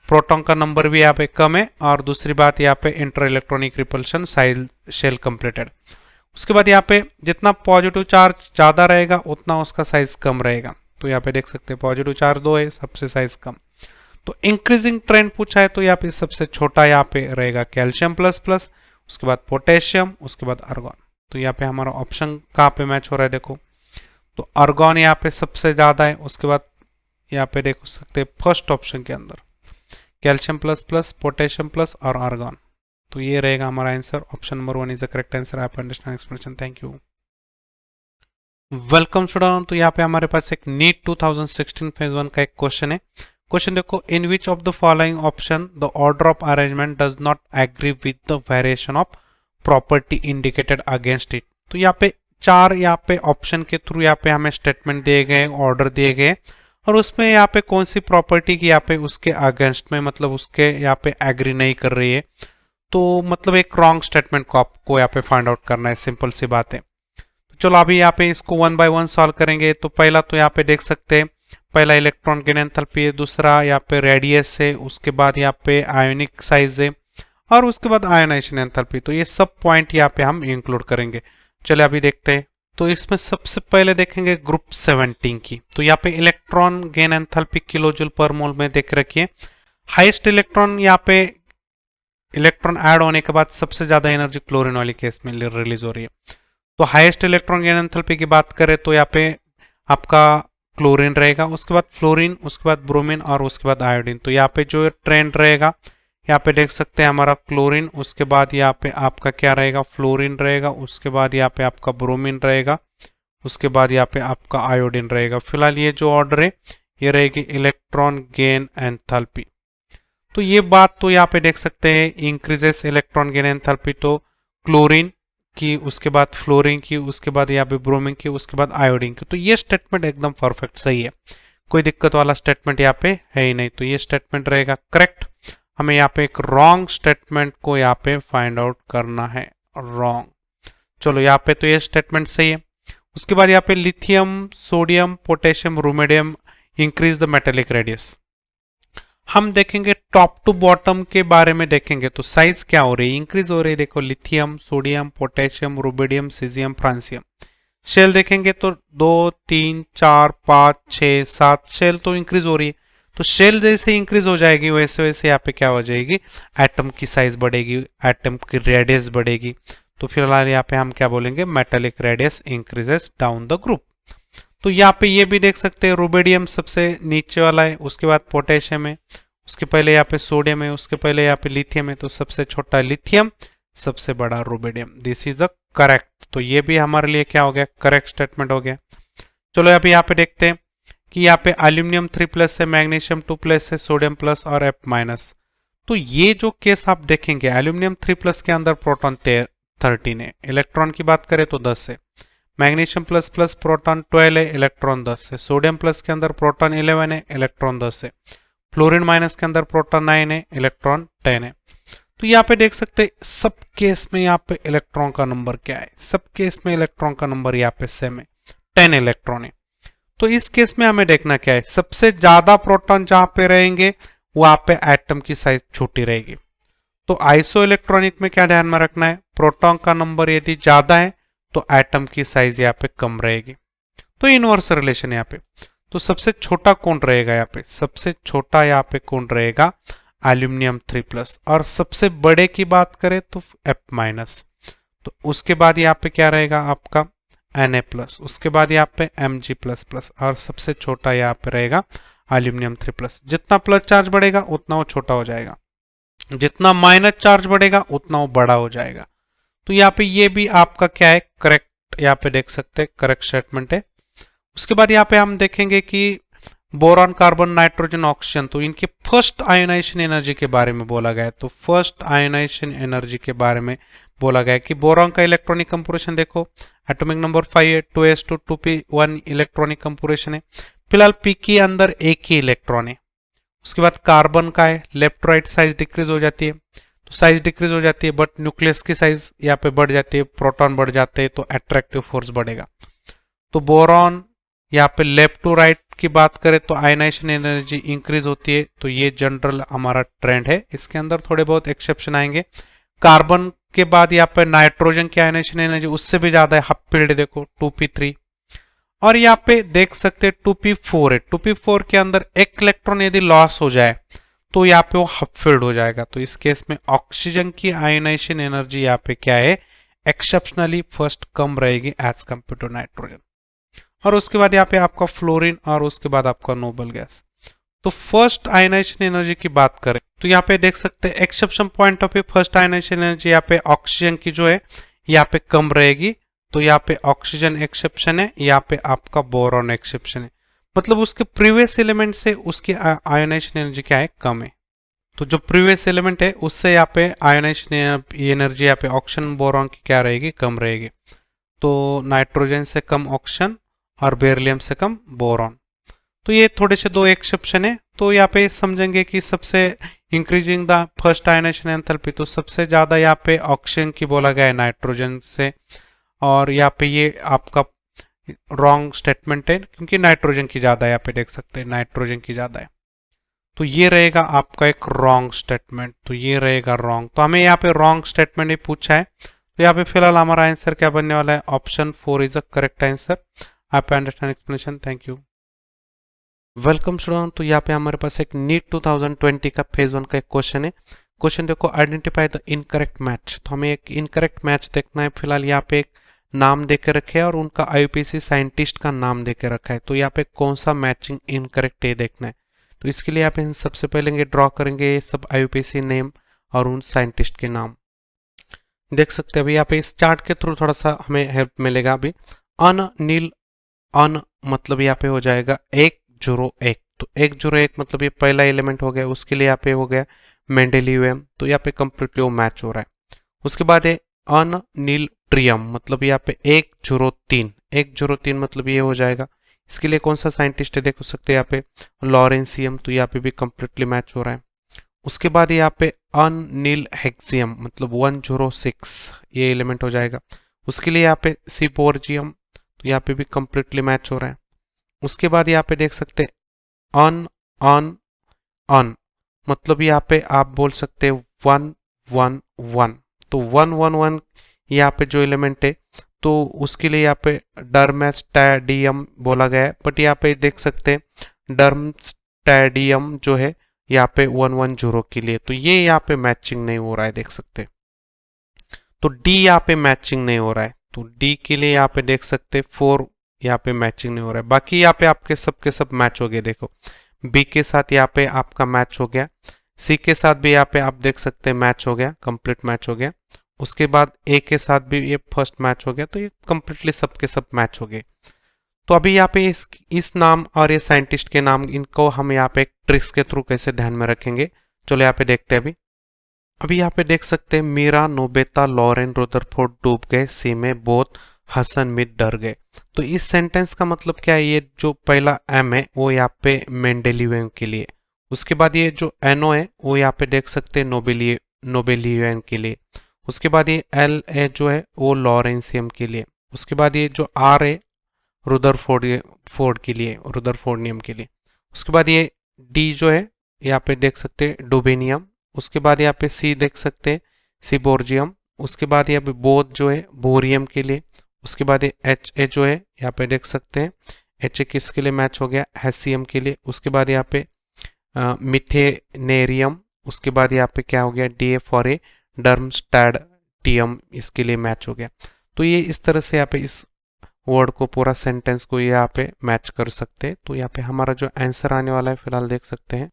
प्रोटॉन का नंबर भी यहाँ पे कम है, और दूसरी बात यहाँ पे inter electronic repulsion size shell completed. उसके बाद यहाँ पे जितना पॉजिटिव चार्ज ज्यादा रहेगा उतना उसका साइज कम रहेगा। तो यहाँ पे देख सकते हैं पॉजिटिव चार्ज 2 है, सबसे साइज कम। तो इंक्रीजिंग ट्रेंड पूछा है तो यहाँ पे सबसे छोटा यहाँ पे रहेगा कैल्शियम प्लस प्लस, उसके बाद पोटेशियम, उसके बाद आर्गन। तो यहाँ पे हमारा ऑप्शन कहाँ पे मैच हो रहा है, देखो तो आर्गन यहाँ पे सबसे ज्यादा है, उसके बाद यहाँ पे देख सकते हैं फर्स्ट ऑप्शन के अंदर calcium plus plus, potassium plus और आर्गन। तो ये रहेगा हमारा answer, option number 1 is the correct answer. आप understand expression, thank you. Welcome student, तो यहाँ पे हमारे पास एक नीट 2016 फेज 1 का एक क्वेश्चन है। क्वेश्चन देखो, in which of the following option the order of arrangement does not agree with the variation of property indicated against it. तो यहाँ पे चार यहाँ पे ऑप्शन के थ्रू यहाँ पे हमें स्टेटमेंट दिए गए, ऑर्डर दिए गए, और उसमें यहाँ पे कौन सी प्रॉपर्टी की यहाँ पे उसके अगेंस्ट में, मतलब उसके यहाँ पे एग्री नहीं कर रही है, तो मतलब एक रॉन्ग स्टेटमेंट को आपको यहाँ पे फाइंड आउट करना है, सिंपल सी बात है। तो चलो अभी यहाँ पे इसको 1 बाय 1 सॉल्व करेंगे। तो पहला तो यहाँ पे देख सकते हैं, पहला इलेक्ट्रॉन गेन एंथैल्पी है, दूसरा यहाँ पे रेडियस है, उसके बाद यहाँ पे आयोनिक साइज है, और उसके बाद आयोनाइजेशन एंथैल्पी। तो ये सब पॉइंट यहाँ पे हम इंक्लूड करेंगे। चलिए अभी देखते हैं। तो इसमें सबसे पहले देखेंगे ग्रुप 17 की। तो यहाँ पे इलेक्ट्रॉन गेन एंथैल्पी किलोजूल पर मोल में देख रखिए। हाईएस्ट इलेक्ट्रॉन यहाँ पे इलेक्ट्रॉन ऐड होने के बाद सबसे ज्यादा एनर्जी क्लोरीन वाली केस में रिलीज हो रही है। तो हाईएस्ट इलेक्ट्रॉन गेन एंथैल्पी की बात करें तो यहाँ पे आपका क्लोरीन रहेगा, उसके बाद फ्लोरीन, उसके बाद ब्रोमीन और उसके बाद आयोडीन। तो यहाँ पे जो ट्रेंड रहेगा, यहाँ पे देख सकते हैं हमारा क्लोरीन, उसके बाद यहाँ पे आपका क्या रहेगा, फ्लोरीन रहेगा, उसके बाद यहाँ पे आपका ब्रोमीन रहेगा, उसके बाद यहाँ पे आपका आयोडीन रहेगा। फिलहाल ये जो ऑर्डर है ये रहेगी इलेक्ट्रॉन गेन एंथैल्पी। तो ये बात तो यहाँ पे देख सकते हैं, इंक्रीजेस इलेक्ट्रॉन गेन एंथैल्पी, तो क्लोरीन की, उसके बाद फ्लोरीन की, उसके बाद यहाँ पे ब्रोमीन की, उसके बाद आयोडीन की। तो ये स्टेटमेंट एकदम परफेक्ट सही है, कोई दिक्कत वाला स्टेटमेंट यहाँ पे है ही नहीं। तो ये स्टेटमेंट रहेगा करेक्ट। हमें यहाँ पे एक रॉन्ग स्टेटमेंट को यहाँ पे फाइंड आउट करना है, रॉन्ग। चलो यहाँ पे तो ये स्टेटमेंट सही है। उसके बाद यहाँ पे lithium, sodium, potassium, rubidium increase the metallic radius. हम देखेंगे टॉप टू बॉटम के बारे में देखेंगे, तो साइज क्या हो रही है, इंक्रीज हो रही है। देखो lithium, sodium, potassium, rubidium, caesium, francium. Shell देखेंगे तो 2, 3, 4, 5, 6, 7 शेल तो इंक्रीज हो रही है। तो शेल जैसे इंक्रीज हो जाएगी वैसे वैसे यहाँ पे क्या हो जाएगी, एटम की साइज बढ़ेगी, एटम की रेडियस बढ़ेगी। तो फिलहाल यहाँ पे हम क्या बोलेंगे, metallic radius increases down the group. तो यहाँ पे ये भी देख सकते हैं, रुबिडियम सबसे नीचे वाला है, उसके बाद पोटेशियम है, उसके पहले यहाँ पे सोडियम है, उसके पहले यहाँ पे लिथियम है। तो सबसे छोटा लिथियम, सबसे बड़ा rubidium. This is the correct. तो ये भी हमारे लिए क्या हो गया, करेक्ट स्टेटमेंट हो गया। चलो अभी यहाँ पे देखते हैं कि यहाँ पे एल्यूमिनियम 3+ है, मैग्नीशियम 2+ है, सोडियम प्लस और F-। तो ये जो केस आप देखेंगे, एल्यूमिनियम 3+ के अंदर प्रोटॉन 13 है, इलेक्ट्रॉन की बात करें तो 10 है। मैग्नीशियम प्लस प्लस प्रोटॉन 12 है, इलेक्ट्रॉन 10 है। सोडियम प्लस के अंदर प्रोटॉन 11 है, इलेक्ट्रॉन 10 है। फ्लोरीन माइनस के अंदर प्रोटॉन 9 है, इलेक्ट्रॉन 10 है। तो यहाँ पे देख सकते हैं सब केस में यहाँ पे इलेक्ट्रॉन का नंबर क्या है, सब केस में इलेक्ट्रॉन का नंबर यहाँ पे सेम है, 10 इलेक्ट्रॉन है। तो इस केस में हमें देखना क्या है, सबसे ज्यादा प्रोटॉन जहां पे रहेंगे वहां पे एटम की साइज छोटी रहेगी। तो आइसो इलेक्ट्रॉनिक में क्या ध्यान में रखना है, प्रोटॉन का नंबर यदि ज्यादा है तो एटम की साइज यहाँ पे कम रहेगी। तो इनवर्स रिलेशन यहाँ पे। तो सबसे छोटा कौन रहेगा यहाँ पे, सबसे छोटा यहाँ पे कौन रहेगा, एल्यूमिनियम 3+। और सबसे बड़े की बात करें तो F-। तो उसके बाद यहाँ पे क्या रहेगा आपका Na+, उसके बाद यहाँ पे Mg++, और सबसे छोटा यहाँ पे रहेगा एल्यूमिनियम 3+। जितना प्लस चार्ज बढ़ेगा उतना वो छोटा हो जाएगा, जितना माइनस चार्ज बढ़ेगा उतना वो बड़ा हो जाएगा। तो यहाँ पे ये भी आपका क्या है, करेक्ट यहाँ पे देख सकते हैं करेक्ट स्टेटमेंट है। उसके बाद यहाँ पे हम देखेंगे कि बोरॉन, कार्बन, नाइट्रोजन, ऑक्सीजन, तो इनके फर्स्ट आयोनाइजेशन एनर्जी के बारे में बोला गया है। तो फर्स्ट आयोनाइजेशन एनर्जी के बारे में बोला गया है कि बोरॉन का इलेक्ट्रॉनिक कंपोजिशन देखो, एटॉमिक नंबर 5 है, 2s2 2p1 इलेक्ट्रॉनिक कंपोजिशन है। फिलहाल p के अंदर एक ही इलेक्ट्रॉन है। उसके बाद कार्बन का है, लेफ्ट राइट साइज डिक्रीज हो जाती है, तो साइज डिक्रीज हो जाती है, बट न्यूक्लियस की साइज यहाँ पे बढ़ जाती है, प्रोटॉन बढ़ जाते हैं, तो अट्रैक्टिव फोर्स बढ़ेगा। तो बोरॉन यहाँ पे लेफ्ट टू राइट की बात करें तो आयनाइजेशन एनर्जी इंक्रीज होती है, तो ये जनरल हमारा ट्रेंड है। इसके अंदर थोड़े बहुत एक्सेप्शन आएंगे। कार्बन के बाद यहाँ पे नाइट्रोजन की आयनाइजेशन एनर्जी उससे भी ज्यादा है, हाफ फील्ड देखो 2p3, और यहाँ पे देख सकते हैं 2p4 है। 2p4 के अंदर एक इलेक्ट्रॉन यदि लॉस हो जाए तो यहाँ पे वो हाफ फील्ड हो जाएगा। तो इस केस में ऑक्सीजन की आयनाइजेशन एनर्जी यहाँ पे क्या है, एक्सेप्शनली फर्स्ट कम रहेगी एज कंपेयर टू नाइट्रोजन। और उसके बाद यहाँ पे आपका फ्लोरीन और उसके बाद आपका नोबल गैस। तो फर्स्ट आयनाइजेशन एनर्जी की बात करें तो यहाँ पे देख सकते हैं exception point of view first ionization energy यहाँ पे ऑक्सीजन की जो है यहाँ पे कम रहेगी। तो यहाँ पे ऑक्सीजन एक्सेप्शन है, यहाँ पे आपका बोरॉन एक्सेप्शन है, मतलब उसके प्रीवियस एलिमेंट से उसकी आयनाइजेशन एनर्जी क्या है, कम है। तो जो प्रीवियस एलिमेंट है उससे यहाँ पे आयनाइजेशन एनर्जी यहाँ पे ऑक्सीजन बोरॉन की क्या रहेगी, कम रहेगी। तो नाइट्रोजन से कम ऑक्सीजन और बेरिलियम से कम बोरॉन। तो ये थोड़े से दो एक्सेप्शन है। तो यहाँ पे समझेंगे कि सबसे increasing the first ionization enthalpy, तो सबसे ज्यादा यहाँ पे ऑक्सीजन की बोला गया है नाइट्रोजन से, और यहाँ पे ये आपका रॉन्ग स्टेटमेंट है क्योंकि नाइट्रोजन की ज्यादा है, यहाँ पे देख सकते हैं नाइट्रोजन की ज्यादा है। तो ये रहेगा आपका एक रॉन्ग स्टेटमेंट, तो ये रहेगा रॉन्ग। तो हमें यहाँ पे रॉन्ग स्टेटमेंट ही पूछा है, तो यहाँ पे फिलहाल हमारा आंसर क्या बनने वाला है, option 4 is the correct answer. आप understand explanation, thank you. Welcome student. तो यहाँ पे हमारे पास एक नीट 2020 का फेज 1 का एक क्वेश्चन है। क्वेश्चन देखो, आइडेंटिफाई द इनकरेक्ट मैच। तो हमें एक इनकरेक्ट मैच देखना है। फिलहाल यहाँ पे एक नाम देके रखे हैं और उनका आईयूपीएसी साइंटिस्ट का नाम देके रखा है। तो यहाँ पे कौन सा मैचिंग इनकरेक्ट है देखना है। तो इसके लिए यहाँ पे सबसे पहले ड्रॉ करेंगे सब आईयूपीएसी नेम और उन साइंटिस्ट के नाम। देख सकते हैं अभी यहाँ पे इस चार्ट के थ्रू थोड़ा सा हमें हेल्प मिलेगा। अभी अन नील, अन मतलब यहाँ पे हो जाएगा 101। तो 101 मतलब ये पहला एलिमेंट हो गया, उसके लिए यहाँ पे हो गया मेंडेलियम। तो यहाँ पे कंप्लीटली वो मैच हो रहा है। उसके बाद है अन नील ट्रियम, मतलब यहाँ पे 103। 103 मतलब ये हो जाएगा। इसके लिए कौन सा साइंटिस्ट है देख सकते हैं यहाँ पे लॉरेंसियम, तो यहाँ पे भी कंप्लीटली मैच हो रहा है। उसके बाद यहाँ पे अन नील हेक्सियम मतलब 106 ये एलिमेंट हो जाएगा। उसके लिए यहाँ पे सिपोर्जियम, तो यहाँ पे भी कंप्लीटली मैच हो रहा है। उसके बाद यहाँ पे देख सकते हैं अन अन अन मतलब यहाँ पे आप बोल सकते हैं 111। तो 111 यहाँ पे जो एलिमेंट है तो उसके लिए यहाँ पे डर्मेस्टैडियम बोला गया है, बट यहाँ पे देख सकते हैं डर्मस्टैडियम जो है यहाँ पे 110 के लिए, तो ये यहाँ पे मैचिंग नहीं हो रहा है, देख सकते हैं। तो डी यहाँ पे मैचिंग नहीं हो रहा है, तो डी के लिए यहाँ पे देख सकते हैं 4 यहाँ पे मैचिंग नहीं हो रहा है। बाकी यहाँ पे आपके सबके सब मैच हो गए। देखो बी के साथ यहाँ पे आपका मैच हो गया, सी के साथ भी यहाँ पे आप देख सकते हैं मैच हो गया, कंप्लीट मैच हो गया। उसके बाद ए के साथ भी ये फर्स्ट मैच हो गया, तो ये कंप्लीटली सबके सब मैच हो गए। तो अभी यहाँ पे इस नाम और ये साइंटिस्ट के नाम इनको हम यहाँ पे एक ट्रिक्स के थ्रू कैसे ध्यान में रखेंगे, चलो यहाँ पे देखते हैं। अभी यहाँ पे देख सकते हैं मीरा, नोबेता, लॉरेन, रुदरफोर्ड डूब गए, सी में बोथ, हसन मित डर गए। तो इस सेंटेंस का मतलब क्या है, ये जो पहला एम है वो यहाँ पे मेंडेलियम के लिए, उसके बाद ये जो एनओ है वो यहाँ पे देख सकते हैं नोबेलियम के लिए, उसके बाद ये एल ए जो है वो लॉरेंसियम के लिए, उसके बाद ये जो आर है रुदरफोर्ड के लिए, रुदरफोर्डियम के लिए, उसके बाद ये डी जो है यहाँ पे देख सकते हैं डुबेनियम, उसके बाद यहाँ पे सी देख सकते हैं सिबोर्जियम, उसके बाद यहाँ पे बोथ जो है बोरियम के लिए, उसके बाद ये एच ए जो है यहाँ पे देख सकते हैं एच ए किसके लिए मैच हो गया, हैसियम के लिए, उसके बाद यहाँ पे मिथेनेरियम, उसके बाद यहाँ पे क्या हो गया डी ए फॉर ए डर्मस्टैडियम, इसके लिए मैच हो गया। तो ये इस तरह से यहाँ पे इस वर्ड को पूरा सेंटेंस को यहाँ पे मैच कर सकते हैं। तो यहाँ पे हमारा जो आंसर आने वाला है फिलहाल देख सकते हैं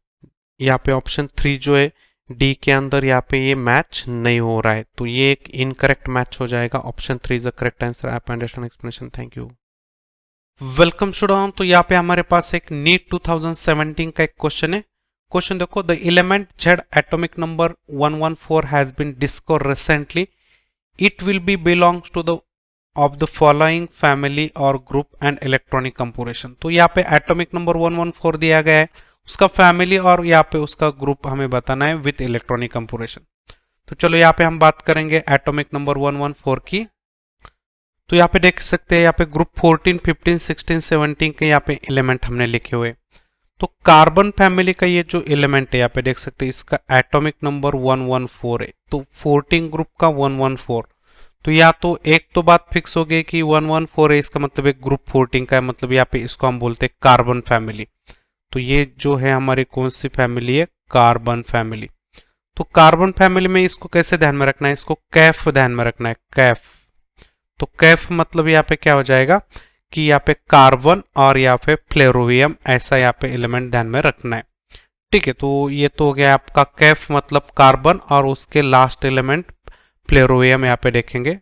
यहाँ पे ऑप्शन 3 जो है डी के अंदर यहाँ पे ये मैच नहीं हो रहा है, तो ये एक इनकरेक्ट मैच हो जाएगा। Option 3 is the correct answer. आप understand explanation, thank you. Welcome student, तो यहाँ पे हमारे पास एक नीट 2017 का एक क्वेश्चन है। क्वेश्चन देखो, the element Z atomic number 114 has been discovered recently, it will be belongs to the of the following family और ग्रुप एंड इलेक्ट्रॉनिक कंपोजिशन। तो यहाँ पे एटॉमिक नंबर 114 दिया गया है, उसका फैमिली और यहाँ पे उसका ग्रुप हमें बताना है विथ इलेक्ट्रॉनिक कंपोजिशन। तो चलो यहाँ पे हम बात करेंगे एटॉमिक नंबर 114 की। तो यहाँ पे देख सकते हैं, यहाँ पे ग्रुप 14, 15, 16, 17 के यहाँ पे एलिमेंट हमने लिखे हुए। तो कार्बन फैमिली का ये जो एलिमेंट है यहाँ पे देख सकते हैं, इसका एटॉमिक नंबर 114 है। तो 14 ग्रुप का 114, तो या तो एक तो बात फिक्स हो गई कि 114 है, इसका मतलब एक ग्रुप 14 का है, मतलब यहाँ पे इसको हम बोलते हैं कार्बन फैमिली। तो ये जो है हमारी कौन सी फैमिली है, कार्बन फैमिली। तो कार्बन फैमिली में इसको कैसे ध्यान में रखना है, इसको कैफ ध्यान में रखना है, कैफ। तो कैफ मतलब यहाँ पे क्या हो जाएगा कि यहाँ पे कार्बन और यहाँ पे फ्लोरोवियम, ऐसा यहाँ पे एलिमेंट ध्यान में रखना है। ठीक है, तो ये तो हो गया आपका कैफ मतलब कार्बन और उसके लास्ट एलिमेंट फ्लोरोवियम यहाँ पे देखेंगे।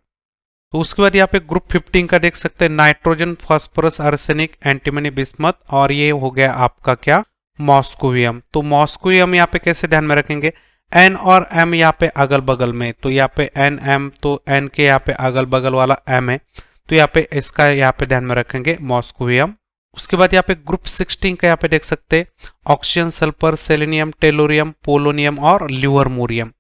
तो उसके बाद यहाँ पे ग्रुप 15 का देख सकते हैं, nitrogen, phosphorus, arsenic, antimony, bismuth, और ये हो गया आपका क्या, मॉस्कोवियम। तो मॉस्कोवियम यहाँ पे कैसे ध्यान में रखेंगे, एन और एम यहाँ पे अगल बगल में, तो यहाँ पे एन एम, तो एन के यहाँ पे अगल बगल वाला एम है, तो यहाँ पे इसका यहाँ पे ध्यान में रखेंगे मॉस्कोवियम। उसके बाद यहाँ पे ग्रुप 16 का यहाँ पे देख सकते हैं, oxygen, sulphur, selenium, tellurium, polonium और लिवरमोरियम।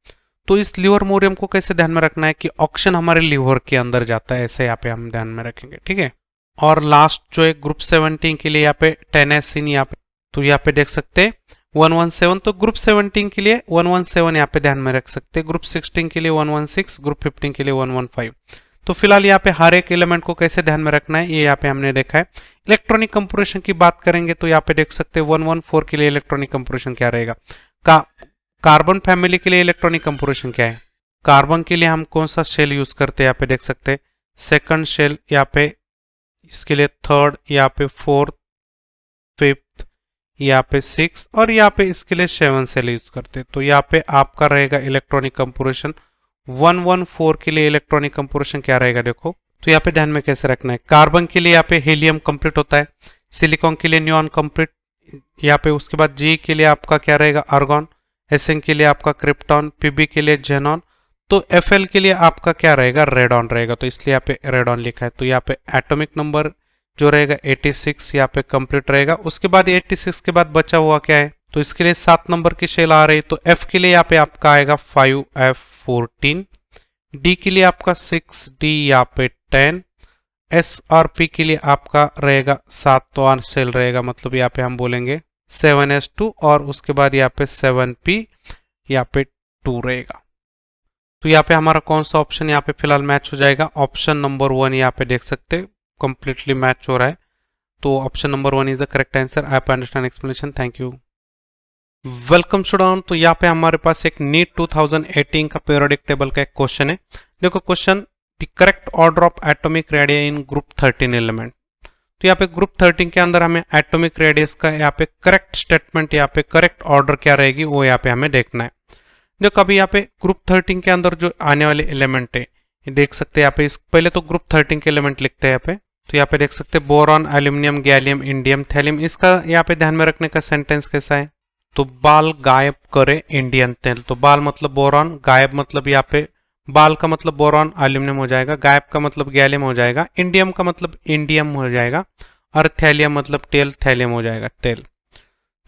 तो इस लिवरमोरियम को कैसे ध्यान में रखना है कि ऑक्सीजन हमारे लिवर के अंदर जाता है, ऐसे यहाँ पे हम ध्यान में रखेंगे। ठीक है, और लास्ट जो है ग्रुप 17 के लिए यहाँ पे टेनेसिन, यहाँ पे तो यहाँ पे देख सकते हैं 117, तो ग्रुप 17 के लिए 117 यहाँ पे ध्यान में रख सकते हैं, ग्रुप 16 के लिए 116, ग्रुप 15 के लिए 115। तो फिलहाल यहाँ पे हर एक एलिमेंट को कैसे ध्यान में रखना है ये यहाँ पे हमने देखा है। इलेक्ट्रॉनिक कंपोजिशन की बात करेंगे तो यहाँ पे देख सकते हैं 114 के लिए इलेक्ट्रॉनिक कंपोजिशन क्या रहेगा, कार्बन फैमिली के लिए इलेक्ट्रॉनिक कंपोजिशन क्या है, कार्बन के लिए हम कौन सा शेल यूज करते हैं, यहाँ पे देख सकते हैं सेकंड शेल, यहाँ पे इसके लिए थर्ड, यहाँ पे फोर्थ, फिफ्थ, यहाँ पे 6 और यहाँ पे इसके लिए 7 सेल यूज करते हैं। तो यहाँ पे आपका रहेगा इलेक्ट्रॉनिक कंपोजिशन 114 के लिए इलेक्ट्रॉनिक कंपोजिशन क्या रहेगा देखो। तो यहाँ पे ध्यान में कैसे रखना है, कार्बन के लिए यहाँ पे हीलियम कंप्लीट होता है, सिलिकॉन के लिए नियॉन कंप्लीट, यहाँ पे उसके बाद जी के लिए आपका क्या रहेगा आर्गॉन, एसएन के लिए आपका क्रिप्टॉन, पीबी के लिए जेनॉन, तो एफएल के लिए आपका क्या रहेगा, रेडॉन रहेगा, तो इसलिए यहाँ पे रेडॉन लिखा है। तो यहाँ पे एटॉमिक नंबर जो रहेगा 86 यहाँ पे कंप्लीट रहेगा। उसके बाद 86 के बाद बचा हुआ क्या है, तो इसके लिए 7 नंबर की शेल आ रही, तो एफ के लिए यहाँ पे आपका आएगा 5F14, डी के लिए आपका 6D यहाँ पे 10, एस और पी के लिए आपका रहेगा 7 तो 8 सेल रहेगा, मतलब यहाँ पे हम बोलेंगे 7S2 और उसके बाद यहाँ पे 7P यहाँ पे 2 रहेगा। तो यहाँ पे हमारा कौन सा ऑप्शन यहाँ पे फिलहाल मैच हो जाएगा, ऑप्शन नंबर 1 यहाँ पे देख सकते कंप्लीटली मैच हो रहा है। तो option number 1 is the correct answer. आप understand explanation, thank you. Welcome student, तो यहाँ पे हमारे पास एक नीट 2018 का पीरियोडिक टेबल का एक क्वेश्चन है। देखो question, the correct order of atomic radius in group 13 element. तो यहाँ पे ग्रुप 13 के अंदर हमें एटॉमिक रेडियस का यहाँ पे करेक्ट स्टेटमेंट, यहाँ पे करेक्ट ऑर्डर क्या रहेगी वो यहाँ पे हमें देखना है। देखो अभी यहाँ पे ग्रुप 13 के अंदर जो आने वाले एलिमेंट है ये देख सकते हैं यहाँ पे, इस पहले तो ग्रुप 13 के एलिमेंट लिखते हैं यहाँ पे। तो यहाँ पे देख सकते हैं boron, aluminium, gallium, indium, thallium. इसका यहाँ पे ध्यान में रखने का सेंटेंस कैसा है, तो बाल गायब करे इंडियन तेल। तो बाल मतलब बोरॉन, गायब मतलब यहाँ पे बाल का मतलब बोरॉन एल्यूमिनियम हो जाएगा, गायब का मतलब गैलियम हो जाएगा, इंडियम का मतलब इंडियम हो जाएगा और थैलियम मतलब टेल, थैलियम हो जाएगा टेल।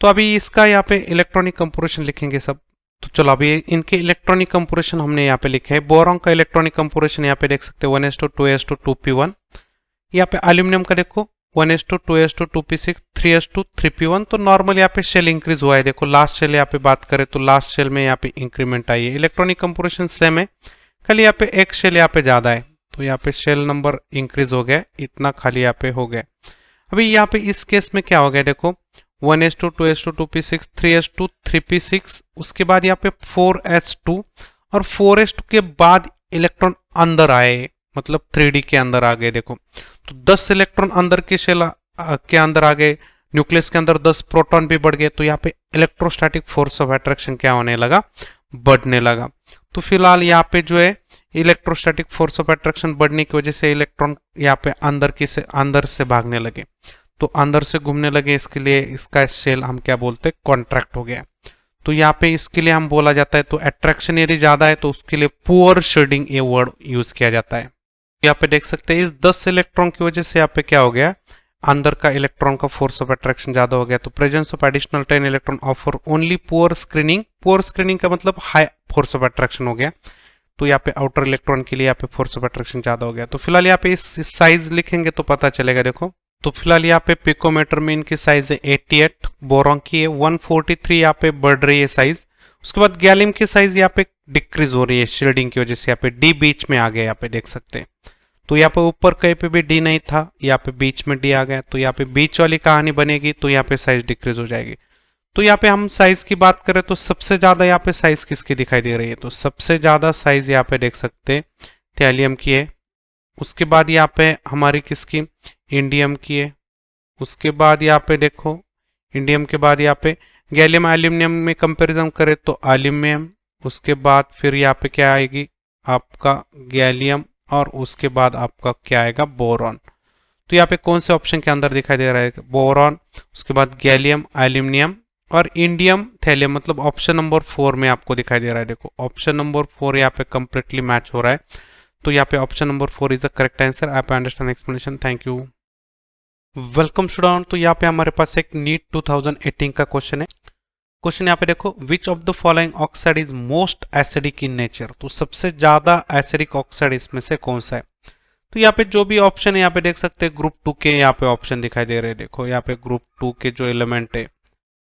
तो अभी इसका यहाँ पे इलेक्ट्रॉनिक कंपोजिशन लिखेंगे सब। तो चलो अभी इनके इलेक्ट्रॉनिक कंपोजिशन हमने यहाँ पे लिखे है। बोरॉन का इलेक्ट्रॉनिक कंपोजिशन यहाँ पे देख सकते हैं 1s2 2s2 2p1। यहाँ पे एल्यूमिनियम का देखो 1s2 2s2 2p6 3s2 3p1। तो नॉर्मल यहाँ पे शेल इंक्रीज हुआ है, देखो लास्ट शेल यहाँ पे बात करें तो लास्ट शेल में यहाँ पे इंक्रीमेंट आई है। इलेक्ट्रॉनिक कंपोजिशन सेम है, खाली यहाँ पे एक शेल यहाँ पे ज्यादा है, तो यहाँ पे शेल नंबर इंक्रीज हो गया, इतना खाली यहाँ पे हो गया। अभी यहाँ पे इस केस में क्या हो गया देखो 1s2 2s2 2p6 3s2 3p6, उसके बाद यहाँ पे 4s2 और 4s2 के बाद इलेक्ट्रॉन अंदर आए, मतलब 3D के अंदर आ गए। देखो तो 10 इलेक्ट्रॉन अंदर के शेल के अंदर आ गए, न्यूक्लियस के अंदर 10 प्रोटॉन भी बढ़ गए। तो यहाँ पे इलेक्ट्रोस्टैटिक फोर्स ऑफ अट्रैक्शन क्या होने लगा, बढ़ने लगा। तो फिलहाल यहाँ पे जो है इलेक्ट्रोस्टैटिक फोर्स ऑफ अट्रैक्शन बढ़ने की वजह से इलेक्ट्रॉन यहाँ पे अंदर से भागने लगे, तो अंदर से घूमने लगे, इसके लिए इसका शेल हम क्या बोलते हैं, कॉन्ट्रैक्ट हो गया। तो यहाँ पे इसके लिए हम बोला जाता है, तो अट्रैक्शन एरिया ज्यादा है तो उसके लिए पुअर शेडिंग ये वर्ड यूज किया जाता है। यहाँ पे देख सकते हैं इस 10 इलेक्ट्रॉन की वजह से यहाँ पे क्या हो गया, अंदर का इलेक्ट्रॉन का फोर्स ऑफ अट्रैक्शन ज्यादा हो गया। तो presence of additional 10 electron offer only poor screening, poor screening का मतलब हाई फोर्स ऑफ अट्रैक्शन हो गया। तो यहाँ पे आउटर इलेक्ट्रॉन के लिए यहाँ पे फोर्स ऑफ अट्रैक्शन ज्यादा हो गया। तो फिलहाल यहाँ पे इस साइज लिखेंगे तो पता चलेगा, देखो। तो फिलहाल यहाँ पे पिकोमीटर में इनकी साइज है 88, बोरॉन की है 143, यहाँ पे बढ़ रही है साइज। उसके बाद गैलियम की साइज यहाँ पे डिक्रीज हो रही है शील्डिंग की वजह से, यहाँ पे डी बीच में आ गया, यहाँ पे देख सकते हैं। तो यहाँ पे ऊपर कहीं पे भी डी नहीं था, यहाँ पे बीच में डी आ गया, तो यहाँ पे बीच वाली कहानी बनेगी, तो यहाँ पे साइज डिक्रीज हो जाएगी। तो यहाँ पे हम साइज की बात करें तो सबसे ज्यादा यहाँ पे साइज किसकी दिखाई दे रही है, तो सबसे ज्यादा साइज यहाँ पे देख सकते हैं थैलियम की है। उसके बाद यहाँ पे हमारी किसकी, इंडियम की है। उसके बाद यहाँ पे देखो इंडियम के बाद यहाँ पे गैलियम एल्यूमिनियम में कंपैरिजन करें तो एल्यूमिनियम, उसके बाद फिर यहाँ पे क्या आएगी आपका गैलियम, और उसके बाद आपका क्या आएगा, बोरॉन। तो यहाँ पे कौन से ऑप्शन के अंदर दिखाई दे रहा है, बोरॉन, उसके बाद गैलियम एल्यूमिनियम और इंडियम थैलियम, मतलब ऑप्शन नंबर 4 में आपको दिखाई दे रहा है। देखो ऑप्शन नंबर 4 यहाँ पे कंप्लीटली मैच हो रहा है। तो यहाँ पे option number 4 is the correct answer. आप understand explanation, thank you, welcome student. तो यहाँ पे हमारे पास एक नीट 2018 का क्वेश्चन है। क्वेश्चन यहाँ पे देखो, which of the following oxide is most acidic in nature, तो सबसे ज्यादा एसिडिक ऑक्साइड इसमें से कौन सा है। तो यहाँ पे जो भी ऑप्शन है यहाँ पे देख सकते हैं ग्रुप 2 के यहाँ पे ऑप्शन दिखाई दे रहे हैं। देखो यहाँ पे ग्रुप 2 के जो एलिमेंट है,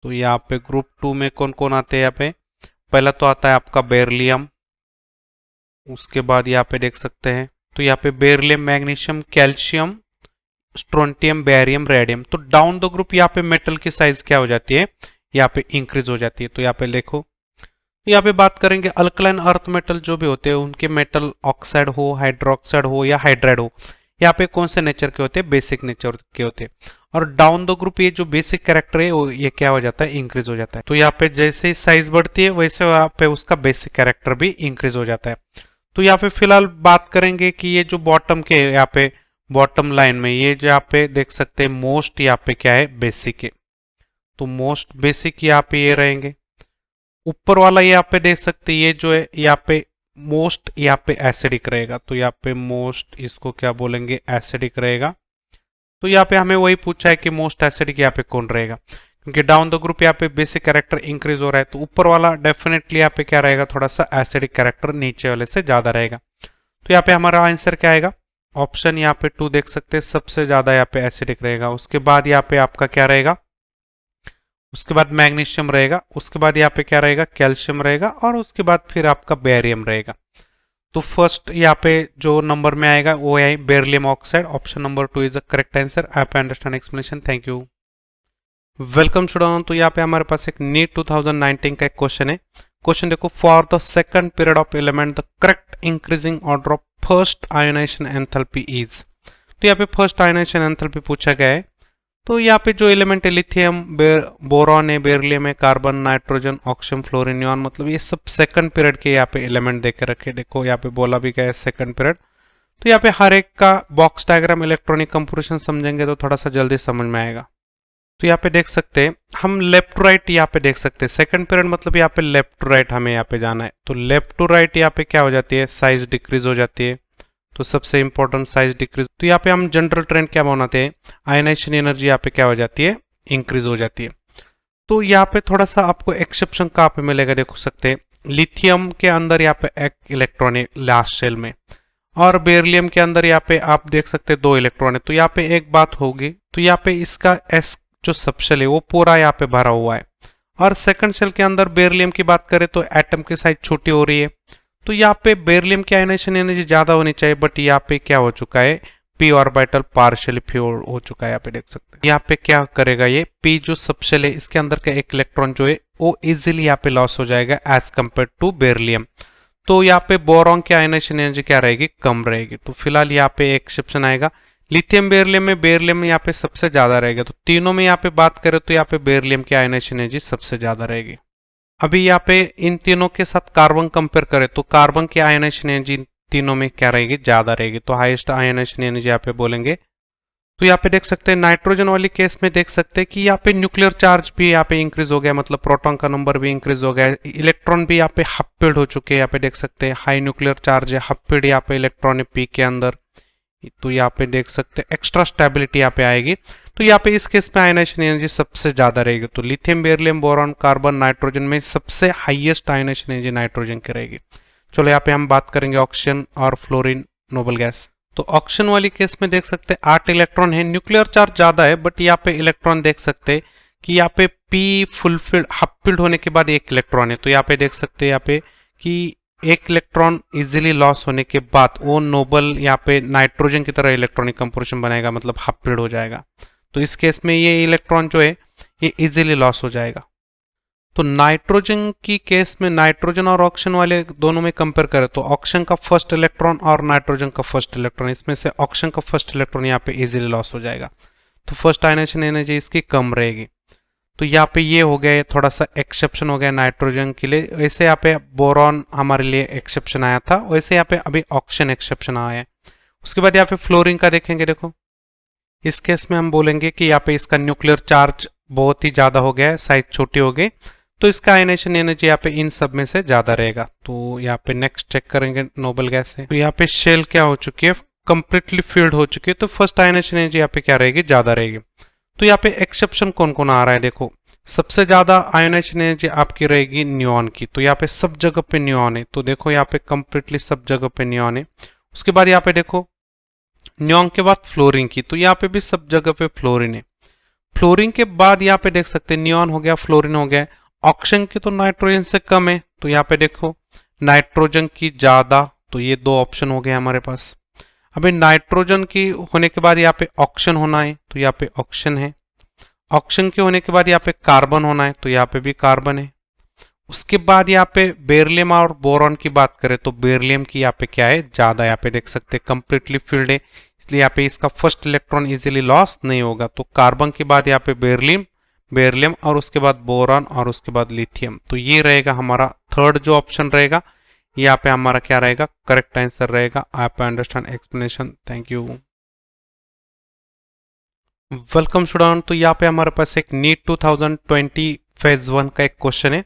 तो यहाँ पे ग्रुप 2 में कौन कौन आते हैं, यहाँ पे पहला तो आता है आपका बेरिलियम, उसके बाद यहाँ पे देख सकते हैं, तो यहाँ पे beryllium, magnesium, calcium, strontium, barium, radium. तो डाउन द ग्रुप यहाँ पे मेटल की साइज क्या हो जाती है, यहाँ पे इंक्रीज हो जाती है। तो यहाँ पे देखो, यहाँ पे बात करेंगे अल्कलाइन अर्थ मेटल जो भी होते हैं उनके मेटल ऑक्साइड हो, हाइड्रोक्साइड हो या हाइड्राइड हो, यहाँ पे कौन से नेचर के होते हैं, बेसिक नेचर के होते हैं। और डाउन द ग्रुप ये जो बेसिक कैरेक्टर है वो ये क्या हो जाता है, इंक्रीज हो जाता है। तो यहाँ पे जैसे ही साइज बढ़ती है वैसे यहाँ पे उसका बेसिक कैरेक्टर भी इंक्रीज हो जाता है। तो यहाँ पे फिलहाल बात करेंगे कि ये जो बॉटम के यहाँ पे बॉटम लाइन में ये जो यहाँ पे देख सकते हैं मोस्ट यहाँ पे क्या है, बेसिक है। तो मोस्ट बेसिक यहाँ पे ये रहेंगे। ऊपर वाला यहाँ पे देख सकते हैं ये जो है यहाँ पे मोस्ट यहाँ पे एसिडिक रहेगा। तो यहाँ पे मोस्ट इसको क्या बोलेंगे, एसिडिक रहेगा। तो यहाँ पे हमें वही पूछा है कि मोस्ट एसिडिक यहाँ पे कौन रहेगा, क्योंकि डाउन द ग्रुप यहाँ पे बेसिक कैरेक्टर इंक्रीज हो रहा है। तो ऊपर वाला डेफिनेटली यहाँ पे क्या रहेगा, थोड़ा सा एसिडिक कैरेक्टर नीचे वाले से ज्यादा रहेगा। तो यहाँ पे हमारा आंसर क्या आएगा, ऑप्शन यहाँ पे 2 देख सकते हैं, सबसे ज्यादा यहाँ पे एसिडिक रहेगा। उसके बाद यहाँ पे आपका क्या रहेगा, उसके बाद मैग्नीशियम रहेगा, उसके बाद यहाँ पे क्या रहेगा, कैल्शियम रहेगा, और उसके बाद फिर आपका बेरियम रहेगा। तो फर्स्ट यहाँ पे जो नंबर में आएगा वो है beryllium oxide. Option number 2 is the correct answer. आप understand explanation, thank you, welcome student. तो यहाँ पे हमारे पास एक नीट 2019 का एक क्वेश्चन है। क्वेश्चन देखो, for the second period of element the correct increasing order of first ionization enthalpy is. तो यहाँ पे फर्स्ट आयोनाइजेशन एंथैल्पी पूछा गया है। तो यहाँ पे जो एलिमेंट है लिथियम, बोरॉन है, बेरिलियम है, carbon, nitrogen, oxygen, fluorine, neon, मतलब ये सब सेकंड पीरियड के यहाँ पे एलिमेंट देके रखे। देखो यहाँ पे बोला भी गया है सेकंड पीरियड। तो यहाँ पे हर एक का बॉक्स डायग्राम, इलेक्ट्रॉनिक कंपोजिशन समझेंगे तो थोड़ा सा जल्दी समझ में आएगा। तो यहाँ पे देख सकते हैं हम लेफ्ट टू राइट यहाँ पे देख सकते हैं सेकंड पीरियड, मतलब यहाँ पे लेफ्ट टू राइट हमें यहाँ पे जाना है। तो लेफ्ट टू राइट यहाँ पे क्या हो जाती है, साइज डिक्रीज हो जाती है। तो सबसे इंपॉर्टेंट साइज डिक्रीज। तो यहाँ पे हम जनरल ट्रेंड क्या बनाते हैं, आयनाइजेशन एनर्जी यहाँ पे क्या हो जाती है, इंक्रीज हो जाती है। तो यहाँ पे थोड़ा सा आपको एक्सेप्शन कहाँ पे मिलेगा, देख सकते हैं लिथियम के अंदर यहाँ पे एक इलेक्ट्रॉन है लास्ट शेल में, और बेरिलियम के अंदर यहाँ पे आप देख सकते हैं 2 इलेक्ट्रॉन है। तो यहाँ पे एक बात होगी, तो यहाँ पे इसका एस जो सबशेल है वो पूरा यहाँ पे भरा हुआ है, और सेकंड शेल के अंदर बेरिलियम की बात करें तो एटम की साइज छोटी हो रही है। तो यहाँ पे बेरिलियम की आयनाइजेशन एनर्जी ज्यादा होनी चाहिए, बट यहाँ पे क्या हो चुका है, पी ऑर्बिटल पार्शियली फ्यूल हो चुका है। यहाँ पे देख सकते हैं यहाँ पे क्या करेगा, ये पी जो सबशेल है इसके अंदर का एक इलेक्ट्रॉन जो है वो इजिली यहाँ पे लॉस हो जाएगा एज कम्पेयर टू बेरिलियम। तो यहाँ पे बोरॉन की आयनाइजेशन एनर्जी क्या रहेगी, कम रहेगी। तो फिलहाल यहाँ पे एक्सेप्शन आएगा, लिथियम बेरिलियम में बेरिलियम यहाँ पे सबसे ज्यादा रहेगा। तो तीनों में यहाँ पे बात करें तो यहाँ पे बेरिलियम की आयनाइजेशन एनर्जी सबसे ज्यादा रहेगी। अभी यहाँ पे इन तीनों के साथ कार्बन कंपेयर करें तो कार्बन की आयनाइजेशन एनर्जी तीनों में क्या रहेगी, ज्यादा रहेगी। तो हाईएस्ट आयनाइजेशन एनर्जी यहाँ पे बोलेंगे। तो यहाँ पे देख सकते हैं नाइट्रोजन वाली केस में देख सकते हैं कि यहाँ पे न्यूक्लियर चार्ज भी यहाँ पे इंक्रीज हो गया, मतलब प्रोटॉन का नंबर भी इंक्रीज हो गया, इलेक्ट्रॉन भी यहाँ पे हफिल्ड हो चुके हैं। यहाँ पे देख सकते हैं हाई न्यूक्लियर चार्ज है, हफिल्ड यहाँ पे इलेक्ट्रॉन है पी के अंदर। तो यहाँ पे देख सकते हैं एक्स्ट्रा स्टेबिलिटी यहाँ पे आएगी। तो यहाँ पे इस केस में आयनाइजेशन एनर्जी सबसे ज्यादा रहेगी। तो lithium, beryllium, boron, carbon, nitrogen में सबसे हाईएस्ट आयनाइजेशन एनर्जी नाइट्रोजन की रहेगी। चलो यहाँ पे हम बात करेंगे ऑक्सीजन और फ्लोरीन नोबल गैस। तो ऑक्सीजन वाली केस में देख सकते हैं 8 इलेक्ट्रॉन है, न्यूक्लियर चार्ज ज्यादा है, बट यहाँ पे इलेक्ट्रॉन देख सकते हैं कि यहाँ पे पी फुलफिल्ड हफिल्ड होने के बाद 1 इलेक्ट्रॉन है। तो यहाँ पे देख सकते हैं यहाँ पे कि 1 इलेक्ट्रॉन इजीली लॉस होने के बाद वो नोबल यहाँ पे नाइट्रोजन की तरह इलेक्ट्रॉनिक कंपोजिशन बनाएगा, मतलब हफिल्ड हो जाएगा। तो इस केस में ये इलेक्ट्रॉन जो है ये इजीली लॉस हो जाएगा। तो नाइट्रोजन की केस में नाइट्रोजन और ऑक्सीजन वाले दोनों में कंपेयर करें तो ऑक्सीजन का फर्स्ट इलेक्ट्रॉन और नाइट्रोजन का फर्स्ट इलेक्ट्रॉन, इसमें से ऑक्सीजन का फर्स्ट इलेक्ट्रॉन यहाँ पे इजीली लॉस हो जाएगा। तो फर्स्ट आयनाइजेशन एनर्जी इसकी कम रहेगी। तो यहाँ पे ये हो गया, ये थोड़ा सा एक्सेप्शन हो गया नाइट्रोजन के लिए। वैसे यहाँ पे बोरॉन हमारे लिए एक्सेप्शन आया था, वैसे यहाँ पे अभी ऑक्सीजन एक्सेप्शन आया है। उसके बाद यहाँ पे फ्लोरीन का देखेंगे। देखो इस केस में हम बोलेंगे कि यहाँ पे इसका न्यूक्लियर चार्ज बहुत ही ज्यादा हो गया है, साइज छोटी हो गई, तो इसका आयनाइजेशन एनर्जी यहाँ पे इन सब में से ज्यादा रहेगा। तो यहाँ पे नेक्स्ट चेक करेंगे नोबल गैस है। तो यहाँ पे शेल क्या हो चुकी है, कंप्लीटली फिल्ड हो चुकी है। तो फर्स्ट आयनाइजेशन एनर्जी यहाँ पे क्या रहेगी, ज्यादा रहेगी। तो यहाँ पे एक्सेप्शन कौन कौन आ रहा है, देखो सबसे ज्यादा आयनाइजेशन एनर्जी आपकी रहेगी नियॉन की। तो यहाँ पे सब जगह पे नियॉन है। तो देखो यहाँ पे कंप्लीटली सब जगह पे नियॉन है। उसके बाद यहाँ पे देखो नियॉन के बाद फ्लोरीन की, तो यहाँ पे भी सब जगह पे फ्लोरीन है। फ्लोरीन के बाद यहाँ पे देख सकते हैं नियॉन हो गया, फ्लोरीन हो गया। ऑक्सीजन की तो नाइट्रोजन से कम है, तो यहाँ पे देखो नाइट्रोजन की ज्यादा। तो ये 2 ऑप्शन हो गए हमारे पास। अभी नाइट्रोजन की होने के बाद यहाँ पे ऑक्सीजन होना है, तो यहाँ पे ऑक्सीजन है। ऑक्सीजन के होने के बाद यहाँ पे कार्बन होना है, तो यहाँ पे भी कार्बन है। उसके बाद यहाँ पे बेरिलियम और बोरॉन की बात करें तो बेरिलियम की यहाँ पे क्या है, ज्यादा। यहाँ पे देख सकते हैं कंप्लीटली फिल्ड है, इसलिए यहाँ पे इसका फर्स्ट इलेक्ट्रॉन इजीली लॉस नहीं होगा। तो कार्बन के बाद यहाँ पे बेरिलियम और उसके बाद बोरॉन और उसके बाद लिथियम। तो ये रहेगा हमारा थर्ड जो ऑप्शन रहेगा, यहाँ पे हमारा क्या रहेगा, करेक्ट आंसर रहेगा। आप understand explanation, thank you. Welcome student. तो यहाँ पे हमारे पास एक नीट 2020 फेज 1 का एक क्वेश्चन है।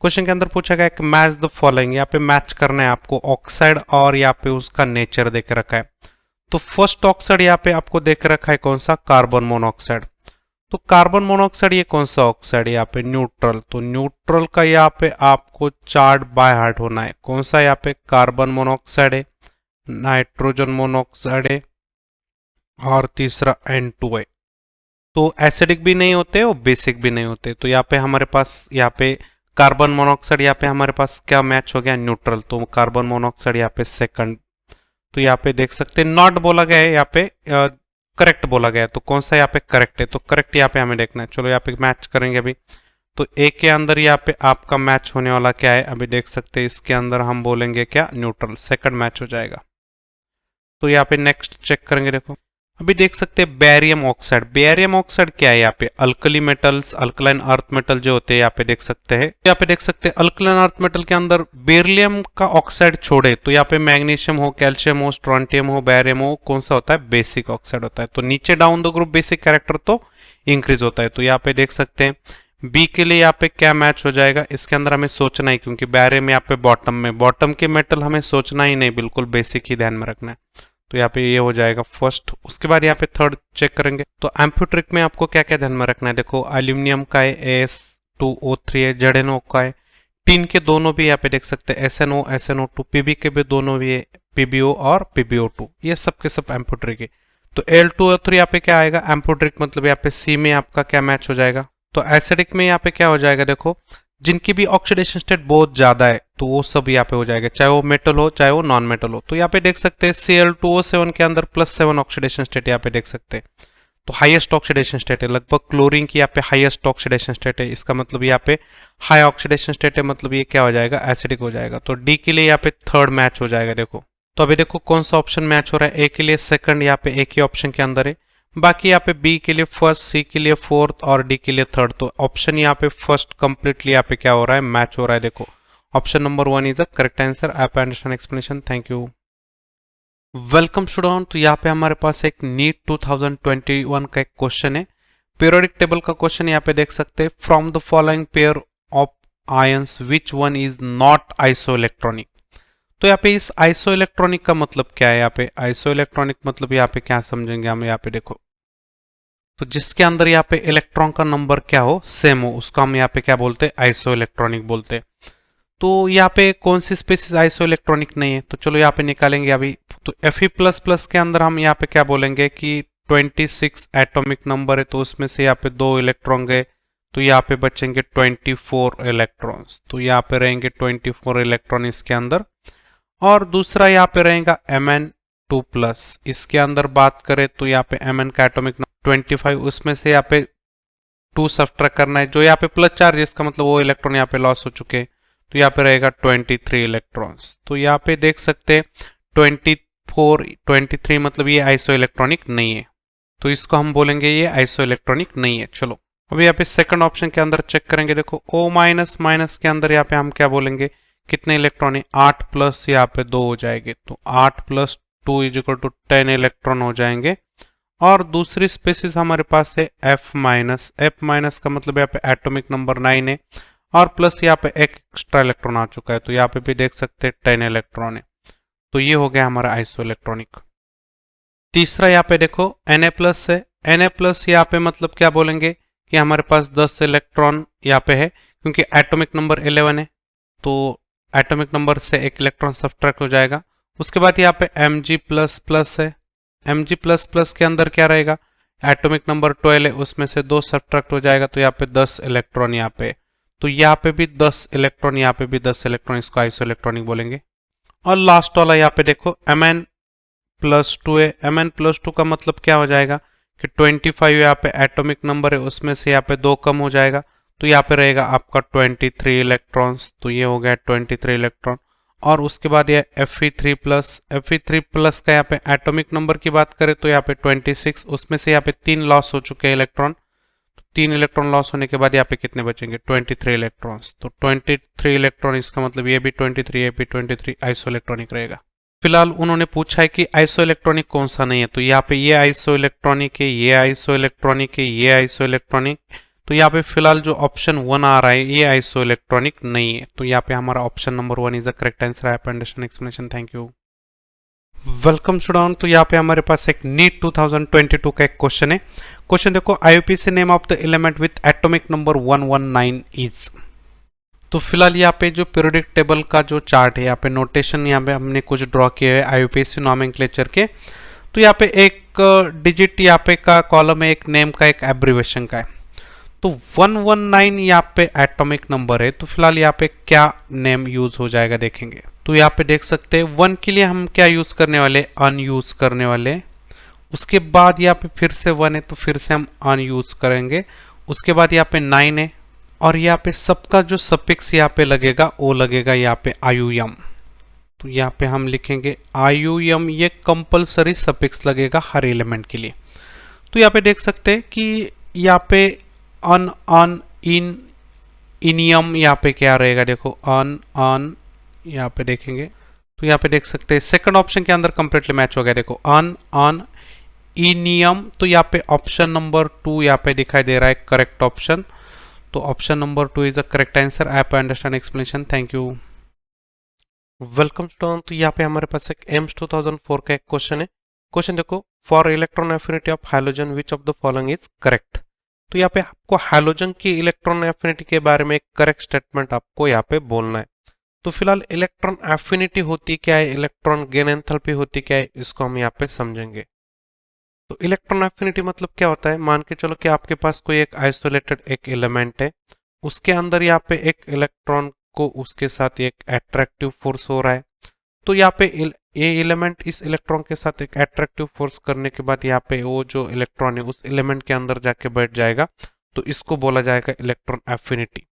क्वेश्चन के अंदर पूछा गया कि मैच द फॉलोइंग, यहाँ पे मैच करना है आपको ऑक्साइड और यहाँ पे उसका नेचर देख रखा है। तो फर्स्ट ऑक्साइड यहाँ पे आपको देख रखा है कौन सा, कार्बन मोनोऑक्साइड। तो कार्बन मोनोऑक्साइड ये कौन सा ऑक्साइड है, यहाँ पे न्यूट्रल। तो न्यूट्रल का यहाँ पे आपको चार्ट बाय हार्ट होना है। कौन सा, यहाँ पे कार्बन मोनोऑक्साइड है, नाइट्रोजन मोनोऑक्साइड है और तीसरा N2 है। तो एसिडिक भी नहीं होते और बेसिक भी नहीं होते। तो यहाँ पे हमारे पास यहाँ पे कार्बन मोनोऑक्साइड यहाँ पे हमारे पास क्या मैच हो गया, न्यूट्रल। तो कार्बन मोनोऑक्साइड यहाँ पे सेकंड। तो यहाँ पे देख सकते हैं नॉट बोला गया है, यहाँ पे करेक्ट बोला गया है। तो कौन सा यहाँ पे करेक्ट है, तो करेक्ट यहाँ पे हमें देखना है। चलो यहाँ पे मैच करेंगे अभी। तो ए के अंदर यहाँ पे आपका मैच होने वाला क्या है, अभी देख सकते हैं इसके अंदर हम बोलेंगे क्या, न्यूट्रल, सेकंड मैच हो जाएगा। तो यहाँ पे नेक्स्ट चेक करेंगे। देखो अभी देख सकते हैं बेरियम ऑक्साइड। बेरियम ऑक्साइड क्या है, यहाँ पे alkali metals, alkaline earth metal जो होते हैं यहाँ पे देख सकते हैं। यहाँ पे देख सकते हैं अल्कलाइन अर्थ मेटल के अंदर बेरिलियम का ऑक्साइड छोड़े तो यहाँ पे मैग्नीशियम हो, कैल्शियम हो, स्ट्रोंटियम हो, बैरियम हो, कौन सा होता है, बेसिक ऑक्साइड होता है। तो नीचे down the group basic character तो इंक्रीज होता है। तो यहाँ पे देख सकते हैं बी के लिए यहाँ पे क्या मैच हो जाएगा, इसके अंदर हमें सोचना है, क्योंकि बैरियम यहाँ पे बॉटम में, बॉटम के मेटल हमें सोचना ही नहीं, बिल्कुल बेसिक ही ध्यान में रखना है। तो यहाँ पे ये हो जाएगा फर्स्ट। उसके बाद यहाँ पे थर्ड चेक करेंगे। तो एम्फीट्रिक में आपको क्या क्या ध्यान में रखना है, देखो एल्यूमिनियम का है, As2O3 है, ZnO का है, टिन के दोनों भी यहाँ पे देख सकते हैं SnO, SnO2, पीबी के भी दोनों भी है, PbO और PbO2, ये सब के सब एम्फीट्रिक है। तो Al2O3 यहाँ पे क्या आएगा, एम्फीट्रिक, मतलब यहाँ पे सी में आपका क्या मैच हो जाएगा। तो एसिडिक में यहाँ पे क्या हो जाएगा, देखो जिनकी भी ऑक्सीडेशन स्टेट बहुत ज्यादा है तो वो सब यहाँ पे हो जाएगा, चाहे वो मेटल हो चाहे वो नॉन मेटल हो। तो यहाँ पे देख सकते हैं Cl2O7 के अंदर +7 ऑक्सीडेशन स्टेट यहाँ पे देख सकते हैं। तो हाईएस्ट ऑक्सीडेशन स्टेट है, लगभग क्लोरीन की यहाँ पे हाईएस्ट ऑक्सीडेशन स्टेट है, इसका मतलब यहाँ पे हाई ऑक्सीडेशन स्टेट है, मतलब ये क्या हो जाएगा, एसिडिक हो जाएगा। तो डी के लिए यहाँ पे थर्ड मैच हो जाएगा। देखो तो अभी देखो कौन सा ऑप्शन मैच हो रहा है, ए के लिए सेकंड, यहाँ पे एक ही ऑप्शन के अंदर है, बाकी यहाँ पे बी के लिए फर्स्ट, सी के लिए फोर्थ और डी के लिए थर्ड। तो ऑप्शन यहाँ पे फर्स्ट कंप्लीटली यहाँ पे क्या हो रहा है, मैच हो रहा है। देखो option number 1 is the correct answer. आप understand explanation, thank you. Welcome student. तो यहाँ पे हमारे पास एक नीट 2021 का एक क्वेश्चन है, पीरियोडिक टेबल का क्वेश्चन। यहाँ पे देख सकते हैं, from the following pair of ions which one is not isoelectronic. तो यहाँ पे इस आइसोइलेक्ट्रॉनिक का मतलब क्या है, यहाँ पे आइसोइलेक्ट्रॉनिक मतलब यहाँ पे क्या समझेंगे हम। यहाँ पे देखो, तो जिसके अंदर यहाँ पे इलेक्ट्रॉन का नंबर क्या हो, सेम हो, उसको हम यहाँ पे क्या बोलते हैं, आइसोइलेक्ट्रॉनिक बोलते हैं। तो यहाँ पे कौन सी स्पीसीज आइसोइलेक्ट्रॉनिक नहीं है, तो चलो यहाँ पे निकालेंगे अभी। तो Fe++ के अंदर हम यहाँ पे क्या बोलेंगे कि 26 एटॉमिक नंबर है, तो उसमें से यहाँ पे 2 इलेक्ट्रॉन गए, तो यहाँ पे बचेंगे 24 इलेक्ट्रॉन्स। तो यहाँ पे रहेंगे 24 इलेक्ट्रॉन इसके अंदर। और दूसरा यहाँ पे रहेगा Mn2+। इसके अंदर बात करें तो यहाँ पे Mn का एटॉमिक नंबर 25, उसमें से यहाँ पे 2 सब्ट्रैक्ट करना है, जो यहाँ पे प्लस चार्ज, इसका मतलब वो इलेक्ट्रॉन यहाँ पे लॉस हो चुके हैं। तो यहाँ पे रहेगा 23 इलेक्ट्रॉन्स। तो यहाँ पे देख सकते हैं 23 मतलब ये आइसो इलेक्ट्रॉनिक नहीं है, तो इसको हम बोलेंगे ये आइसो इलेक्ट्रॉनिक नहीं है। चलो अभी यहाँ पे सेकंड ऑप्शन के अंदर चेक करेंगे। देखो O- के अंदर यहाँ पे हम क्या बोलेंगे, कितने इलेक्ट्रॉन है, 8 प्लस यहाँ पे 2 हो जाएंगे, तो 8 + 2 = 10 इलेक्ट्रॉन हो जाएंगे। और दूसरी स्पेसिस हमारे पास है F-। का मतलब यहाँ पे एटॉमिक नंबर 9 है, और प्लस यहाँ पे एक एक्स्ट्रा इलेक्ट्रॉन आ चुका है, तो यहाँ पे भी देख सकते हैं 10 इलेक्ट्रॉन है। तो ये हो गया हमारा आइसो इलेक्ट्रॉनिक। तीसरा यहाँ पे देखो Na+ है। Na+ यहाँ पे मतलब क्या बोलेंगे कि हमारे पास 10 इलेक्ट्रॉन यहाँ पे है, क्योंकि एटॉमिक नंबर 11 है, तो एटॉमिक नंबर से एक इलेक्ट्रॉन सब्ट्रैक्ट हो जाएगा। उसके बाद यहाँ पे Mg++ है। Mg++ के अंदर क्या रहेगा, एटॉमिक नंबर 12 है, उसमें से 2 सब्ट्रैक्ट हो जाएगा, तो यहाँ पे 10 इलेक्ट्रॉन यहाँ पे। तो यहाँ पे भी 10 इलेक्ट्रॉन, यहाँ पे भी 10 इलेक्ट्रॉन, इसको आइसो इलेक्ट्रॉनिक बोलेंगे। और लास्ट वाला यहाँ पे देखो Mn+2 है। Mn+2 का मतलब क्या हो जाएगा कि 25 यहाँ पे एटॉमिक नंबर है, उसमें से यहाँ पे 2 कम हो जाएगा, तो यहाँ पे रहेगा आपका 23 इलेक्ट्रॉन्स। तो ये हो गया 23 इलेक्ट्रॉन। और उसके बाद ये Fe3+ का यहाँ पे एटॉमिक नंबर की बात करें तो यहाँ पे 26, उसमें से यहाँ पे 3 लॉस हो चुके हैं इलेक्ट्रॉन। 3 इलेक्ट्रॉन लॉस होने के बाद यहाँ पे कितने बचेंगे, 23 इलेक्ट्रॉन्स। तो 23 इलेक्ट्रॉन, इसका मतलब ये भी 23, ये भी 23 आइसो इलेक्ट्रॉनिक रहेगा। फिलहाल उन्होंने पूछा है कि आइसो इलेक्ट्रॉनिक कौन सा नहीं है, तो यहाँ पे ये आइसो इलेक्ट्रॉनिक है, ये आइसो इलेक्ट्रॉनिक है, ये आइसो इलेक्ट्रॉनिक। तो यहाँ पे फिलहाल जो ऑप्शन 1 आ रहा है ये आइसो इलेक्ट्रॉनिक नहीं है, तो यहाँ पे हमारा option number 1 is the correct answer. आप understand explanation, thank you. Welcome student. तो यहाँ पे हमारे पास एक नीट 2022 का एक क्वेश्चन है। क्वेश्चन देखो, IUPAC name of the element with atomic number 119 is. तो फिलहाल यहाँ पे जो पीरियोडिक टेबल का जो चार्ट है, यहाँ पे नोटेशन यहाँ पे हमने कुछ ड्रॉ किए है आईयूपीएसी नॉमेनक्लेचर के। तो यहाँ पे एक डिजिट यहाँ पे का कॉलम है, एक नेम का, एक एब्रीवेशन का है। तो 119 यहाँ पे एटॉमिक नंबर है, तो फिलहाल यहाँ पे क्या नेम यूज हो जाएगा देखेंगे। तो यहाँ पे देख सकते हैं 1 के लिए हम क्या यूज करने वाले, अन यूज करने वाले। उसके बाद यहाँ पे फिर से 1 है, तो फिर से हम अन यूज करेंगे। उसके बाद यहाँ पे 9 है, और यहाँ पे सबका जो सफिक्स यहाँ पे लगेगा वो लगेगा यहाँ पे आयुयम। तो यहाँ पे हम लिखेंगे आयुयम, ये कंपलसरी सफिक्स लगेगा हर एलिमेंट के लिए। तो यहाँ पे देख सकते हैं कि यहाँ पे अन, अन, इन, इनियम यहाँ पे क्या रहेगा, देखो अन, अन, यहाँ पे देखेंगे तो यहाँ पे देख सकते हैं सेकंड ऑप्शन के अंदर कंप्लीटली मैच हो गया। देखो अन, अन, इनियम। तो यहाँ पे ऑप्शन नंबर 2 यहाँ पे दिखाई दे रहा है करेक्ट ऑप्शन। तो option number 2 is the correct answer. आप understand explanation, thank you. Welcome student. तो यहाँ पे हमारे पास एक एम्स 2004 का एक क्वेश्चन है। क्वेश्चन देखो, for electron affinity of hydrogen which of the following is correct. तो यहाँ पे आपको हाइड्रोजन की इलेक्ट्रॉन एफिनिटी के बारे में एक करेक्ट स्टेटमेंट आपको यहाँ पे बोलना है। तो फिलहाल इलेक्ट्रॉन एफिनिटी होती क्या है, इलेक्ट्रॉन गेन एंथैल्पी होती क्या है, इसको हम यहाँ पे समझेंगे। तो इलेक्ट्रॉन एफिनिटी मतलब क्या होता है, मान के चलो कि आपके पास कोई एक आइसोलेटेड एक एलिमेंट है, उसके अंदर यहाँ पे एक इलेक्ट्रॉन को उसके साथ एक अट्रैक्टिव फोर्स हो रहा है। तो यहाँ पे ये एलिमेंट इस इलेक्ट्रॉन के साथ एक अट्रैक्टिव फोर्स करने के बाद यहाँ पे वो जो इलेक्ट्रॉन है उस एलिमेंट के अंदर जाके बैठ जाएगा, तो इसको बोला जाएगा इलेक्ट्रॉन एफिनिटी।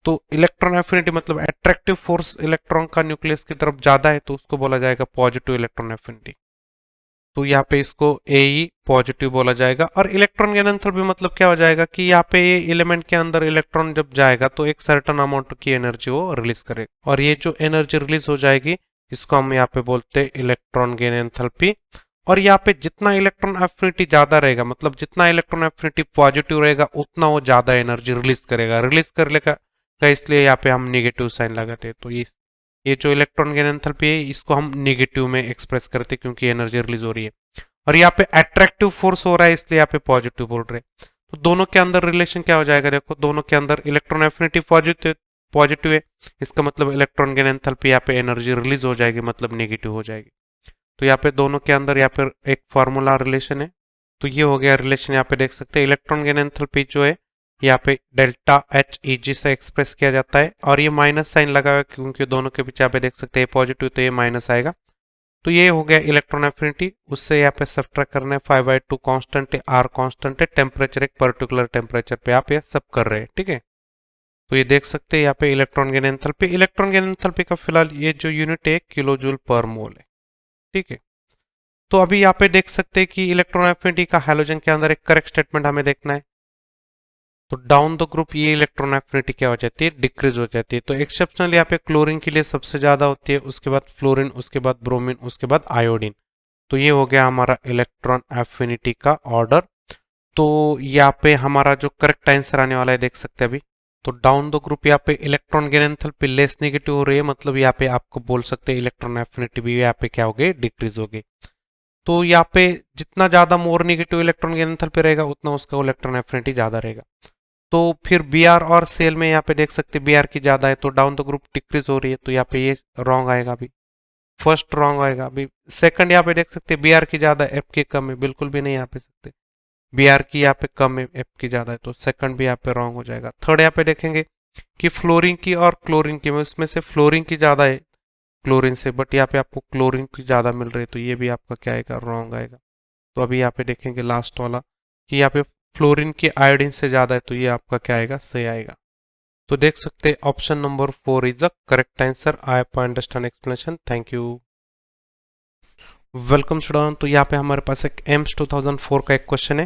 तो इलेक्ट्रॉन एफिनिटी मतलब अट्रैक्टिव फोर्स इलेक्ट्रॉन का न्यूक्लियस की तरफ ज्यादा है, तो उसको बोला जाएगा पॉजिटिव इलेक्ट्रॉन एफिनिटी। तो यहाँ पे इसको ए पॉजिटिव बोला जाएगा। और इलेक्ट्रॉन गेन एंथैल्पी मतलब क्या हो जाएगा कि यहाँ पे ये एलिमेंट के अंदर इलेक्ट्रॉन जब जाएगा तो एक सर्टेन अमाउंट की एनर्जी वो रिलीज करेगा, और ये जो एनर्जी रिलीज हो जाएगी इसको हम यहाँ पे बोलते हैं इलेक्ट्रॉन गेन एंथैल्पी। और यहाँ पे जितना इलेक्ट्रॉन एफिनिटी ज्यादा रहेगा, मतलब जितना इलेक्ट्रॉन एफिनिटी पॉजिटिव रहेगा उतना वो ज्यादा एनर्जी रिलीज करेगा। रिलीज कर लेगा का इसलिए यहाँ पे हम निगेटिव साइन लगाते हैं। तो ये जो इलेक्ट्रॉन गेन एंथैल्पी है इसको हम निगेटिव में एक्सप्रेस करते हैं क्योंकि एनर्जी रिलीज हो रही है। और यहाँ पे अट्रैक्टिव फोर्स हो रहा है इसलिए यहाँ पे पॉजिटिव बोल रहे हैं। तो दोनों के अंदर रिलेशन क्या हो जाएगा, देखो दोनों के अंदर इलेक्ट्रॉन एफिनिटी पॉजिटिव है, इसका मतलब इलेक्ट्रॉन गेन एंथैल्पी यहाँ पे एनर्जी रिलीज हो जाएगी, मतलब नेगेटिव हो जाएगी। तो यहाँ पे दोनों के अंदर यहाँ पे एक फॉर्मूला रिलेशन है। तो ये हो गया रिलेशन, यहाँ पे देख सकते हैं इलेक्ट्रॉन गेन एंथैल्पी जो है यहाँ पे डेल्टा एच ई जी से एक्सप्रेस किया जाता है। और ये माइनस साइन लगा हुआ है क्योंकि दोनों के बीच यहाँ पे देख सकते हैं पॉजिटिव तो ये माइनस आएगा। तो ये हो गया इलेक्ट्रॉन एफिनिटी। उससे यहाँ पे सब्ट्रैक्ट करना है 5/2 कांस्टेंट है, आर कांस्टेंट है, टेम्परेचर एक पर्टिकुलर टेम्परेचर पे आप ये सब कर रहे हैं, ठीक है। तो ये देख सकते हैं यहाँ पे electron gain enthalpy. Electron gain enthalpy का फिलहाल ये जो यूनिट है किलो जूल पर मोल है, ठीक है। तो अभी यहाँ पे देख सकते हैं कि इलेक्ट्रॉन एफिनिटी का हैलोजन के अंदर एक करेक्ट स्टेटमेंट हमें देखना है। तो डाउन द ग्रुप ये इलेक्ट्रॉन एफिनिटी क्या हो जाती है, डिक्रीज हो जाती है। तो एक्सेप्शनल यहाँ पे क्लोरीन के लिए सबसे ज्यादा होती है, उसके बाद फ्लोरीन, उसके बाद ब्रोमीन, उसके बाद आयोडीन। तो ये हो गया हमारा इलेक्ट्रॉन एफिनिटी का ऑर्डर। तो यहाँ पे हमारा जो करेक्ट आंसर आने वाला है देख सकते हैं अभी। तो डाउन द ग्रुप यहाँ पे electron gain enthalpy less negative हो रही है, मतलब यहाँ पे आपको बोल सकते हैं इलेक्ट्रॉन एफिनिटी भी यहाँ पे क्या हो गई, डिक्रीज हो गई। तो यहाँ पे जितना ज्यादा मोर नेगेटिव इलेक्ट्रॉन गेन एंथैल्पी रहेगा उतना उसका इलेक्ट्रॉन एफिनिटी ज्यादा रहेगा। तो फिर बी आर और सेल में यहाँ पे देख सकते बी आर की ज्यादा है तो डाउन द ग्रुप डिक्रीज हो रही है, तो यहाँ पे ये रॉन्ग आएगा अभी, फर्स्ट रॉन्ग आएगा अभी। सेकंड यहाँ पे देख सकते बी आर की ज्यादा एफ की कम है, बिल्कुल भी नहीं यहाँ पे सकते बी आर की यहाँ पे कम है एफ की ज्यादा है, तो सेकंड भी यहाँ पे रॉन्ग हो जाएगा। थर्ड यहाँ पे देखेंगे कि फ्लोरीन की और क्लोरीन की, इसमें से फ्लोरीन की ज्यादा है क्लोरीन से, बट यहाँ पे आपको क्लोरीन की ज्यादा मिल रही है, तो ये भी आपका क्या आएगा, रॉन्ग आएगा। तो अभी यहाँ पे देखेंगे लास्ट वाला कि यहाँ पे फ्लोरीन की आयोडीन से ज्यादा है, तो ये आपका क्या आएगा, सही आएगा। तो देख सकते हैं option number 4 is the correct answer. I understand explanation, thank you. Welcome student. तो यहाँ पे हमारे पास एक एम्स 2004 का एक क्वेश्चन है।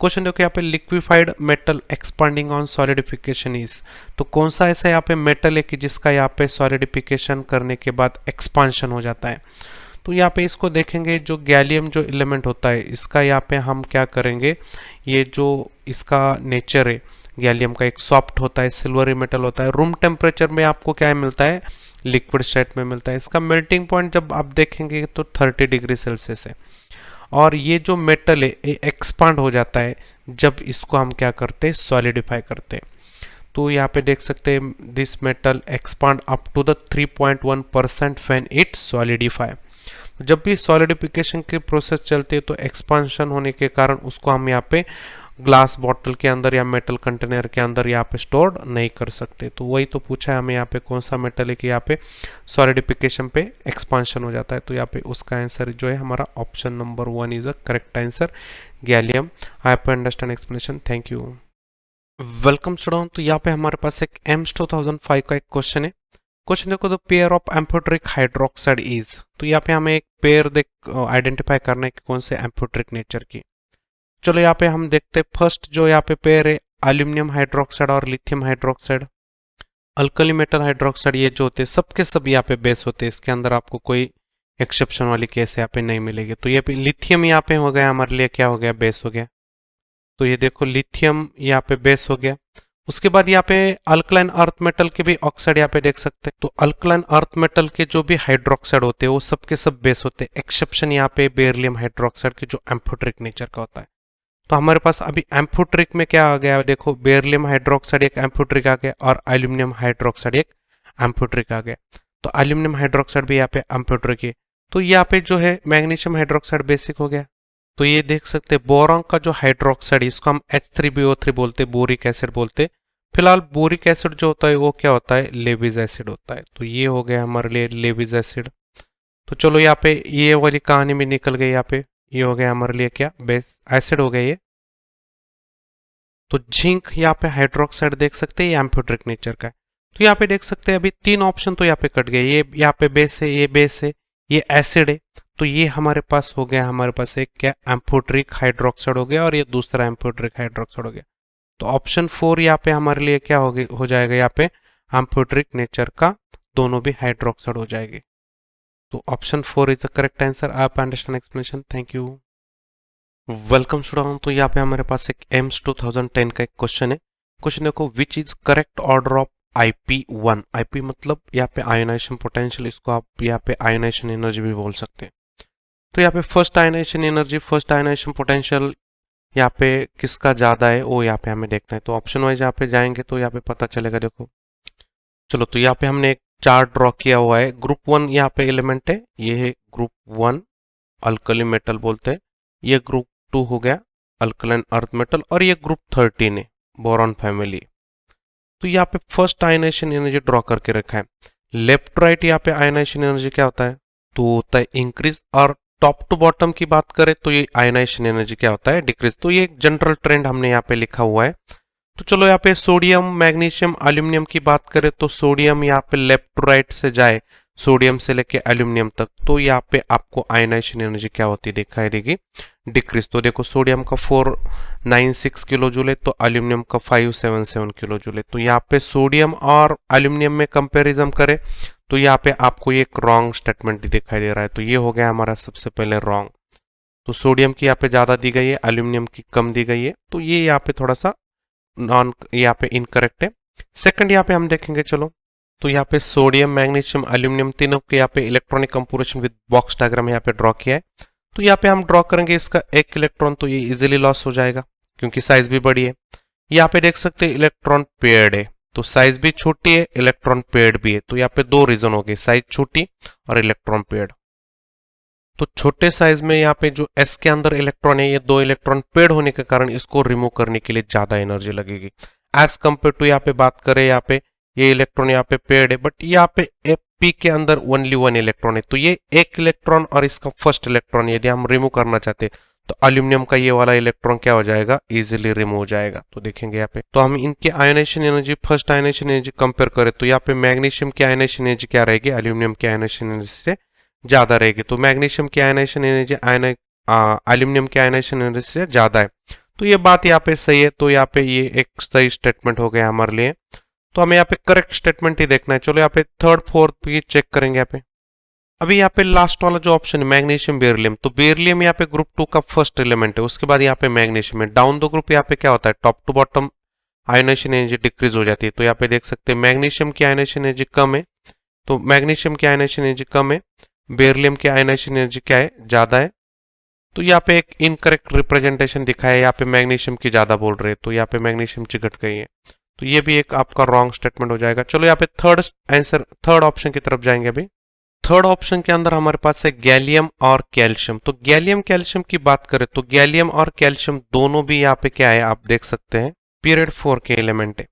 क्वेश्चन देखो यहाँ पे liquefied metal expanding on solidification is. तो कौन सा ऐसा यहाँ पे मेटल है कि जिसका यहाँ पे सॉलिडिफिकेशन करने के बाद एक्सपांशन हो जाता है। तो यहाँ पे इसको देखेंगे, जो गैलियम जो एलिमेंट होता है इसका यहाँ पे हम क्या करेंगे, ये जो इसका नेचर है गैलियम का, एक सॉफ्ट होता है, सिल्वरी मेटल होता है, रूम टेम्परेचर में आपको क्या मिलता है, लिक्विड स्टेट में मिलता है। इसका मेल्टिंग पॉइंट जब आप देखेंगे तो 30 डिग्री सेल्सियस है। और ये जो मेटल है ये एक्सपांड हो जाता है जब इसको हम क्या करते हैं, सॉलिडिफाई करते हैं। तो यहाँ पे देख सकते हैं this metal expand up to the 3.1% when it solidify. जब भी सॉलिडिफिकेशन की प्रोसेस चलती है तो एक्सपांशन होने के कारण उसको हम यहाँ पे ग्लास बॉटल के अंदर या मेटल कंटेनर के अंदर यहाँ पे स्टोर नहीं कर सकते। तो वही तो पूछा है हमें यहाँ पे कौन सा मेटल है कि यहाँ पे सॉलिडिफिकेशन पे एक्सपांशन हो जाता है। तो यहाँ पे उसका आंसर जो है हमारा option number 1 is a correct answer, gallium. I understand explanation, thank you. Welcome student. तो यहाँ पे हमारे पास एक एम्स 2005 का एक क्वेश्चन है। क्वेश्चन देखो, the pair of amphoteric hydroxide is. तो यहाँ पे हमें एक पेयर आइडेंटिफाई करना है कि कौन से एम्फोटेरिक नेचर की। चलो यहाँ पे हम देखते हैं फर्स्ट जो यहाँ पे पेयर है एल्यूमिनियम हाइड्रोक्साइड और lithium hydroxide. Alkali metal hydroxide ये जो होते हैं सबके सब यहाँ पे बेस होते हैं, इसके अंदर आपको कोई एक्सेप्शन वाली केस यहाँ पे नहीं मिलेगी। तो ये लिथियम यहाँ पे हो गया हमारे लिए, क्या हो गया, बेस हो गया। तो ये देखो लिथियम यहाँ पे बेस हो गया। उसके बाद यहाँ पे अल्कलाइन अर्थ मेटल के भी ऑक्साइड यहाँ पे देख सकते हैं। तो अल्कलाइन अर्थ मेटल के जो भी हाइड्रोक्साइड होते हैं वो सबके सब बेस होते हैं, एक्सेप्शन यहाँ पे बेरिलियम हाइड्रोक्साइड के जो एम्फोटेरिक नेचर का होता है। तो हमारे पास अभी एम्फोटेरिक में क्या आ गया, देखो बेरिलियम हाइड्रोक्साइड एक एम्फोटेरिक आ गया और एल्यूमिनियम हाइड्रोक्साइड एक एम्फोटेरिक आ गया। तो एल्यूमिनियम हाइड्रोक्साइड भी यहाँ पे एम्फोटेरिक है। तो यहाँ पे जो है मैग्नीशियम हाइड्रोक्साइड बेसिक हो गया। तो ये देख सकते हैं बोरॉन का जो हाइड्रोक्साइड इसको हम H3BO3 बोलते, बोरिक एसिड बोलते। फिलहाल बोरिक एसिड जो होता है वो क्या होता है, लेविज एसिड होता है। तो ये हो गया हमारे लिए लेविज एसिड। तो चलो यहाँ पे ये वाली कहानी में निकल गई, यहाँ पे ये हो गया हमारे लिए क्या, बेस एसिड हो गया ये। तो जिंक यहाँ पे हाइड्रोक्साइड देख सकते हैं, ये एम्फोटेरिक नेचर का है। तो यहाँ पे देख सकते हैं अभी 3 ऑप्शन तो यहाँ पे कट गए, ये यहाँ पे बेस है, ये बेस है, ये एसिड है। तो ये हमारे पास हो गया, हमारे पास एक क्या एम्फोटेरिक हाइड्रोक्साइड हो गया और ये दूसरा एम्फोटेरिक हाइड्रोक्साइड हो गया। तो ऑप्शन 4 यहाँ पे हमारे लिए क्या हो जाएगा, यहाँ पे एम्फोटेरिक नेचर का दोनों भी हाइड्रोक्साइड हो जाएंगे। तो option 4 is the correct answer. आप understand explanation. Thank you. Welcome student. तो यहाँ पे हमारे पास एक एम्स 2010 का एक क्वेश्चन है। क्वेश्चन देखो, which is correct order of IP1। IP मतलब यहाँ पे आयोनाइजेशन पोटेंशियल, इसको आप यहाँ पे आयोनाइजेशन एनर्जी भी बोल सकते हैं। तो यहाँ पे first ionization energy, first ionization potential यहाँ पे किसका ज्यादा है वो यहाँ पे हमें देखना है। तो ऑप्शन वाइज यहाँ पे जाएंगे तो यहाँ पे पता चलेगा। देखो चलो, तो यहाँ पे हमने एक चार्ट ड्रॉ किया हुआ है। ग्रुप 1 यहाँ पे एलिमेंट है, ये है ग्रुप 1 अल्कली मेटल बोलते हैं। ये ग्रुप 2 हो गया अल्कलाइन अर्थ मेटल, और ये ग्रुप 13 है बोरॉन फैमिली। तो यहाँ पे फर्स्ट आयनाइजेशन एनर्जी ड्रॉ करके रखा है। लेफ्ट राइट यहाँ पे आयनाइजेशन एनर्जी क्या होता है, तो होता है इंक्रीज, और टॉप टू बॉटम की बात करें तो ये आयनाइजेशन एनर्जी क्या होता है, डिक्रीज। तो ये एक जनरल ट्रेंड हमने यहाँ पे लिखा हुआ है। तो चलो यहाँ पे सोडियम, मैग्नीशियम, एल्यूमिनियम की बात करें तो सोडियम यहाँ पे लेफ्ट टू राइट से जाए, सोडियम से लेके एल्यूमिनियम तक, तो यहाँ पे आपको आयनाइजेशन एनर्जी क्या होती दिखाई देगी, डिक्रीज। तो देखो सोडियम का 496 किलो जूल है, तो एल्यूमिनियम का 577 किलो जूल है। तो यहाँ पे सोडियम और एल्यूमिनियम में कंपैरिजन करें तो यहाँ पे आपको एक रॉन्ग स्टेटमेंट दिखाई दे रहा है। तो ये हो गया हमारा सबसे पहले रॉन्ग। तो सोडियम की यहाँ पे ज्यादा दी गई है, एल्यूमिनियम की कम दी गई है, तो ये यहाँ पे थोड़ा सा नॉन, यहाँ पे इनकरेक्ट है। सेकंड यहाँ पे हम देखेंगे, चलो तो यहाँ पे सोडियम, मैग्नीशियम, एल्यूमिनियम तीनों के यहाँ पे electronic composition with box diagram यहाँ पे ड्रॉ किया है। तो यहाँ पे हम ड्रॉ करेंगे इसका एक इलेक्ट्रॉन, तो ये इजीली लॉस हो जाएगा क्योंकि साइज भी बड़ी है। यहाँ पे देख सकते हैं इलेक्ट्रॉन पेयर्ड है, तो साइज भी छोटी है, इलेक्ट्रॉन पेयर्ड भी है। तो यहाँ पे दो रीजन हो गए, साइज छोटी और इलेक्ट्रॉन पेयर्ड। तो छोटे साइज में यहाँ पे जो एस के अंदर इलेक्ट्रॉन है, ये दो इलेक्ट्रॉन पेड होने के कारण इसको रिमूव करने के लिए ज्यादा एनर्जी लगेगी एज कंपेयर टू यहाँ पे बात करें, यहाँ पे ये इलेक्ट्रॉन यहाँ पे पेड है, बट यहाँ पे पी के अंदर ओनली वन इलेक्ट्रॉन है। तो ये एक इलेक्ट्रॉन और इसका फर्स्ट इलेक्ट्रॉन यदि हम रिमूव करना चाहते हैं तो एल्यूमिनियम का ये वाला इलेक्ट्रॉन क्या हो जाएगा, इजीली रिमूव हो जाएगा। तो देखेंगे यहाँ पे, तो हम इनके ionization energy, first ionization energy compare करें तो यहाँ पे मैग्नीशियम की आयोनाइजेशन एनर्जी क्या रहेगी, एल्यूमिनियम की आयोनाइजेशन एनर्जी से ज्यादा रहेगी। तो मैग्नीशियम की आयनाइजेशन एनर्जी एल्यूमिनियम की आयनाइजेशन एनर्जी से ज्यादा है। तो ये बात यहाँ पे सही है। तो यहाँ पे ये एक सही स्टेटमेंट हो गया हमारे लिए। तो हमें यहाँ पे करेक्ट स्टेटमेंट ही देखना है। चलो यहाँ पे थर्ड फोर्थ भी चेक करेंगे। यहाँ पे अभी यहाँ पे लास्ट वाला जो ऑप्शन है मैग्नीशियम बेरिलियम, तो बेरिलियम यहाँ पे ग्रुप 2 का फर्स्ट एलिमेंट है, उसके बाद यहाँ पे मैग्नीशियम है। डाउन दो ग्रुप यहाँ पे क्या होता है, top to bottom ionization energy decrease हो जाती है। तो यहाँ पे देख सकते हैं मैग्नीशियम की आयनाइजेशन एनर्जी कम है, तो मैग्नीशियम की आयनाइजेशन एनर्जी कम है, बेरिलियम की आयनाइजेशन एनर्जी क्या है, ज्यादा है। तो यहाँ पे एक इनकरेक्ट रिप्रेजेंटेशन दिखाया है, यहाँ पे मैग्नीशियम की ज्यादा बोल रहे हैं, तो यहाँ पे मैग्नीशियम की घट गई है। तो ये भी एक आपका रॉन्ग स्टेटमेंट हो जाएगा। चलो यहाँ पे थर्ड आंसर, थर्ड ऑप्शन की तरफ जाएंगे। अभी थर्ड ऑप्शन के अंदर हमारे पास है गैलियम और कैल्शियम। तो गैलियम कैल्शियम की बात करें तो गैलियम और कैल्शियम दोनों भी यहाँ पे क्या है, आप देख सकते हैं पीरियड 4 के एलिमेंट है।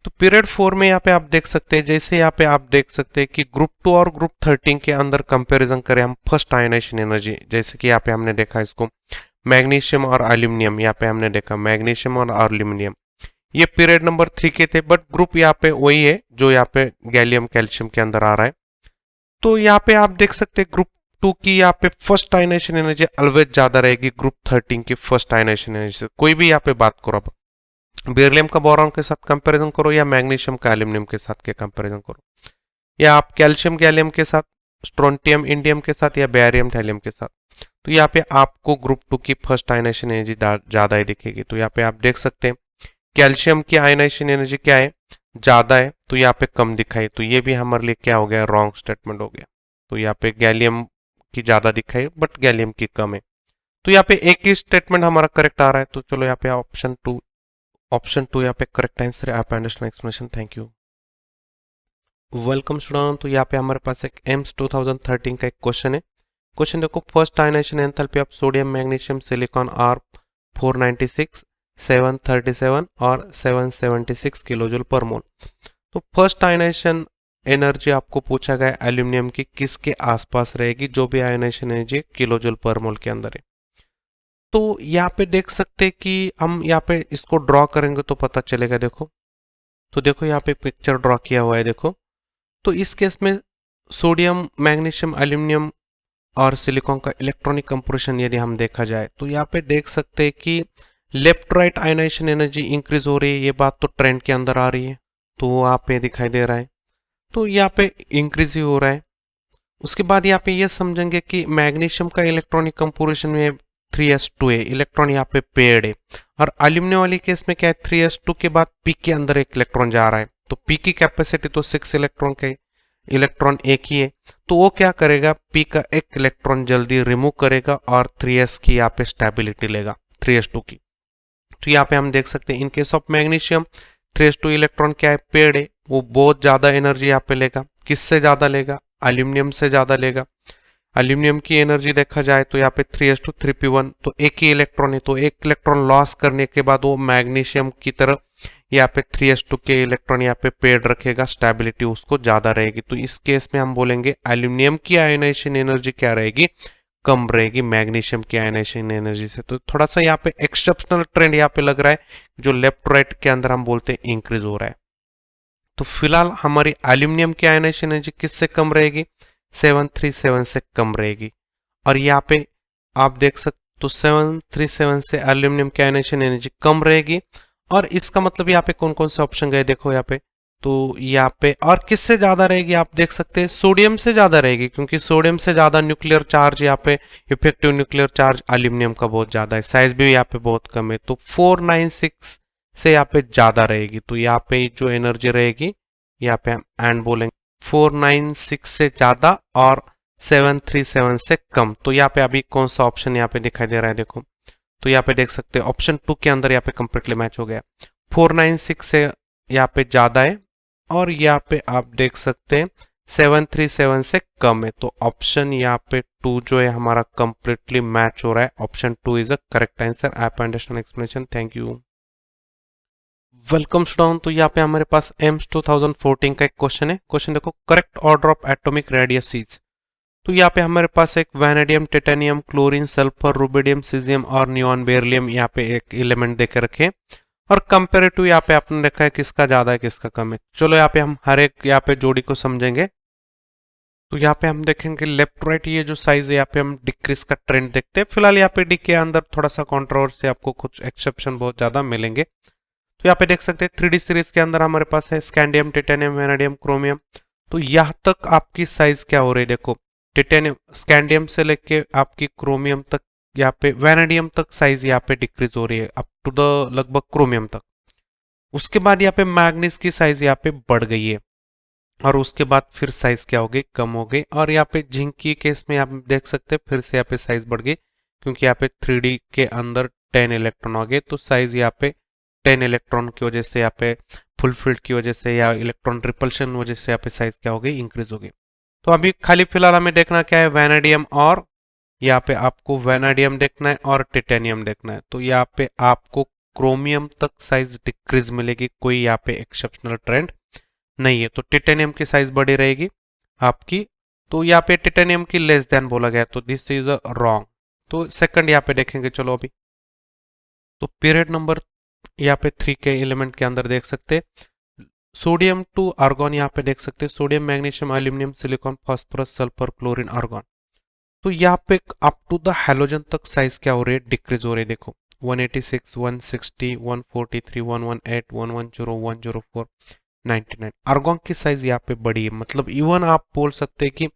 तो पीरियड 4 में यहाँ पे आप देख सकते हैं, जैसे यहाँ पे आप देख सकते हैं कि ग्रुप 2 और ग्रुप 13 के अंदर कंपैरिजन करें हम फर्स्ट आयनाइजेशन एनर्जी, जैसे कि यहाँ पे हमने देखा इसको मैग्नीशियम और एल्यूमिनियम, यहाँ पे हमने देखा मैग्नीशियम और एल्यूमिनियम, ये पीरियड नंबर 3 के थे, बट ग्रुप यहाँ पे वही है जो यहाँ पे गैलियम कैल्शियम के अंदर आ रहा है। तो यहाँ पे आप देख सकते हैं ग्रुप 2 की यहाँ पे फर्स्ट आयनाइजेशन एनर्जी ऑलवेज ज्यादा रहेगी ग्रुप 13 की फर्स्ट आयनाइजेशन एनर्जी से। कोई भी यहाँ पे बात करो, आप बेरिलियम का बोरॉन के साथ कंपैरिजन करो या मैग्नीशियम का एल्यूमिनियम के साथ के कंपैरिजन करो, या आप कैल्शियम गैलियम के साथ, स्ट्रोंटियम इंडियम के साथ, या बैरियम थैलियम के साथ, तो यहाँ पे आपको ग्रुप 2 की फर्स्ट आयनाइजेशन एनर्जी ज्यादा ही दिखेगी। तो यहाँ पे आप देख सकते हैं कैल्शियम की आयनाइजेशन एनर्जी क्या है, ज्यादा है, तो यहाँ पे कम दिखाई। तो ये भी हमारे लिए क्या हो गया, रॉन्ग स्टेटमेंट हो गया। तो यहाँ पे गैलियम की ज्यादा दिखाई बट गैलियम की कम है। तो यहाँ पे एक ही स्टेटमेंट हमारा करेक्ट आ रहा है। तो चलो यहाँ पे ऑप्शन टू यहाँ पे करेक्ट आंसर है। आप understand explanation. Thank you. Welcome student. तो यहाँ पे हमारे पास एक एम्स 2013 का एक क्वेश्चन है। क्वेश्चन देखो, first ionization enthalpy of sodium, magnesium, silicon are 496, 737 और 776 किलोजूल पर मोल। तो फर्स्ट आयनाइजेशन एनर्जी आपको पूछा गया एल्यूमिनियम की किसके आसपास रहेगी, जो भी आयनाइजेशन एनर्जी किलोजूल पर मोल के अंदर है। तो यहाँ पे देख सकते हैं कि हम यहाँ पे इसको ड्रॉ करेंगे तो पता चलेगा। देखो तो देखो यहाँ पे पिक्चर ड्रॉ किया हुआ है। देखो तो इस केस में सोडियम, मैग्नीशियम, एल्यूमिनियम और सिलिकॉन का इलेक्ट्रॉनिक कंपोजिशन यदि हम देखा जाए तो यहाँ पे देख सकते हैं कि left right ionization energy increase हो रही है, ये बात तो ट्रेंड के अंदर आ रही है, तो वो यहाँ पे दिखाई दे रहा है, तो यहाँ पे इंक्रीज ही हो रहा है। उसके बाद यहाँ पे ये समझेंगे कि मैग्नीशियम का इलेक्ट्रॉनिक कंपोजिशन में 3s2 है, इलेक्ट्रॉन यहाँ पे पेड है, और एल्यूमिनियम वाली केस में क्या है 3s2 के बाद पी के अंदर एक इलेक्ट्रॉन जा रहा है, तो पी की कैपेसिटी तो 6 इलेक्ट्रॉन के इलेक्ट्रॉन एक ही है, तो वो क्या करेगा पी का एक इलेक्ट्रॉन जल्दी रिमूव करेगा और 3s की यहाँ पे स्टेबिलिटी लेगा 3s2 की। तो यहाँ पे हम देख सकते हैं in case of magnesium 3s2 electron क्या है पेड है, वो बहुत ज्यादा एनर्जी यहाँ पे लेगा, किससे ज्यादा लेगा एल्यूमिनियम से ज्यादा लेगा। एल्यूमिनियम की एनर्जी देखा जाए तो यहाँ पे 3s2 3p1, तो एक ही इलेक्ट्रॉन है, तो एक इलेक्ट्रॉन लॉस करने के बाद वो मैग्नीशियम की तरह यहाँ पे 3s2 के इलेक्ट्रॉन यहाँ पे पेड रखेगा, स्टेबिलिटी उसको ज्यादा रहेगी। तो इस केस में हम बोलेंगे एल्यूमिनियम की आयोनाइजेशन एनर्जी क्या रहेगी, कम रहेगी मैग्नीशियम की आयोनाइजेशन एनर्जी से। तो थोड़ा सा यहाँ पे एक्सेप्शनल ट्रेंड यहाँ पे लग रहा है, जो लेफ्ट राइट के अंदर हम बोलते हैं इंक्रीज हो रहा है। तो फिलहाल हमारी एल्यूमिनियम की आयोनाइजेशन एनर्जी किससे कम रहेगी, 737 से कम रहेगी, और यहाँ पे आप देख सकते तो 737 से एल्यूमिनियम की आयोनाइजेशन एनर्जी कम रहेगी। और इसका मतलब यहाँ पे कौन कौन से ऑप्शन गए देखो यहाँ पे, तो यहाँ पे और किससे ज्यादा रहेगी आप देख सकते हैं सोडियम से ज्यादा रहेगी, क्योंकि सोडियम से ज्यादा न्यूक्लियर चार्ज यहाँ पे इफेक्टिव न्यूक्लियर चार्ज एल्यूमिनियम का बहुत ज्यादा है, साइज भी यहाँ पे बहुत कम है, तो 496 से यहाँ पे ज्यादा रहेगी। तो यहाँ पे जो एनर्जी रहेगी यहाँ पे हम एंड बोलेंगे 496 से ज्यादा और 737 से कम। तो यहाँ पे अभी कौन सा ऑप्शन यहाँ पे दिखाई दे रहा है देखो, तो यहाँ पे देख सकते हैं ऑप्शन 2 के अंदर यहाँ पे कंप्लीटली मैच हो गया, 496 से यहाँ पे ज्यादा है और यहाँ पे आप देख सकते हैं 737 से कम है, तो ऑप्शन यहाँ पे 2 जो है हमारा कंप्लीटली मैच हो रहा है। Option 2 is a correct answer. आप understand explanation, thank you. Welcome student, तो यहाँ पे हमारे पास एम्स 2014 का एक क्वेश्चन है। क्वेश्चन देखो, correct order of atomic radius is. तो यहाँ पे हमारे पास एक vanadium, titanium, chlorine, sulphur, rubidium, caesium और नियॉन, बेरिलियम यहाँ पे एक एलिमेंट देकर रखे, और कंपेरेटिव यहाँ पे आपने रखा है किसका ज्यादा है किसका कम है। चलो यहाँ पे हम हर एक यहाँ पे जोड़ी को समझेंगे। तो यहाँ पे हम देखेंगे लेफ्ट राइट ये जो साइज है यहाँ पे हम डिक्रीज का ट्रेंड देखते हैं। फिलहाल यहाँ पे डी के अंदर थोड़ा सा कॉन्ट्रोवर्सी, आपको कुछ एक्सेप्शन बहुत ज्यादा मिलेंगे। तो यहाँ पे देख सकते हैं 3D सीरीज के अंदर हमारे पास है स्कैंडियम, टिटेनियम, वैनेडियम, क्रोमियम। तो यहाँ तक आपकी साइज क्या हो रही है देखो, टिटेनियम स्कैंडियम से लेके आपकी क्रोमियम तक, यहाँ पे वैनेडियम तक साइज यहाँ पे डिक्रीज हो रही है अप टू द लगभग क्रोमियम तक। उसके बाद यहाँ पे मैग्नीज की साइज यहाँ पे बढ़ गई है, और उसके बाद फिर साइज क्या हो गई, कम हो गई। और यहाँ पे जिंक की केस में आप देख सकते हैं फिर से यहाँ पे साइज बढ़ गई, क्योंकि यहाँ पे 3D के अंदर 10 इलेक्ट्रॉन हो गए, तो साइज यहाँ पे 10 इलेक्ट्रॉन की वजह से, यहाँ पे फुलफिल्ड की वजह से या इलेक्ट्रॉन रिपल्शन वजह से यहाँ पे साइज क्या हो गई, इंक्रीज हो गई। तो अभी खाली फिलहाल हमें देखना क्या है, वैनेडियम, और यहाँ पे आपको वैनेडियम देखना है और टिटेनियम देखना है। तो यहाँ पे आपको क्रोमियम तक साइज डिक्रीज मिलेगी, कोई यहाँ पे एक्सेप्शनल ट्रेंड नहीं है। तो टिटेनियम की साइज बड़ी रहेगी आपकी, तो यहाँ पे टिटेनियम की लेस देन बोला गया, तो दिस इज रॉन्ग। तो सेकंड यहाँ पे देखेंगे। चलो अभी तो पीरियड नंबर यहाँ पे 3 के एलिमेंट के अंदर देख सकते हैं सोडियम टू आर्गॉन, यहाँ पे देख सकते हैं sodium, magnesium, aluminium, silicon, phosphorus, sulphur, chlorine, argon. तो यहाँ पे अप टू द हैलोजन तक साइज क्या हो रही है, डिक्रीज हो रही है। देखो 186, 160, 143, 118, 110, 104, 99। आर्गॉन की साइज यहाँ पे बड़ी है, मतलब इवन आप बोल सकते हैं कि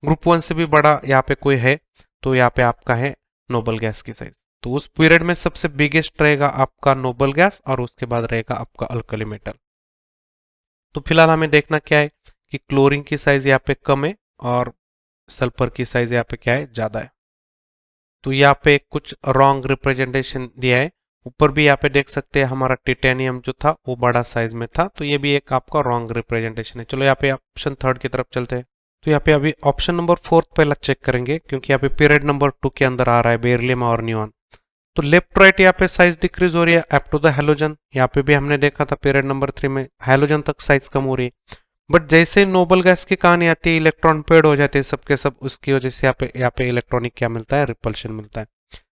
ग्रुप 1 से भी बड़ा यहाँ पे कोई है, तो यहाँ पे आपका है नोबल गैस की साइज। तो उस पीरियड में सबसे बिगेस्ट रहेगा आपका नोबल गैस, और उसके बाद रहेगा आपका अल्कली मेटल। तो फिलहाल हमें देखना क्या है कि क्लोरीन की साइज यहाँ पे कम है और सल्फर की साइज यहाँ पे क्या है, ज्यादा है। तो यहाँ पे कुछ रॉन्ग रिप्रेजेंटेशन दिया है। ऊपर भी यहाँ पे देख सकते हैं हमारा टिटेनियम जो था वो बड़ा साइज में था, तो ये भी एक आपका रॉन्ग रिप्रेजेंटेशन है। चलो यहाँ पे ऑप्शन 3 की तरफ चलते हैं। तो यहाँ पे अभी ऑप्शन नंबर 4 पहला चेक करेंगे, क्योंकि यहाँ पे पीरियड नंबर 2 के अंदर आ रहा है बेरिलियम और नियॉन। तो लेफ्ट राइट यहाँ पे साइज डिक्रीज हो रही है अप टू द हैलोजन। यहाँ पे भी हमने देखा था पीरियड नंबर 3 में हैलोजन तक साइज कम हो रही है, बट जैसे नोबल गैस की कहानी आती है इलेक्ट्रॉन पेड हो जाते हैं सबके सब, उसकी वजह से यहाँ पे इलेक्ट्रॉनिक क्या मिलता है, रिपल्शन मिलता है,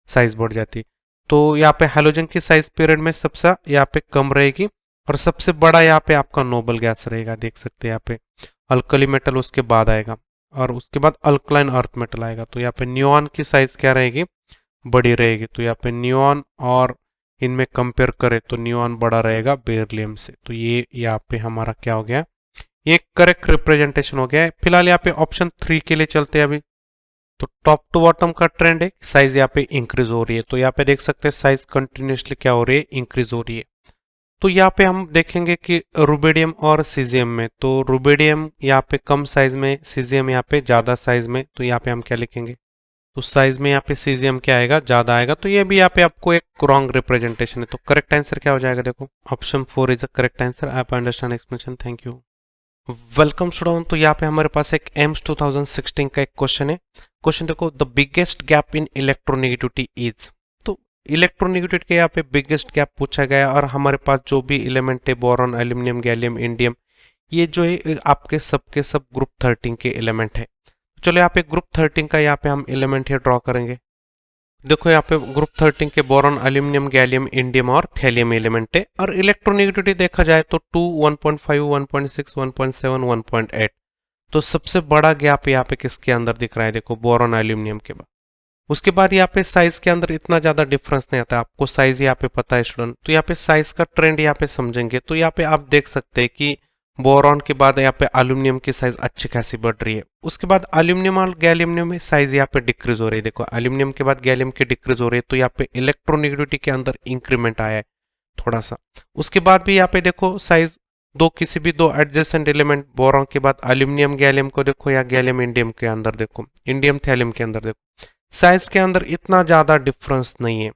साइज बढ़ जाती है। तो यहाँ पे हैलोजन की साइज पीरियड में सबसे यहाँ पे कम रहेगी, और सबसे बड़ा यहाँ पे आपका नोबल गैस रहेगा। देख सकते हैं यहाँ पे अल्कली मेटल उसके बाद आएगा। और उसके बाद अल्कलाइन अर्थ मेटल आएगा। तो यहाँ पे नियॉन की साइज क्या रहेगी, बड़ी रहेगी। तो यहाँ पे नियॉन और इनमें कंपेयर करें तो नियॉन बड़ा रहेगा बेरिलियम से। तो ये यहाँ पे हमारा क्या हो गया, ये करेक्ट रिप्रेजेंटेशन हो गया है। फिलहाल यहाँ पे ऑप्शन 3 के लिए चलते हैं अभी। तो टॉप टू बॉटम का ट्रेंड है, साइज यहाँ पे इंक्रीज हो रही है। तो यहाँ पे देख सकते हैं साइज कंटिन्यूसली क्या हो रही है, इंक्रीज हो रही है। तो यहाँ पे हम देखेंगे कि रुबिडियम और सीजियम में, तो रुबिडियम यहाँ पे कम साइज में, सीजियम यहाँ पे ज्यादा साइज में। तो यहाँ पे हम क्या लिखेंगे, तो साइज में यहाँ पे सीजियम क्या आएगा, ज्यादा आएगा। तो ये भी यहाँ पे आपको एक रॉन्ग रिप्रेजेंटेशन है। तो करेक्ट आंसर क्या हो जाएगा, देखो option 4 is the correct answer. आप understand explanation, thank you. Welcome student. तो यहाँ पे हमारे पास एक एम्स 2016 का एक क्वेश्चन है। क्वेश्चन देखो, the biggest gap in electronegativity is. तो इलेक्ट्रोनेगेटिविटी के यहाँ पे बिगेस्ट गैप पूछा गया और हमारे पास जो भी एलिमेंट है, बोरॉन, एल्यूमिनियम, गैलियम, इंडियम, ये जो है आपके सबके सब ग्रुप 13 के एलिमेंट है। चलो यहाँ पे ग्रुप 13 का यहाँ पे हम एलिमेंट ड्रॉ करेंगे। देखो यहाँ पे ग्रुप 13 के बोरॉन, एल्यूमिनियम, गैलियम, इंडियम और थैलियम एलिमेंट है। और इलेक्ट्रोनेगेटिविटी देखा जाए तो 2, 1.5, 1.6, 1.7, 1.8। तो सबसे बड़ा गैप यहाँ पे किसके अंदर दिख रहा है, देखो बोरॉन, एल्यूमिनियम के बाद। उसके बाद यहाँ पे साइज के अंदर इतना ज्यादा डिफरेंस नहीं आता। आपको साइज यहाँ पे पता है स्टूडेंट। तो यहाँ पे साइज का ट्रेंड यहाँ पे समझेंगे तो यहाँ पे आप देख सकते हैं कि बोरॉन के बाद यहाँ पे एल्यूमिनियम की साइज अच्छी खासी बढ़ रही है। उसके बाद एल्यूमिनियम और गैलियम में साइज यहाँ पे डिक्रीज हो रही है। देखो एल्यूमिनियम के बाद गैलियम की डिक्रीज हो रही है। तो यहाँ पे इलेक्ट्रोनेगेटिविटी के अंदर इंक्रीमेंट आया है थोड़ा सा। उसके बाद भी यहाँ पे देखो साइज दो, किसी भी दो एडजेसेंट एलिमेंट बोरॉन के बाद एल्यूमिनियम गैलियम को देखो, या गैलियम इंडियम के अंदर देखो, इंडियम थैलियम के अंदर देखो, साइज के अंदर इतना ज्यादा डिफरेंस नहीं है।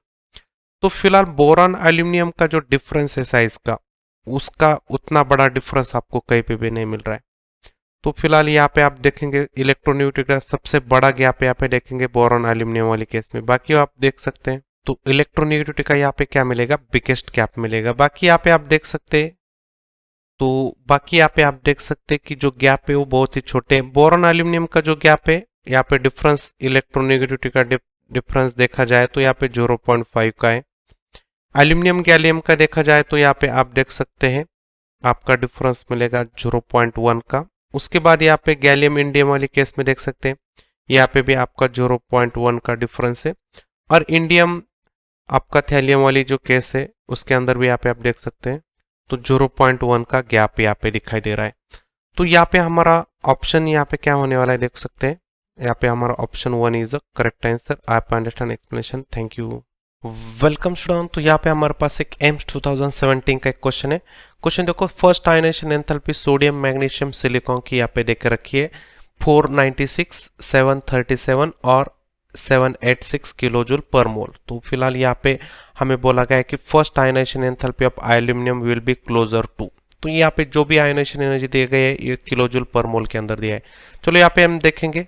तो फिलहाल बोरॉन एल्यूमिनियम का जो डिफरेंस है साइज का, उसका उतना बड़ा डिफरेंस आपको कहीं पे भी नहीं मिल रहा है। तो फिलहाल यहाँ पे आप देखेंगे इलेक्ट्रोनेगेटिविटी का सबसे बड़ा गैप यहाँ पे देखेंगे बोरॉन एल्यूमिनियम वाले केस में। बाकी आप देख सकते हैं तो इलेक्ट्रोनेगेटिविटी का यहाँ पे क्या मिलेगा, बिगेस्ट गैप मिलेगा। बाकी यहाँ पे आप देख सकते हैं, तो बाकी यहाँ पे आप देख सकते हैं कि जो गैप है वो बहुत ही छोटे हैं। बोरॉन एल्यूमिनियम का जो गैप है यहाँ पे डिफरेंस, इलेक्ट्रोनेगेटिविटी का डिफरेंस देखा जाए तो यहाँ पे 0.5 का है। एल्यूमिनियम गैलियम का देखा जाए तो यहाँ पे आप देख सकते हैं आपका डिफरेंस मिलेगा 0.1 का। उसके बाद यहाँ पे गैलियम इंडियम वाली केस में देख सकते हैं यहाँ पे भी आपका 0.1 का डिफरेंस है। और इंडियम आपका थैलियम वाली जो केस है उसके अंदर भी यहाँ पे आप देख सकते हैं तो 0.1 का गैप यहाँ पे दिखाई दे रहा है। तो यहाँ पे हमारा ऑप्शन यहाँ पे क्या होने वाला है, देख सकते हैं यहाँ पे हमारा option 1 is the correct answer. आप understand explanation, thank you. Welcome student. तो यहाँ पे हमारे पास एक एम्स 2017 का एक क्वेश्चन है। क्वेश्चन देखो, first ionization enthalpy sodium, magnesium, silicon की यहाँ पे देख के रखी है 496, 737 और 786 किलो जूल पर मोल। तो फिलहाल यहाँ पे हमें बोला गया है कि first ionization enthalpy of aluminium will be closer to. तो यहाँ पे जो भी आयनाइजेशन एनर्जी दिए गए है ये किलो जूल पर मोल के अंदर दिया है। चलो यहाँ पे हम देखेंगे।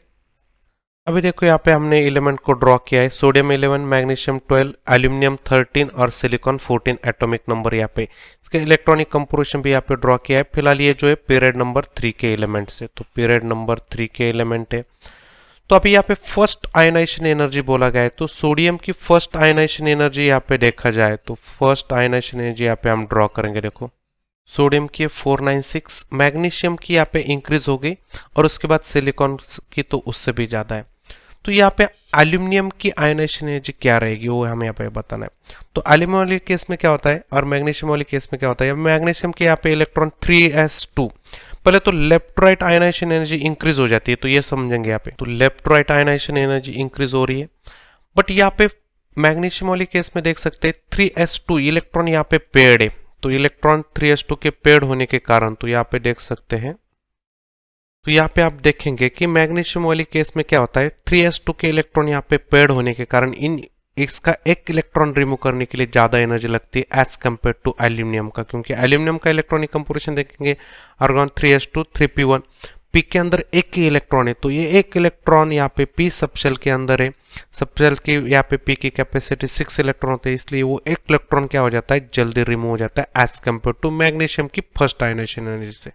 अभी देखो यहाँ पे हमने एलिमेंट को ड्रॉ किया है, सोडियम 11, मैग्नीशियम 12, एल्यूमिनियम 13 और सिलिकॉन 14 एटॉमिक नंबर। यहाँ पे इसके इलेक्ट्रॉनिक कंपोजिशन भी यहाँ पे ड्रॉ किया है। फिलहाल ये जो है पीरियड नंबर 3 के एलिमेंट्स है। तो पीरियड नंबर 3 के एलिमेंट है। तो अभी यहाँ पे फर्स्ट आयनाइजेशन एनर्जी बोला गया है। तो सोडियम की फर्स्ट आयनाइजेशन एनर्जी यहाँ पे देखा जाए तो फर्स्ट आयनाइजेशन एनर्जी यहाँ पे हम ड्रॉ करेंगे। देखो सोडियम की 496, मैग्नीशियम की यहाँ पे इंक्रीज हो गई और उसके बाद सिलिकॉन की तो उससे भी ज्यादा है। तो यहाँ पे एल्यूमिनियम की आयनाइजेशन एनर्जी क्या रहेगी वो हमें यहाँ पे बताना है। तो एल्यूमिनियम वाले केस में क्या होता है और मैग्नीशियम वाले केस में क्या होता है। मैग्नीशियम के यहाँ पे इलेक्ट्रॉन 3s2, पहले तो left right ionization energy increase हो जाती है। तो ये समझेंगे यहाँ पे, तो left right ionization energy increase हो रही है। बट यहाँ पे मैग्नीशियम वाले केस में देख सकते हैं 3s2 इलेक्ट्रॉन यहाँ पे पेड है। तो इलेक्ट्रॉन 3s2 के पेड होने के कारण तो यहाँ पे देख सकते हैं, तो यहाँ पे आप देखेंगे कि मैग्नीशियम वाली केस में क्या होता है 3s2 के इलेक्ट्रॉन यहाँ पे पेड होने के कारण इसका एक इलेक्ट्रॉन रिमूव करने के लिए ज्यादा एनर्जी लगती है एज कम्पेयर टू एल्यूमिनियम का। क्योंकि एल्यूमिनियम का इलेक्ट्रॉनिक कंपोजिशन देखेंगे आर्गन 3s2 3p1, पी के अंदर एक ही इलेक्ट्रॉन है। तो ये एक इलेक्ट्रॉन यहाँ पे पी सबशेल के अंदर है। सबशेल की यहाँ पे पी की कैपेसिटी 6 इलेक्ट्रॉन होते हैं, इसलिए वो एक इलेक्ट्रॉन क्या हो जाता है जल्दी रिमूव हो जाता है एज कम्पेयर टू मैग्नीशियम की फर्स्ट आयनाइजेशन एनर्जी से।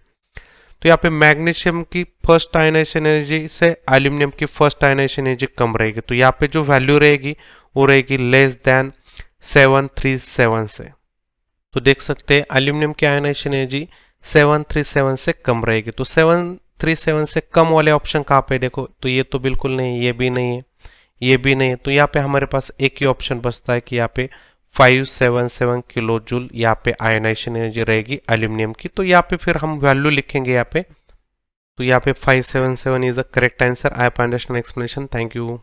तो यहाँ पे मैग्नीशियम की फर्स्ट आयनाइजेशन एनर्जी से एल्यूमिनियम की फर्स्ट आयनाइजेशन एनर्जी कम रहेगी। तो यहाँ पे जो वैल्यू रहेगी वो रहेगी लेस देन 737 से। तो देख सकते हैं एल्यूमिनियम की आयनाइजेशन एनर्जी 737 से कम रहेगी। तो 637 से कम वाले ऑप्शन कहाँ पे देखो, तो ये तो बिल्कुल नहीं, ये भी नहीं है, ये भी नहीं है, तो यहाँ पे हमारे पास एक ही ऑप्शन बचता है कि यहाँ पे 577 किलो जूल यहाँ पे आयोनाइजेशन एनर्जी रहेगी एल्यूमिनियम की। तो यहाँ पे फिर हम वैल्यू लिखेंगे यहाँ पे, तो यहाँ पे 577 is the correct answer. I have understand explanation, thank you.